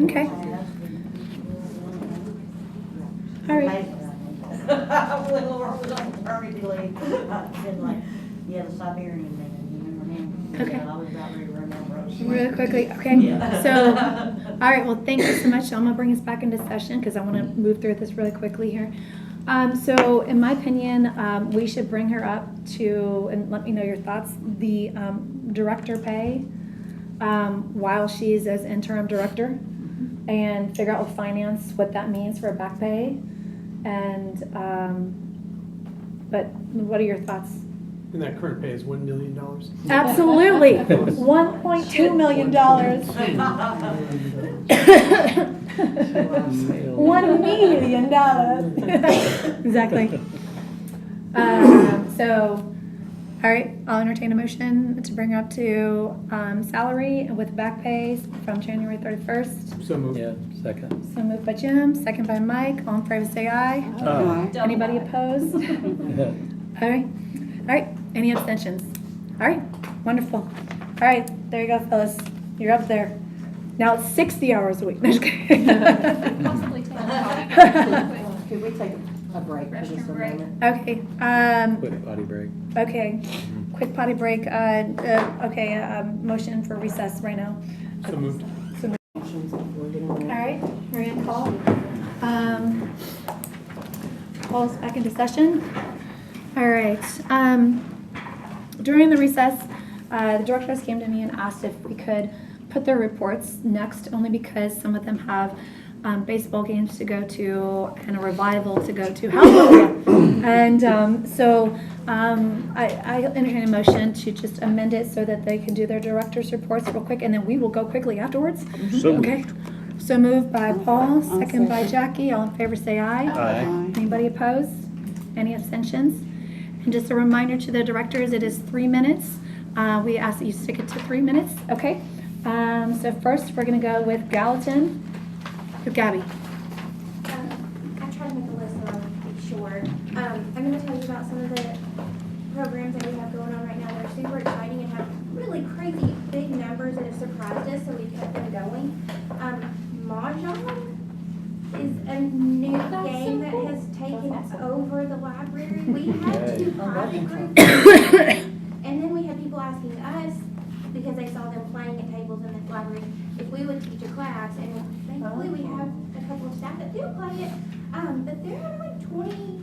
Okay. All right. When Laura was on maternity leave, I've been like, yeah, the Siberian man, you remember him? Okay. Yeah, I was about ready to remember. Really quickly, okay. Yeah. So, all right, well, thank you so much. I'm gonna bring us back into session because I want to move through this really quickly here. So in my opinion, we should bring her up to, and let me know your thoughts, the director pay while she's as interim director, and figure out with finance what that means for back pay. And, but what are your thoughts? And that current pay is $1 million. Absolutely, $1.2 million. $1 million. Exactly. So, all right, I'll entertain a motion to bring her up to salary with back pay from January 31st. So moved. Yeah, second. So moved by Jim, second by Mike. All in favor say aye. Aye. Anybody opposed? All right. All right. Any abstentions? All right, wonderful. All right, there you go, fellas. You're up there. Now it's 60 hours a week. No, just kidding. Possibly 10. Could we take a break for just a Restroom break. moment? Okay, Quick potty break. okay. Quick potty break. Motion for recess right now. So moved. All right, we're gonna call. Call's back into session. All right. During the recess, the directors came to me and asked if we could put their reports next, only because some of them have baseball games to go to and a revival to go to. Hallelujah! And I entertain a motion to just amend it so that they can do their director's reports real quick, and then we will go quickly afterwards. So Okay. So moved by Paul, second by Jackie. All in favor say aye. Aye. Anybody opposed? Any abstentions? And just a reminder to the directors, it is 3 minutes. We ask that you stick it to 3 minutes, okay? So first, we're gonna go with Gallatin, with Gabby. I try to make a list so I'll be short. I'm going to tell you about some of the programs that we have going on right now that are super exciting and have really crazy big numbers that have surprised us, so we've kept them going. Mahjong is a new game that has taken over the library. We had 2 private groups, and then we had people asking us, because they saw them playing at tables in the library, if we would teach a class, and thankfully we have a couple of staff that do play it, but they're having like 20,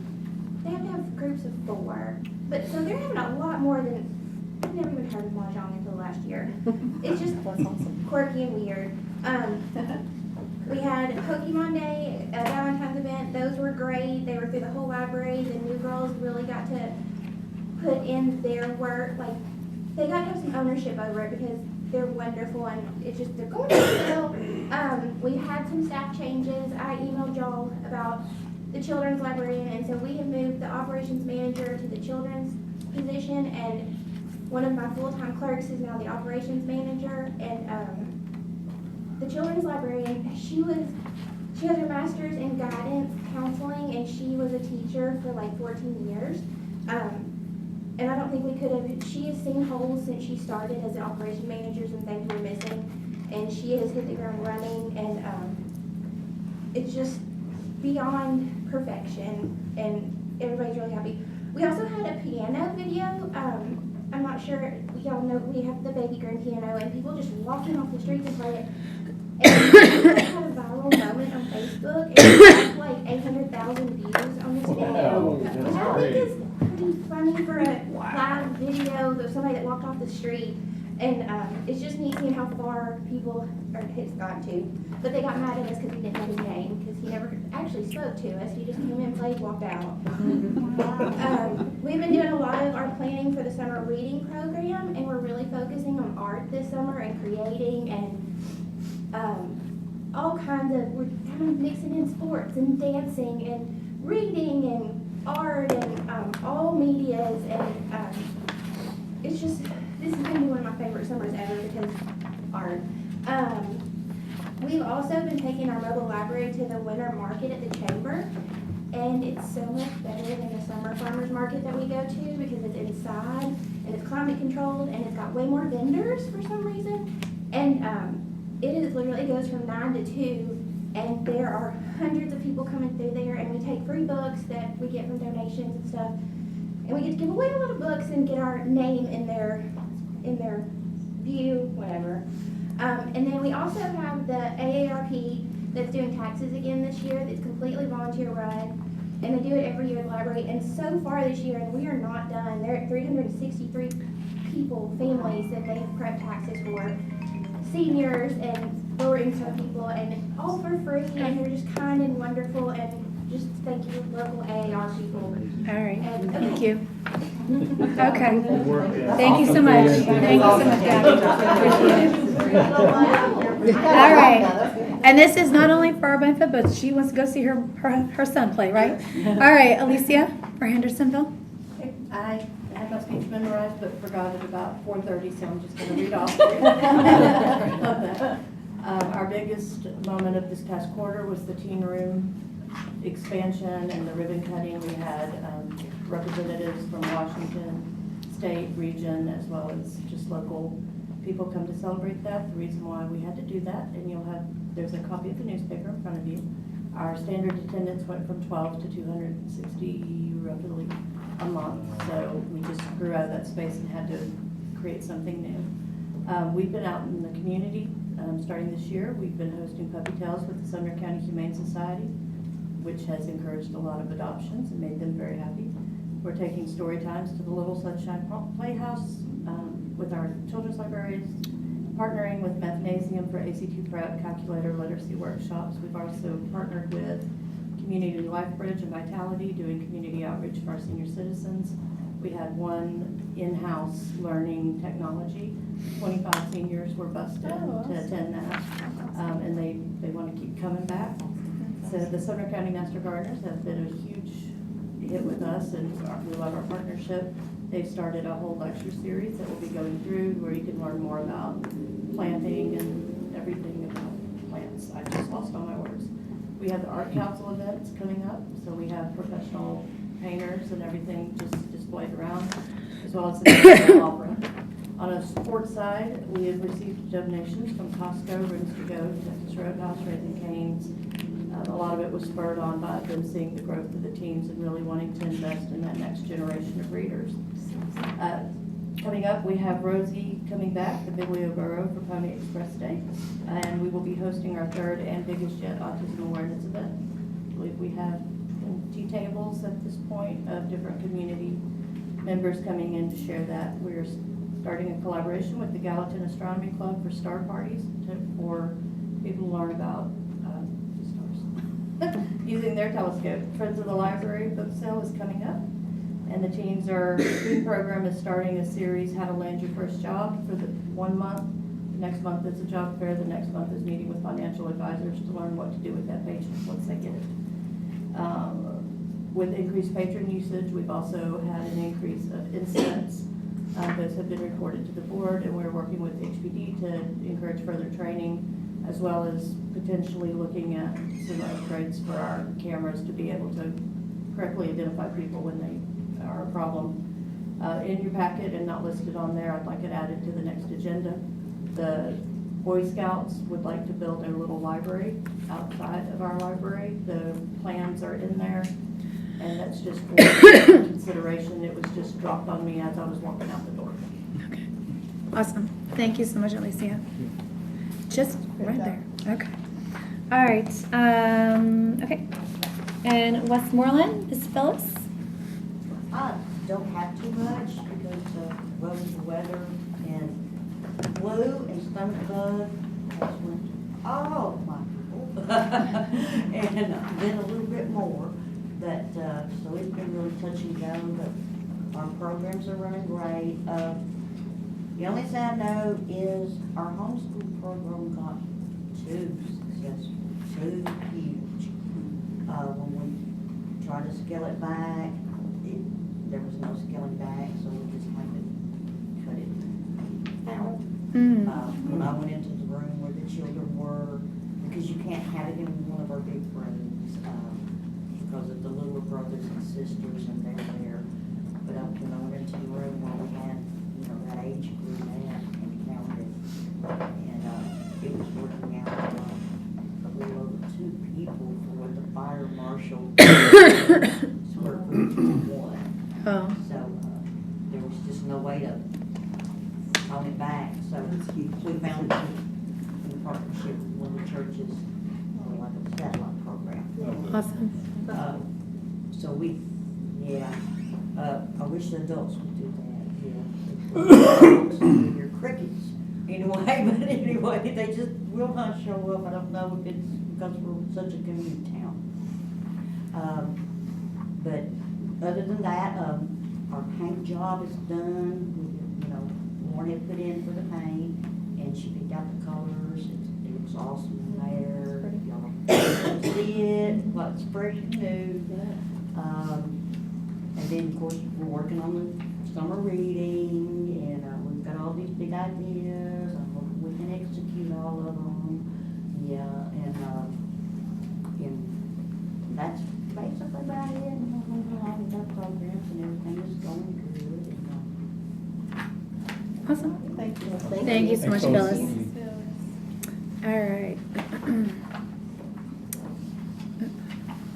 they have to have groups of 4, but so they're having a lot more than, I've never even heard of Mahjong until last year. It's just quirky and weird. We had Pokemon Day, a Valentine's event, those were great, they were through the whole library, the new girls really got to put in their work, like, they got to have some ownership over it because they're wonderful and it's just, they're going to we had some staff changes. I emailed y'all about the children's librarian, and so we have moved the operations manager to the children's position, and one of my full-time clerks is now the operations manager, and the children's librarian, she has her master's in guidance counseling, and she was a teacher for like 14 years. And I don't think we could have, she has seen holes since she started as the operation managers and things were missing, and she has hit the ground running, and it's just beyond perfection, and everybody's really happy. We also had a piano video. I'm not sure, y'all know, we have the baby grand piano, and people just walking off the streets and play it. And it had a viral moment on Facebook, and it had like 800,000 views on this video. Which I think is pretty funny for a live video of somebody that walked off the street. And it's just neat seeing how far people it's gotten to. But they got mad at us because we didn't know his name, because he never actually spoke to us. He just came in, played, walked out. We've been doing a lot of our planning for the summer reading program, and we're really focusing on art this summer and creating and all kinds of, we're kind of mixing in sports and dancing and reading and art and all medias, and it's just, this is going to be one of my favorite summers ever because art. We've also been taking our mobile library to the winter market at the chamber, and it's so much better than the summer farmers market that we go to because it's inside and it's climate controlled and it's got way more vendors for some reason, and it is literally, it goes from 9 to 2, and there are hundreds of people coming through there, and we take free books that we get from donations and stuff, and we get to give away a lot of books and get our name in their view, whatever. And then we also have the AARP that's doing taxes again this year. That's completely volunteer run, and they do it every year at the library. And so far this year, and we are not done, they're at 363 people, families that they have prepped taxes for, seniors and lower income people, and all for free, and they're just kind and wonderful, and just thank you, local AAR people. All right, And, thank you. Okay, thank you so much. Thank you so much, Gabby. Appreciate it. All right, and this is not only for our benefit, but she wants to go see her son play, right? All right, Alicia for Hendersonville. I had my speech memorized, but forgot it about 4:30, so I'm just going to read off. Our biggest moment of this past quarter was the teen room expansion and the ribbon cutting. We had representatives from Washington state, region, as well as just local people come to celebrate that. The reason why we had to do that, and there's a copy of the newspaper in front of you. Our standard attendance went from 12 to 260 roughly a month, so we just grew out of that space and had to create something new. We've been out in the community starting this year. We've been hosting puppy tales with the Sumner County Humane Society, which has encouraged a lot of adoptions and made them very happy. We're taking story times to the Little Sunshine Playhouse with our children's libraries, partnering with Mathnasium for ACT Prep, calculator literacy workshops. We've also partnered with Community Life Bridge and Vitality, doing community outreach for our senior citizens. We had one in-house learning technology. 25 seniors were bused in to attend that, and they want to keep coming back. So the Sumner County Master Gardeners have been a huge hit with us, and we love our partnership. They've started a whole lecture series that we'll be going through where you can learn more about planting and everything about plants. I just lost all my words. We have the Art Council events coming up, so we have professional painters and everything just displayed around, as well as the National Opera. On a sports side, we have received donations from Costco, Rooms to Go, Texas Roadhouse, Raising Cane's. A lot of it was spurred on by them seeing the growth of the teams and really wanting to invest in that next generation of readers. Coming up, we have Rosie coming back, the Biblioboro for Pony Express Day, and we will be hosting our third and biggest yet autism awareness event. I believe we have 20 tables at this point of different community members coming in to share that. We're starting a collaboration with the Gallatin Astronomy Club for star parties for people to learn about stars using their telescope. Friends of the Library book sale is coming up, and the teams student program is starting a series, How to Land Your First Job, for the 1 month. The next month is a job fair. The next month is meeting with financial advisors to learn what to do with that paycheck once they get it. With increased patron usage, we've also had an increase of incidents. Those have been reported to the board, and we're working with HPD to encourage further training, as well as potentially looking at some upgrades for our cameras to be able to correctly identify people when they are a problem. In your packet and not listed on there, I'd like it added to the next agenda. The Boy Scouts would like to build a little library outside of our library. The plans are in there, and that's just for consideration. It was just dropped on me as I was walking out the door. Okay. Awesome. Thank you so much, Alicia. Just right there. Okay. All right. Okay. And Westmoreland, Ms. Phillips? I don't have too much because of the weather, and flu and stomach bug has went all of my people, and then a little bit more. But so it's been really touch and go. But our programs are running great. The only thing I know is our homeschool program got too successful, too huge. When we tried to scale it back, there was no scaling back, so we just had to cut it out. When I went into the room where the children were, because you can't have it in one of our big rooms because of the littler brothers and sisters, and they're there. But when I went into the room where we had, that age group and counted, and it was working out a little over 2 people for the fire marshal square footage of 1. Oh. So there was just no way to tone it back. So we found it in partnership with one of the churches, like a satellite program. Awesome. So I wish the adults would do that. Yeah, your crickets anyway, but anyway, they just will not show up. I don't know if it's because we're such a community town. But other than that, our paint job is done. Lauren had put in for the paint, and she picked out the colors. It looks awesome in there. Y'all see it, what's fresh and new. And then, of course, we're working on the summer reading, and we've got all these big ideas. I hope we can execute all of them. Yeah, and that's basically about it. And we're moving along with our programs, and everything is going good. And Awesome. Thank you. Thank you so much, Thanks, Phyllis. Phyllis. All right.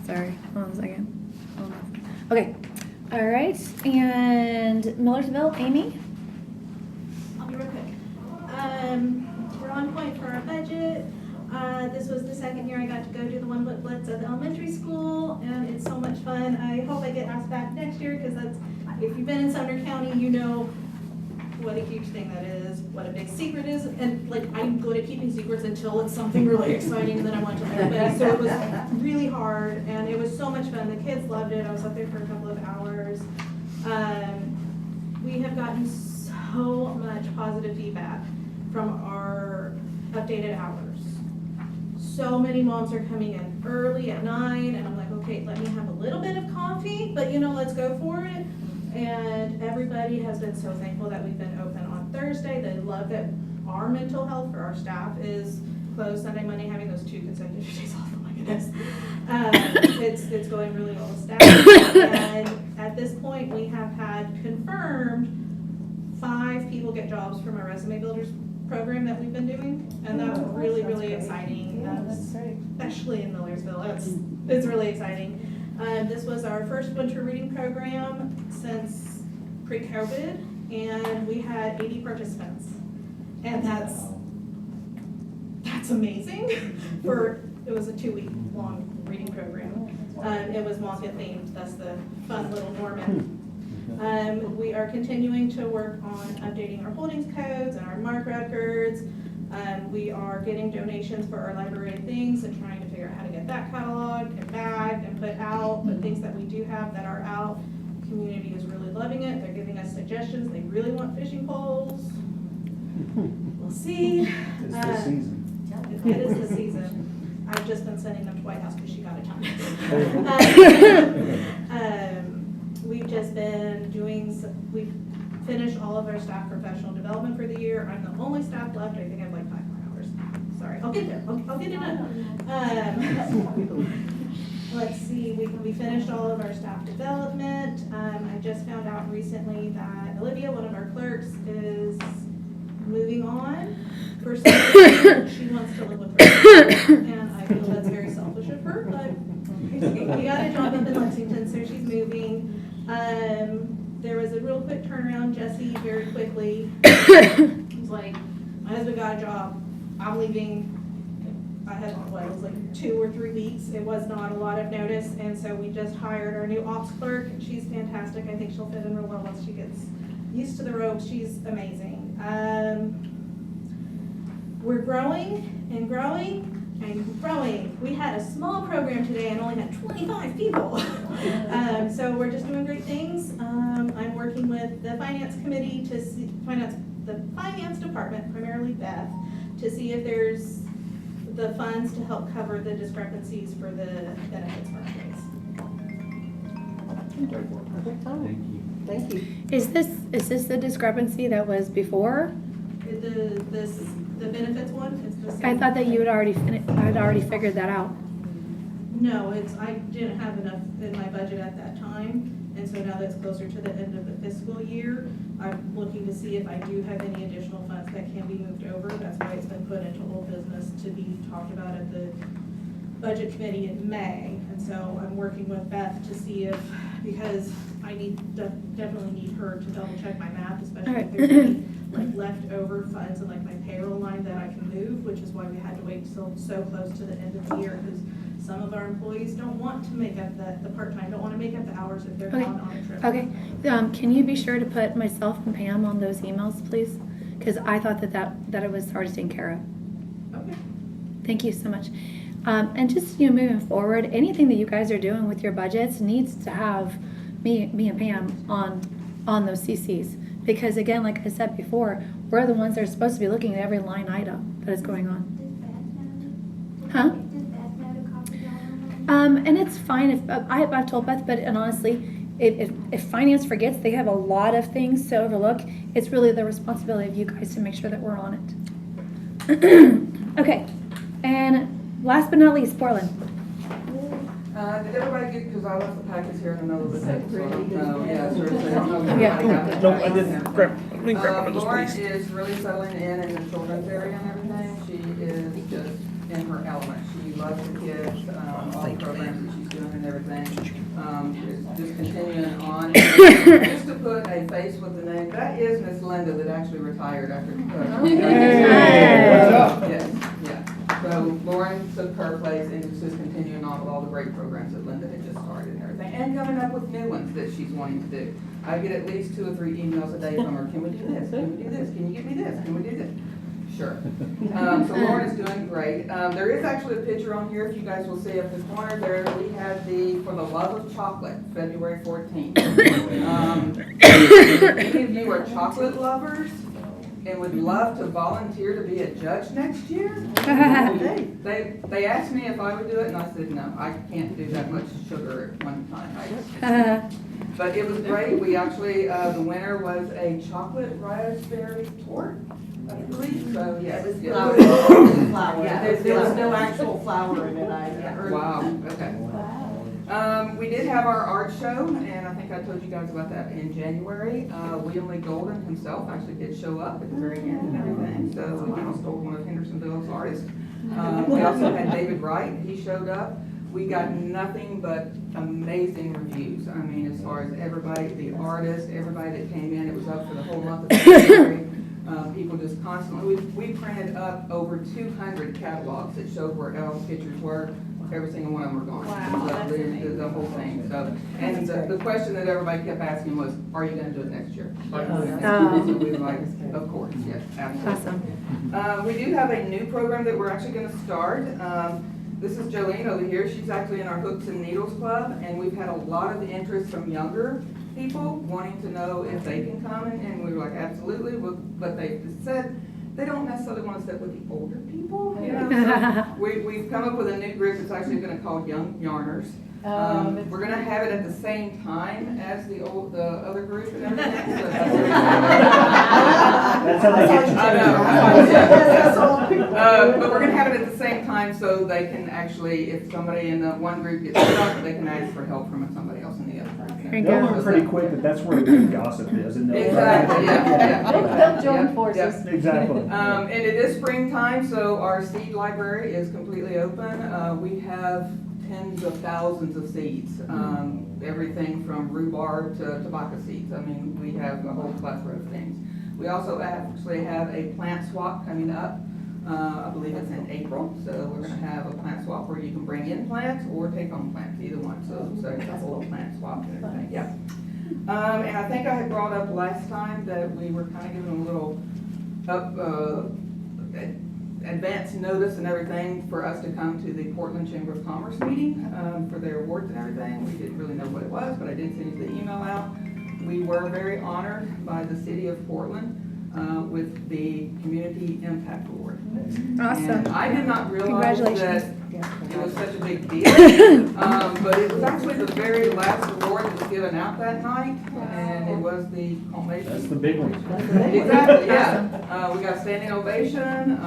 Sorry, hold on a second. Hold on. Okay. All right, and Millersville, Amy? I'll be real quick. We're on point for our budget. This was the second year I got to go do the one foot blitz at the elementary school, and it's so much fun. I hope I get asked back next year, because that's, if you've been in Sumner County, you know what a huge thing that is, what a big secret is, and like, I'm good at keeping secrets until it's something really exciting, and then I want to tell everybody. So it was really hard, and it was so much fun. The kids loved it. I was up there for a couple of hours. We have gotten so much positive feedback from our updated hours. So many moms are coming in early at 9, and I'm like, okay, let me have a little bit of coffee, but you know, let's go for it. And everybody has been so thankful that we've been open on Thursday. They love that our mental health for our staff is closed Sunday, Monday, having those 2 consecutive days off. Oh my goodness. It's going really well with staff. And at this point, we have had confirmed 5 people get jobs from our resume builders program that we've been doing, and that's really, really exciting. Especially in Millersville, it's really exciting. This was our first winter reading program since pre-COVID, and we had 80 participants, and that's amazing. It was a 2-week long reading program. It was market themed. That's the fun little Norman. We are continuing to work on updating our holdings codes and our mark records. We are getting donations for our library things and trying to figure out how to get that cataloged and bagged and put out. But things that we do have that are out, the community is really loving it. They're giving us suggestions. They really want fishing poles. We'll see. It's the season. It is the season. I've just been sending them to White House because she got a ton. We've just been we've finished all of our staff professional development for the year. I'm the only staff left. I think I have like 5 more hours. Sorry, I'll get there. I'll get it done. Let's see, we finished all of our staff development. I just found out recently that Olivia, one of our clerks, is moving on for some reason. She wants to live with her, and I feel that's very selfish of her, but we got a job up in Lexington, so she's moving. There was a real quick turnaround. Jesse very quickly was like, my husband got a job, I'm leaving. I had, it was like 2 or 3 weeks. It was not a lot of notice, and so we just hired our new ops clerk. She's fantastic. I think she'll fit in real well once she gets used to the ropes. She's amazing. We're growing and growing and growing. We had a small program today and only had 25 people. So we're just doing great things. I'm working with the finance committee to see, the finance department, primarily Beth, to see if there's the funds to help cover the discrepancies for the benefits for our kids. Thank you. Is this the discrepancy that was before? The benefits one, it's the same. I thought that you had already figured that out. No, I didn't have enough in my budget at that time, and so now that's closer to the end of the fiscal year, I'm looking to see if I do have any additional funds that can be moved over. That's why it's been put into old business to be talked about at the budget committee in May. And so I'm working with Beth to see if, because I definitely need her to double check my math, especially if there's any like leftover funds in like my payroll line that I can move, which is why we had to wait till so close to the end of the year, because some of our employees don't want to make up the part-time, don't want to make up the hours if they're gone on a trip. Okay, can you be sure to put myself and Pam on those emails, please? Because I thought that it was already taken care of. Okay. Thank you so much. And just moving forward, anything that you guys are doing with your budgets needs to have me and Pam on those CCs. Because again, like I said before, we're the ones that are supposed to be looking at every line item that is going on. Huh? And it's fine if I've told Beth, and honestly, if finance forgets, they have a lot of things to overlook. It's really the responsibility of you guys to make sure that we're on it. Okay, and last but not least, Portland. Did everybody get, because I left the packets here in the middle of the table, so I don't know. Yeah, seriously, I don't know if Yeah. everybody got No, the I didn't. Let me grab one of those, Lauren please. is really settling in the children's area and everything. She is just in her element. She loves the kids, all the programs that she's doing and everything. Is just continuing on. Just to put a face with the name, that is Miss Linda that actually retired after. Yes, yeah. So Lauren took her place and is just continuing on with all the great programs that Linda had just started and everything, and coming up with new ones that she's wanting to do. I get at least 2 or 3 emails a day from her. Can we do this? Can we do this? Can you get me this? Can we do this? Sure. So Lauren is doing great. There is actually a picture on here, if you guys will see up the corner there. We had the For the Love of Chocolate, February 14th. If any of you are chocolate lovers and would love to volunteer to be a judge next year, they asked me if I would do it, and I said, no, I can't do that much sugar at one time. But it was great. We actually, the winner was a chocolate raspberry tort, I believe. So, yes. It was yes. flour. Yeah, There was no actual flour in it. Wow, okay. We did have our art show, and I think I told you guys about that in January. William Lee Golden himself actually did show up at the very end and everything, so he stole one of Hendersonville's artists. We also had David Wright. He showed up. We got nothing but amazing reviews. I mean, as far as everybody, the artists, everybody that came in, it was up for the whole month of February. People just constantly, we printed up over 200 catalogs that showed where Elle's pictures were. Every single one of them were gone. Wow, The whole thing. So, and the question that everybody kept asking was, are you going to do it next year? Are you doing it next year? So we were like, of course, yes, absolutely. Awesome. We do have a new program that we're actually going to start. This is Jolene over here. She's actually in our Hooks and Needles Club, and we've had a lot of interest from younger people wanting to know if they can come, and we were like, absolutely, but they just said they don't necessarily want to sit with the older people, you know. So we've come up with a new group that's actually going to call Young Yarners. We're going to have it at the same time as the other group and everything. So That's how they get you. I know. But we're going to have it at the same time so they can actually, if somebody in the one group gets stuck, they can ask for help from somebody else in the other group. They'll learn pretty quick that that's where the good gossip is. And Exactly, yeah. They'll join forces. Exactly. And it is springtime, so our seed library is completely open. We have tens of thousands of seeds, everything from rhubarb to tobacco seeds. I mean, we have a whole plethora of things. We also actually have a plant swap coming up. I believe it's in April, so we're going to have a plant swap where you can bring in plants or take home plants, either one. So it's a whole plant swap and everything. Yeah. And I think I had brought up last time that we were kind of giving a little advance notice and everything for us to come to the Portland Chamber of Commerce meeting for their awards and everything. We didn't really know what it was, but I did send you the email out. We were very honored by the city of Portland with the Community Impact Award. Awesome. And I did not realize that Congratulations. it was such a big deal, but it was actually the very last award that was given out that night, and it was the culmination. That's the big one. Exactly, yeah. We got standing ovation,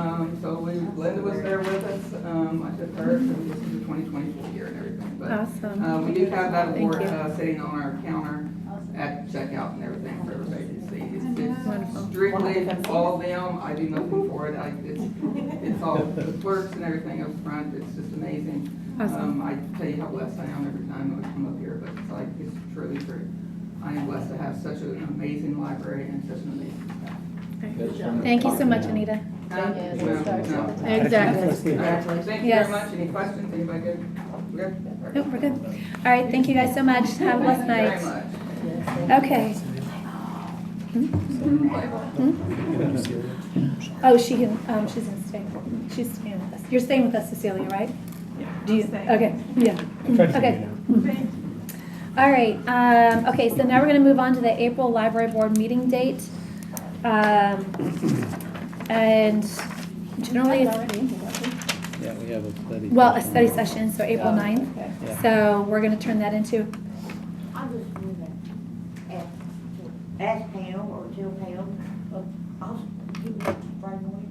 so Linda was there with us. I took her, so this is the 2024 year and everything. But, Awesome. we do have that Thank award you. sitting on our counter at checkout and everything for everybody to see. It's Wonderful. strictly all them. I do nothing for it. It's all the clerks and everything up front. It's just amazing. Awesome. I tell you how blessed I am every time I come up here, but it's truly true. I am blessed to have such an amazing library and such an amazing staff. Thank you so much, Anita. Exactly. Thank you Yes. very much. Any questions? Anybody good? Good? Nope, we're good. All right, thank you guys so much. Have a blessed Very night. much. Okay. Oh, she can, she's gonna stay. She's staying with us. You're staying with us, Cecilia, right? Do you? Okay, yeah. Okay. All right, okay, so now we're gonna move on to the April Library Board meeting date. And generally it's, Yeah, we have a study. well, a study session, so April 9th. Yeah. So we're gonna turn that into, I'm just going to ask Pam or tell Pam, I'll give you right away.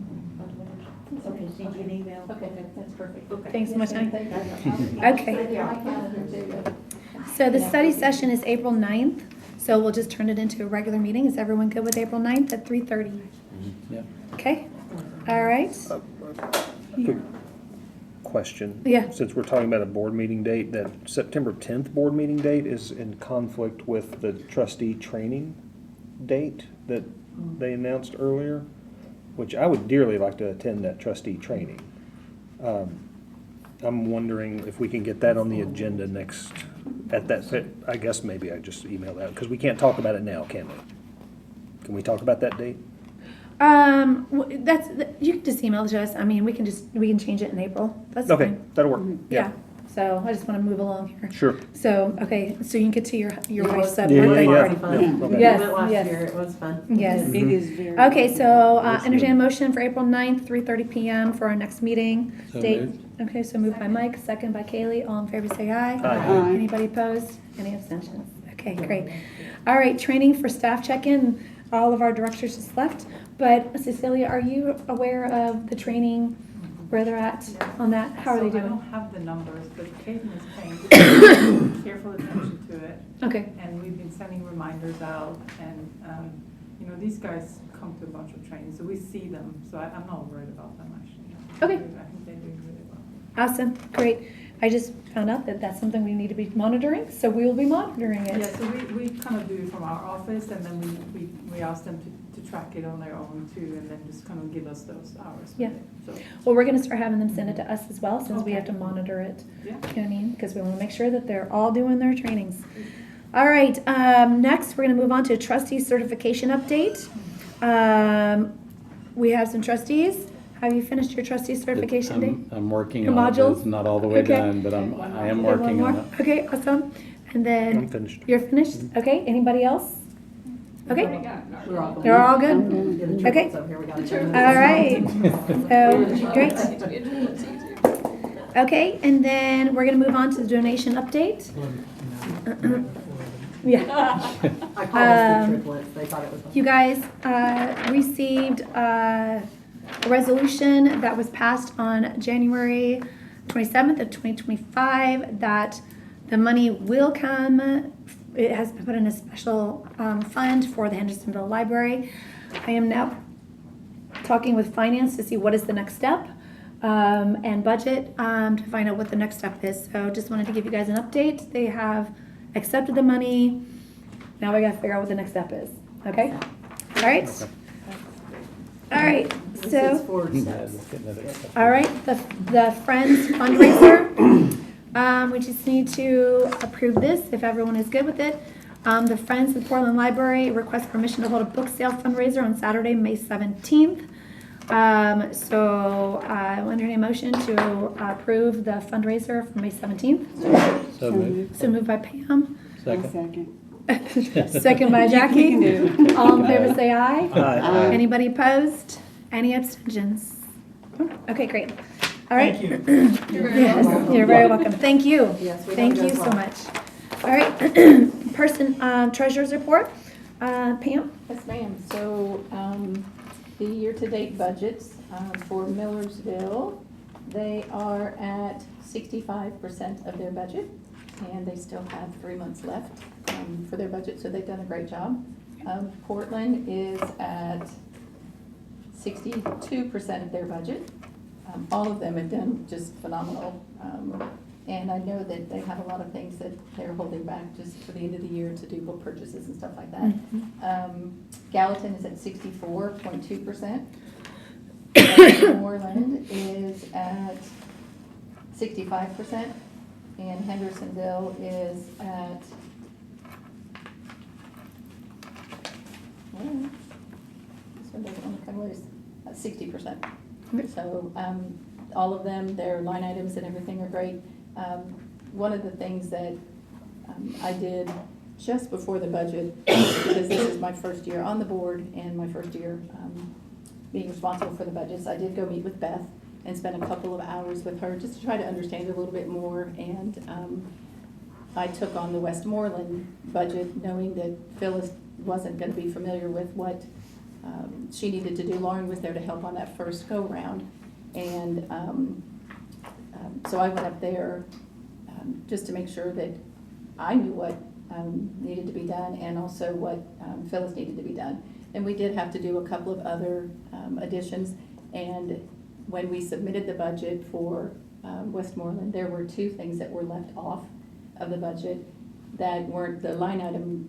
Okay, send you an email. Okay, that's perfect. Okay. Thanks so much, honey. Thank you. Okay. Send you my calendar too. So the study session is April 9th, so we'll just turn it into a regular meeting. Is everyone good with April 9th at 3:30? Yep. Okay, all right. Quick question. Yeah. Since we're talking about a board meeting date, that September 10th board meeting date is in conflict with the trustee training date that they announced earlier, which I would dearly like to attend that trustee training. I'm wondering if we can get that on the agenda next, at that, I guess maybe I just email that, because we can't talk about it now, can we? Can we talk about that date? You can just email it to us. I mean, we can change it in April. That's Okay, fine. that'll work. Yeah. So I just want to move along here. Sure. So, okay, so you can get to your wife's Yeah, birthday. yeah, Already yeah. fun. Yeah, okay. Yes, We went last yes. year, it was fun. Yes. It is very. Okay, so That's entertain a good. motion for April 9th, 3:30 PM for our next meeting. So Date. moved. Okay, so moved by Mike, second by Kaylee. All in favor, say aye. Aye. Anybody opposed? Any abstentions? Okay, great. All right, training for staff check-in. All of our directors just left. But Cecilia, are you aware of the training, where they're at on that? How are they I doing? don't have the numbers, but Caitlin is paying careful attention to it. Okay. And we've been sending reminders out, and, these guys come to a bunch of trainings, so we see them, so I'm not worried about them, actually. Okay. I think they're doing really well. Awesome, great. I just found out that that's something we need to be monitoring, so we will be monitoring it. Yeah, so we kind of do it from our office, and then we ask them to track it on their own too, and then just kind of give us those hours. Yeah. So, Well, we're gonna start having them send it to us as well, since we have Okay. to monitor it. yeah. You know what I mean? Because we want to make sure that they're all doing their trainings. All right, next, we're gonna move on to trustee certification update. We have some trustees. Have you finished your trustee certification date? I'm working Your on it. modules? It's not all the way Okay. done, but I am Okay, one working more. on it. Okay, awesome. And then. I'm finished. You're finished? Okay, anybody else? Okay, We're all they're all good? Yeah, the Okay. triples over here, we got it. All right, so, great. Okay, and then we're gonna move on to the donation update. Yeah. I call us the triplets, they thought it was. You guys received a resolution that was passed on January 27th of 2025 that the money will come. It has been put in a special fund for the Hendersonville Library. I am now talking with finance to see what is the next step and budget to find out what the next step is. So just wanted to give you guys an update. They have accepted the money. Now we gotta figure out what the next step is. Okay? All right? All right, This so, is forward Yeah, steps. just getting it accepted. all right, the Friends fundraiser. We just need to approve this if everyone is good with it. The Friends of Portland Library request permission to hold a book sale fundraiser on Saturday, May 17th. So I will entertain a motion to approve the fundraiser for May 17th. So moved. So moved by Pam, Second. second by Jackie. All in favor say aye. Aye. Anybody opposed? Any abstentions? Okay, great. All right. Thank you. Yes, you're very welcome. Thank you. Yes, we Thank know you it goes so well. much. All right, treasurer's report. Pam? Yes, ma'am. So, the year-to-date budgets for Millersville, they are at 65% of their budget, and they still have 3 months left for their budget, so they've done a great job. Portland is at 62% of their budget. All of them have done just phenomenal. And I know that they have a lot of things that they're holding back just for the end of the year to do book purchases and stuff like that. Gallatin is at 64.2%. Moreland is at 65%. And Hendersonville is at, this one doesn't want to come loose, at 60%. So all of them, their line items and everything are great. One of the things that I did just before the budget, because this is my first year on the board and my first year being responsible for the budgets, I did go meet with Beth and spend a couple of hours with her just to try to understand a little bit more. And I took on the Westmoreland budget knowing that Phyllis wasn't going to be familiar with what she needed to do. Lauren was there to help on that first go-round. And so I went up there just to make sure that I knew what needed to be done and also what Phyllis needed to be done. And we did have to do a couple of other additions. And when we submitted the budget for Westmoreland, there were two things that were left off of the budget that weren't the line item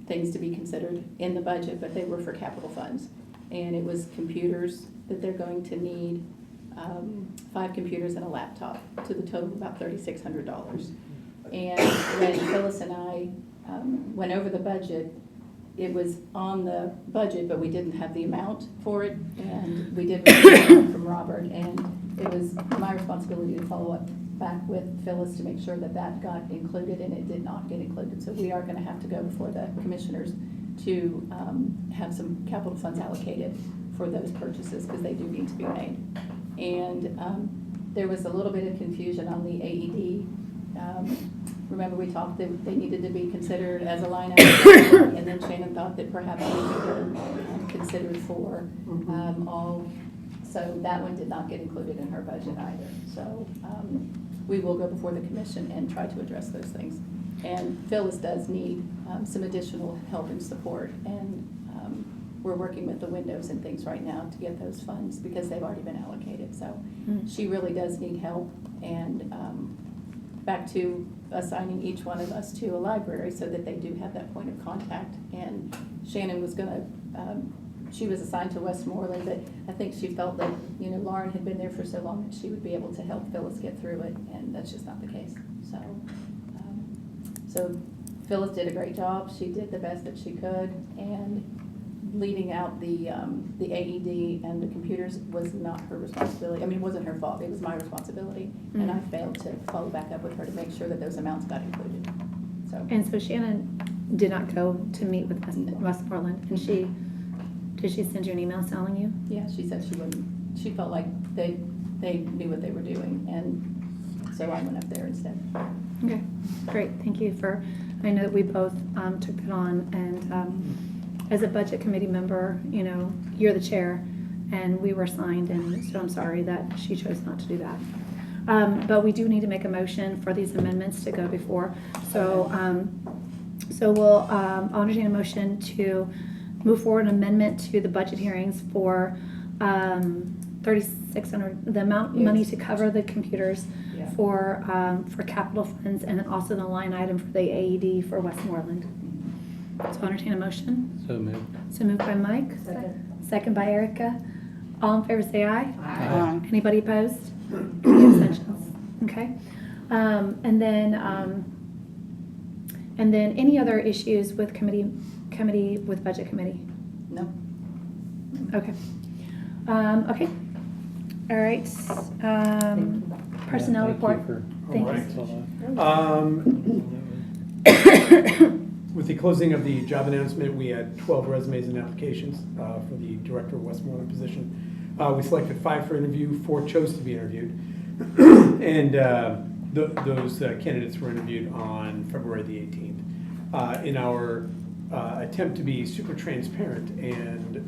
things to be considered in the budget, but they were for capital funds. And it was computers that they're going to need, 5 computers and a laptop, to the total of about $3,600. And when Phyllis and I went over the budget, it was on the budget, but we didn't have the amount for it, and we did receive it from Robert, and it was my responsibility to follow up back with Phyllis to make sure that that got included, and it did not get included. So we are going to have to go before the commissioners to have some capital funds allocated for those purchases, because they do need to be made. And there was a little bit of confusion on the AED. Remember, we talked that they needed to be considered as a line item, and then Shannon thought that perhaps they could be considered for all. So that one did not get included in her budget either. So we will go before the commission and try to address those things. And Phyllis does need some additional help and support, and we're working with the windows and things right now to get those funds because they've already been allocated. So she really does need help, and back to assigning each one of us to a library so that they do have that point of contact. And Shannon was gonna, she was assigned to Westmoreland, but I think she felt that, you know, Lauren had been there for so long that she would be able to help Phyllis get through it, and that's just not the case. So, so Phyllis did a great job. She did the best that she could, and leaving out the AED and the computers was not her responsibility. I mean, it wasn't her fault. It was my responsibility, and I failed to follow back up with her to make sure that those amounts got included. So. And so Shannon did not go to meet with Westmoreland, and did she send you an email telling you? Yeah, she said she wouldn't. She felt like they knew what they were doing, and so I went up there instead. Okay, great. Thank you for. I know that we both took that on, and as a budget committee member, you know, you're the chair, and we were assigned, and so I'm sorry that she chose not to do that. But we do need to make a motion for these amendments to go before. So, we'll I'll entertain a motion to move forward an amendment to the budget hearings for $3,600, the amount of money to cover the computers for capital funds, and then also the line item for the AED for Westmoreland. So I'll entertain a motion. So moved. So moved by Mike. Second by Erica. All in favor say aye. Aye. Anybody opposed? Any abstentions? Okay. And then any other issues with committee with budget committee? No. Okay. Okay. All right. Personnel report. Thank you. With the closing of the job announcement, we had 12 resumes and applications for the Director of Westmoreland position. We selected 5 for interview, 4 chose to be interviewed, and those candidates were interviewed on February the 18th. In our attempt to be super transparent, and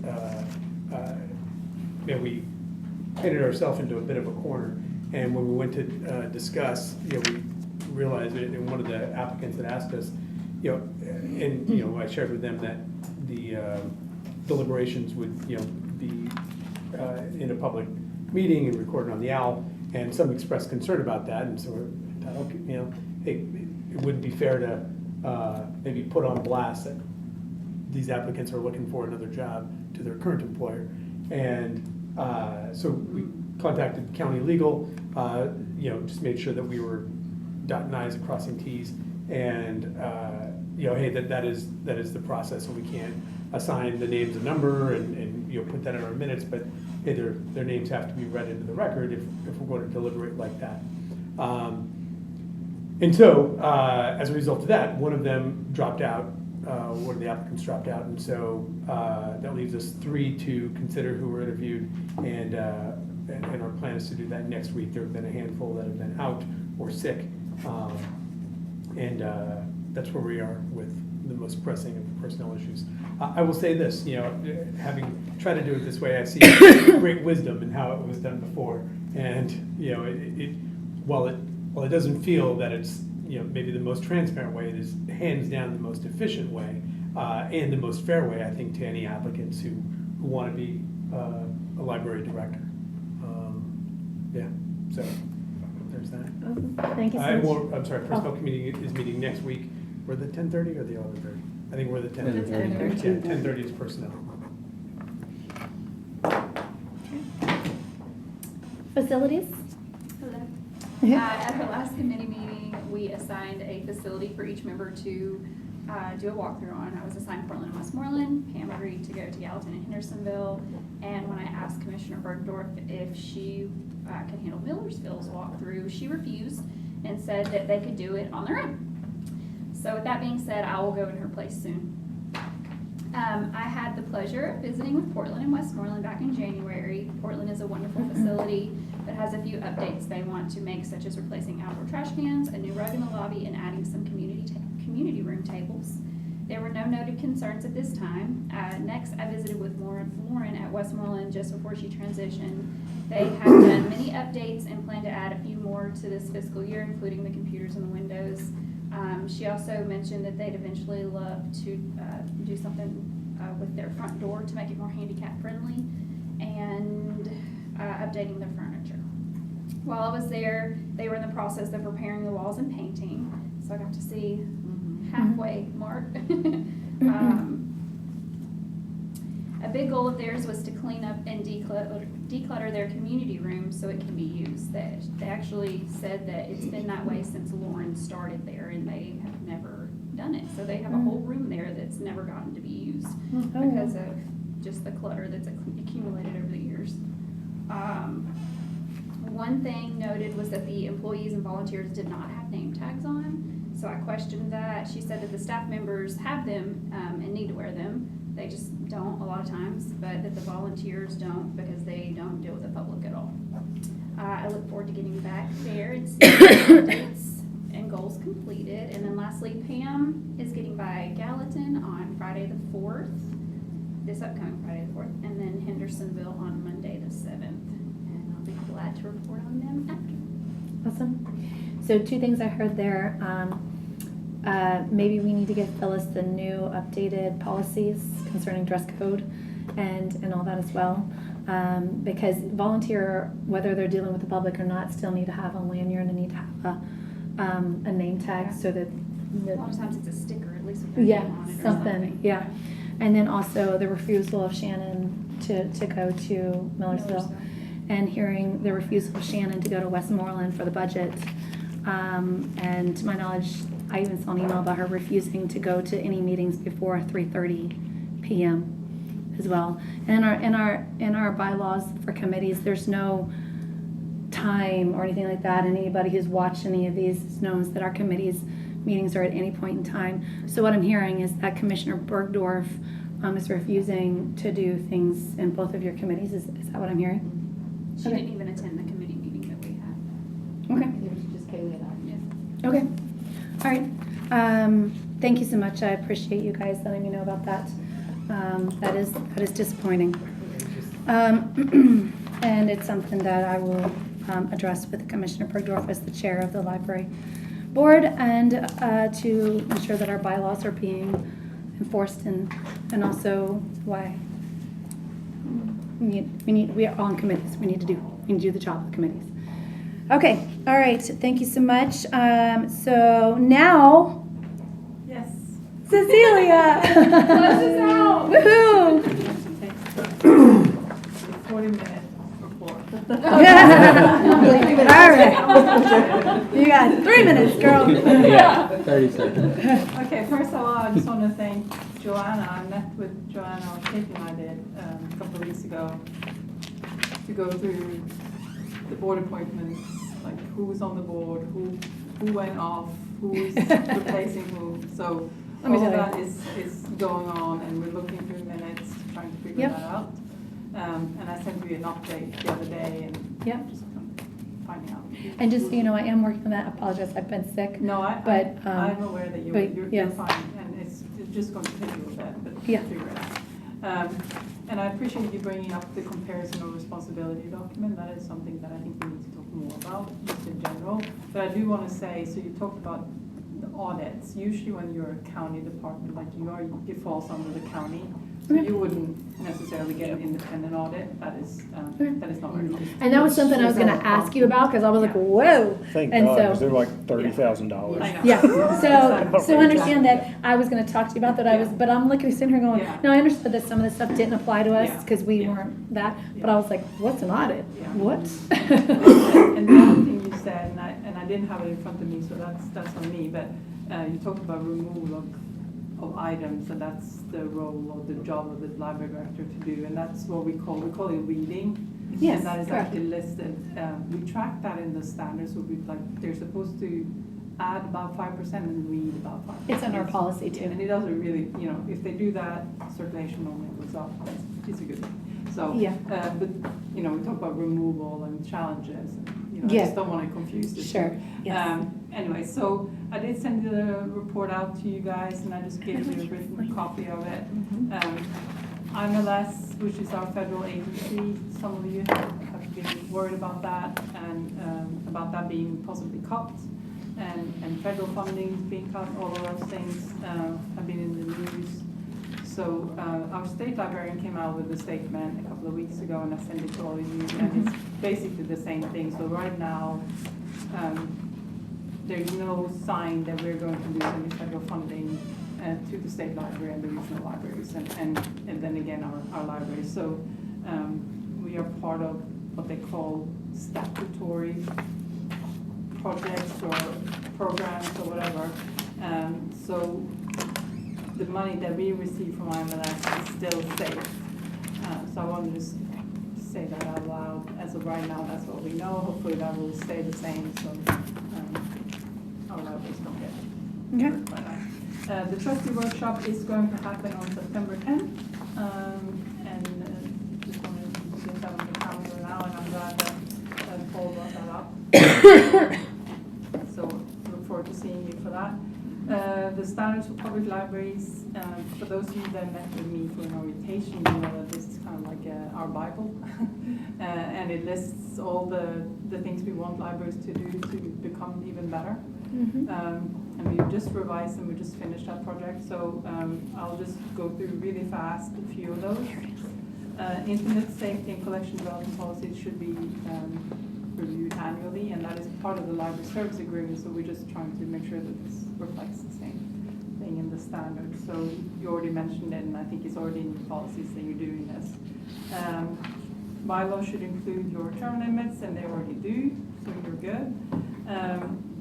we painted ourselves into a bit of a corner. And when we went to discuss, we realized it, and one of the applicants had asked us, I shared with them that the deliberations would, be in a public meeting and recorded on the OWL, and some expressed concern about that, and so we thought, okay, hey, it wouldn't be fair to maybe put on blast that these applicants are looking for another job to their current employer, and so we contacted county legal, just made sure that we were dotting I's and crossing T's, and hey, that is the process, and we can't assign the names a number and put that in our minutes, but hey, their names have to be read into the record if we're going to deliberate like that. And so as a result of that, one of them dropped out. One of the applicants dropped out, and so that leaves us 3 to consider who were interviewed, and our plan is to do that next week. There have been a handful that have been out or sick, and that's where we are with the most pressing of personnel issues. I will say this, having tried to do it this way, I see great wisdom in how it was done before. And, while it doesn't feel that it's, maybe the most transparent way, it is hands down the most efficient way, and the most fair way, I think, to any applicants who want to be a library director. So there's that. Awesome. Thank you so much. I'm sorry, personnel committee is meeting next week. We're the 10:30 or the 11:30? I think we're the 10:30. 10:30. Yeah, 10:30 is personnel. Facilities? Hello. At our last committee meeting, we assigned a facility for each member to do a walkthrough on. I was assigned Portland and Westmoreland. Pam agreed to go to Gallatin and Hendersonville. And when I asked Commissioner Bergdorf if she could handle Millersville's walkthrough, she refused and said that they could do it on their own. So with that being said, I will go in her place soon. I had the pleasure of visiting with Portland and Westmoreland back in January. Portland is a wonderful facility that has a few updates they want to make, such as replacing outdoor trash cans, a new rug in the lobby, and adding some community room tables. There were no noted concerns at this time. Next, I visited with Lauren at Westmoreland just before she transitioned. They have done many updates and plan to add a few more to this fiscal year, including the computers and the windows. She also mentioned that they'd eventually love to do something with their front door to make it more handicap friendly, and updating their furniture. While I was there, they were in the process of repairing the walls and painting, so I got to see halfway mark. A big goal of theirs was to clean up and declutter their community room so it can be used. They actually said that it's been that way since Lauren started there, and they have never done it. So they have a whole room there that's never gotten to be used because of just the clutter that's accumulated over the years. One thing noted was that the employees and volunteers did not have name tags on, so I questioned that. She said that the staff members have them and need to wear them. They just don't a lot of times, but that the volunteers don't because they don't deal with the public at all. I look forward to getting back there and seeing updates and goals completed. And then lastly, Pam is getting by Gallatin on Friday the 4th, this upcoming Friday the 4th, and then Hendersonville on Monday the 7th. And I'll be glad to report on them after. Awesome. So 2 things I heard there. Maybe we need to give Phyllis the new updated policies concerning dress code and all that as well. Because volunteer, whether they're dealing with the public or not, still need to have a lanyard and need to have a name tag so that. A lot of times it's a sticker, at least with their name on it or something. Yeah. And then also the refusal of Shannon to go to Millersville. And hearing the refusal of Shannon to go to Westmoreland for the budget. And to my knowledge, I even saw an email about her refusing to go to any meetings before 3:30 p.m. as well. And in our bylaws for committees, there's no time or anything like that. And anybody who's watched any of these knows that our committees meetings are at any point in time. So what I'm hearing is that Commissioner Bergdorf is refusing to do things in both of your committees. Is that what I'm hearing? She didn't even attend the committee meeting that we had. Okay. It was just Kaylee and I. Yeah. Okay. All right. Thank you so much. I appreciate you guys letting me know about that. That is disappointing. And it's something that I will address with Commissioner Bergdorf as the chair of the library board, and to ensure that our bylaws are being enforced, and also why we are on committees. We need to do the job of committees. Okay, all right, thank you so much. So now, Yes. Cecilia. Close us out. Woohoo! 40 minutes before. All right. You got 3 minutes, girl. Yeah, 30 seconds. Okay, first of all, I just want to thank Joanna. I met with Joanna, or Katie and I did a couple of weeks ago, to go through the board appointments, like who's on the board, who went off, who's replacing who. So all of that is going on, and we're looking through minutes, trying to figure that out. And I sent you an update the other day, and just finding out. And just so you know, I am working on that. I apologize, I've been sick. No, but, I'm aware that you're yes. fine, and it's just going to take you a bit, but Yeah. we'll figure it out. And I appreciate you bringing up the comparison or responsibility document. That is something that I think we need to talk more about, just in general. But I do want to say, so you talked about the audits. Usually when you're a county department like you are, it falls under the county. So you wouldn't necessarily get an independent audit. That is not very common. And that was something I was gonna ask you about, because I was like, whoa. Thank And God, so- because they're like $30,000. I know. Yeah, so understand that Exactly. I was gonna talk to you about that, but I'm looking, sitting here going, Yeah. no, I understood that some of this stuff didn't apply to us, Yeah. because we Yeah. weren't that, but I was like, what's an audit? Yeah. What? And the other thing you said, and I didn't have it in front of me, so that's on me, but you talked about removal of items, and that's the role or the job of the library director to do, and that's what we call it reading. Yes, And that is correct. actually listed. We track that in the standards, so they're supposed to add about 5% and read about 5%. It's in our policy too. And it doesn't really, if they do that, circulation normally goes up. It's a good thing. So, Yeah. but, we talk about removal and challenges. I Yeah. just don't want to confuse the Sure, two. yes. Anyway, so I did send the report out to you guys, and I just gave you a written copy of it. IMLS, which is our federal agency, some of you have been worried about that, and about that being possibly cut, and federal funding being cut. All of those things have been in the news. So our state librarian came out with a statement a couple of weeks ago, and I sent it to all of you, and it's basically the same thing. So right now, there's no sign that we're going to lose any federal funding to the state library and the regional libraries, and then again our libraries. So we are part of what they call statutory projects or programs or whatever. So the money that we receive from IMLS is still safe. So I wanted to just say that out loud. As of right now, that's what we know. Hopefully that will stay the same, so our libraries don't get hurt by that. The trustee workshop is going to happen on September 10th, and just wanted to get that on the calendar now, and I'm glad that Paul brought that up. So look forward to seeing you for that. The standards for public libraries, for those of you that met with me for an orientation, you know that this is kind of like our Bible. And it lists all the things we want libraries to do to become even better. And we just revised them, we just finished that project, so I'll just go through really fast a few of those. Internet safety and collection development policies should be reviewed annually, and that is part of the library service agreement, so we're just trying to make sure that this reflects the same thing in the standards. So you already mentioned it, and I think it's already in the policies that you're doing this. Bylaws should include your term limits, and they already do, so you're good.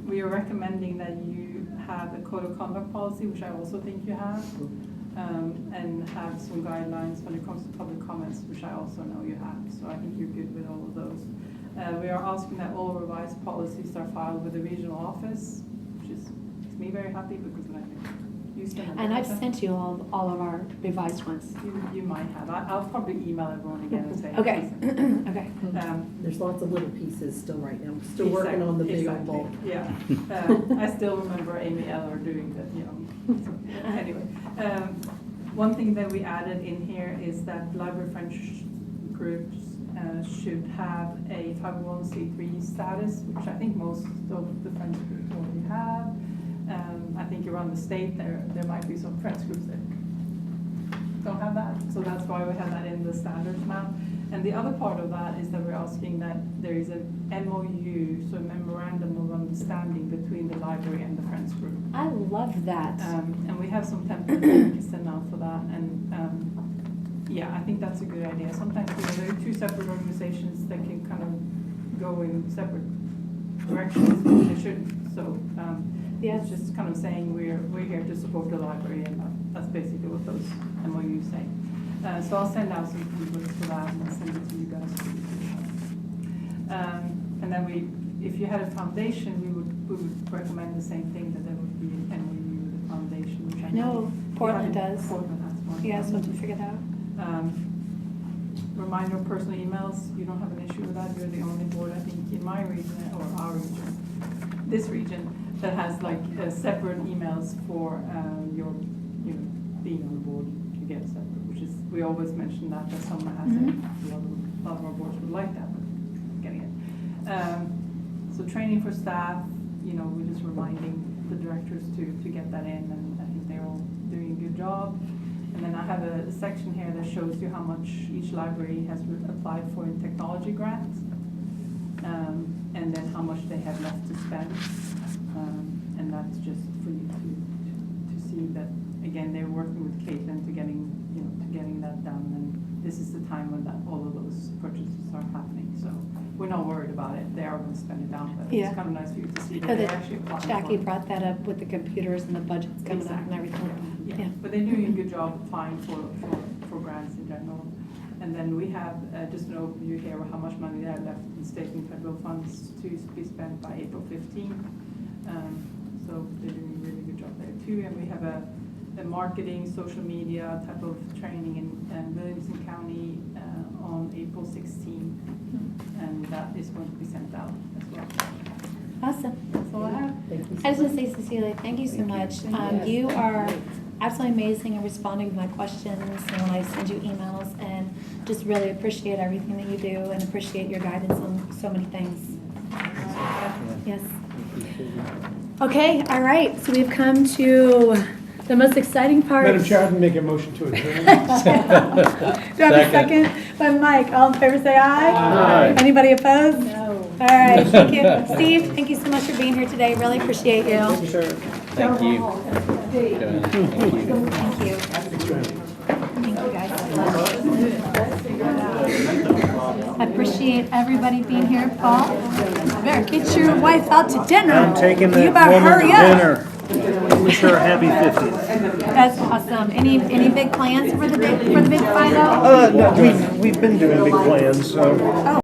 We are recommending that you have a code of conduct policy, which I also think you have, and have some guidelines when it comes to public comments, which I also know you have. So I think you're good with all of those. We are asking that all revised policies are filed with the regional office, which makes me very happy because then I can use them. And I've sent you all of our revised ones. You might have. I'll probably email everyone again and say. Okay. Okay. There's lots of little pieces still right now. Still working on the big old bulk. Yeah. I still remember Amy Eller doing that, So, anyway, one thing that we added in here is that library French groups should have a 501c3 status, which I think most of the French groups already have. I think around the state there might be some French groups that don't have that, so that's why we have that in the standards now. And the other part of that is that we're asking that there is an MOU, so a memorandum of understanding between the library and the Friends group. I love that. And we have some templates that we can send out for that. And yeah, I think that's a good idea. Sometimes there are two separate organizations that can kind of go in separate directions, but they shouldn't. So it's just kind of saying we're here to support the library, and that's basically what those MOUs say. So I'll send out some templates for that and I'll send it to you guys. And then if you had a foundation, we would recommend the same thing, that there would be an MOU with the foundation, which I know Portland does. Portland has one. Yeah, so to figure that out. reminder of personal emails, you don't have an issue with that. You're the only board, I think, in my region or our region, this region, that has like separate emails for your, being on the board. You get separate, which is, we always mention that someone has it. A lot of our boards would like that, but getting it. So training for staff, we're just reminding the directors to get that in, and I think they're all doing a good job. And then I have a section here that shows you how much each library has applied for in technology grants, and then how much they have left to spend. And that's just for you to see that, again, they're working with Caitlin to getting that done. And this is the time when all of those purchases are happening. So we're not worried about it. They are going to spend it down, but it's kind of nice for you to see that they're actually applying. Jackie brought that up with the computers and the budgets coming out and everything like that. Yeah, but they're doing a good job applying for grants in general. And then we have just an overview here of how much money they have left in state and federal funds to be spent by April 15. So they're doing a really good job there too. And we have a marketing, social media type of training in Williamson County on April 16. And that is going to be sent out as well. Awesome. That's all I have. I just want to say, Cecilia, thank you so much. You are absolutely amazing in responding to my questions and when I send you emails, and just really appreciate everything that you do and appreciate your guidance on so many things. Yes. Okay, all right. So we've come to the most exciting part. Madam Chair, I can make a motion to adjourn. Do I have a second? By Mike, all in favor say aye. Aye. Anybody opposed? No. All right, thank you. Steve, thank you so much for being here today. Really appreciate you. Thank you, sir. Thank you. Joanna, thank you. Thank you. Thank you, guys. I appreciate everybody being here. Paul, you better get your wife out to dinner. I'm taking You that better woman hurry to up. dinner. Wish her a happy 50th. That's awesome. Any big plans for the big 5-0? No, we've been doing big plans, so.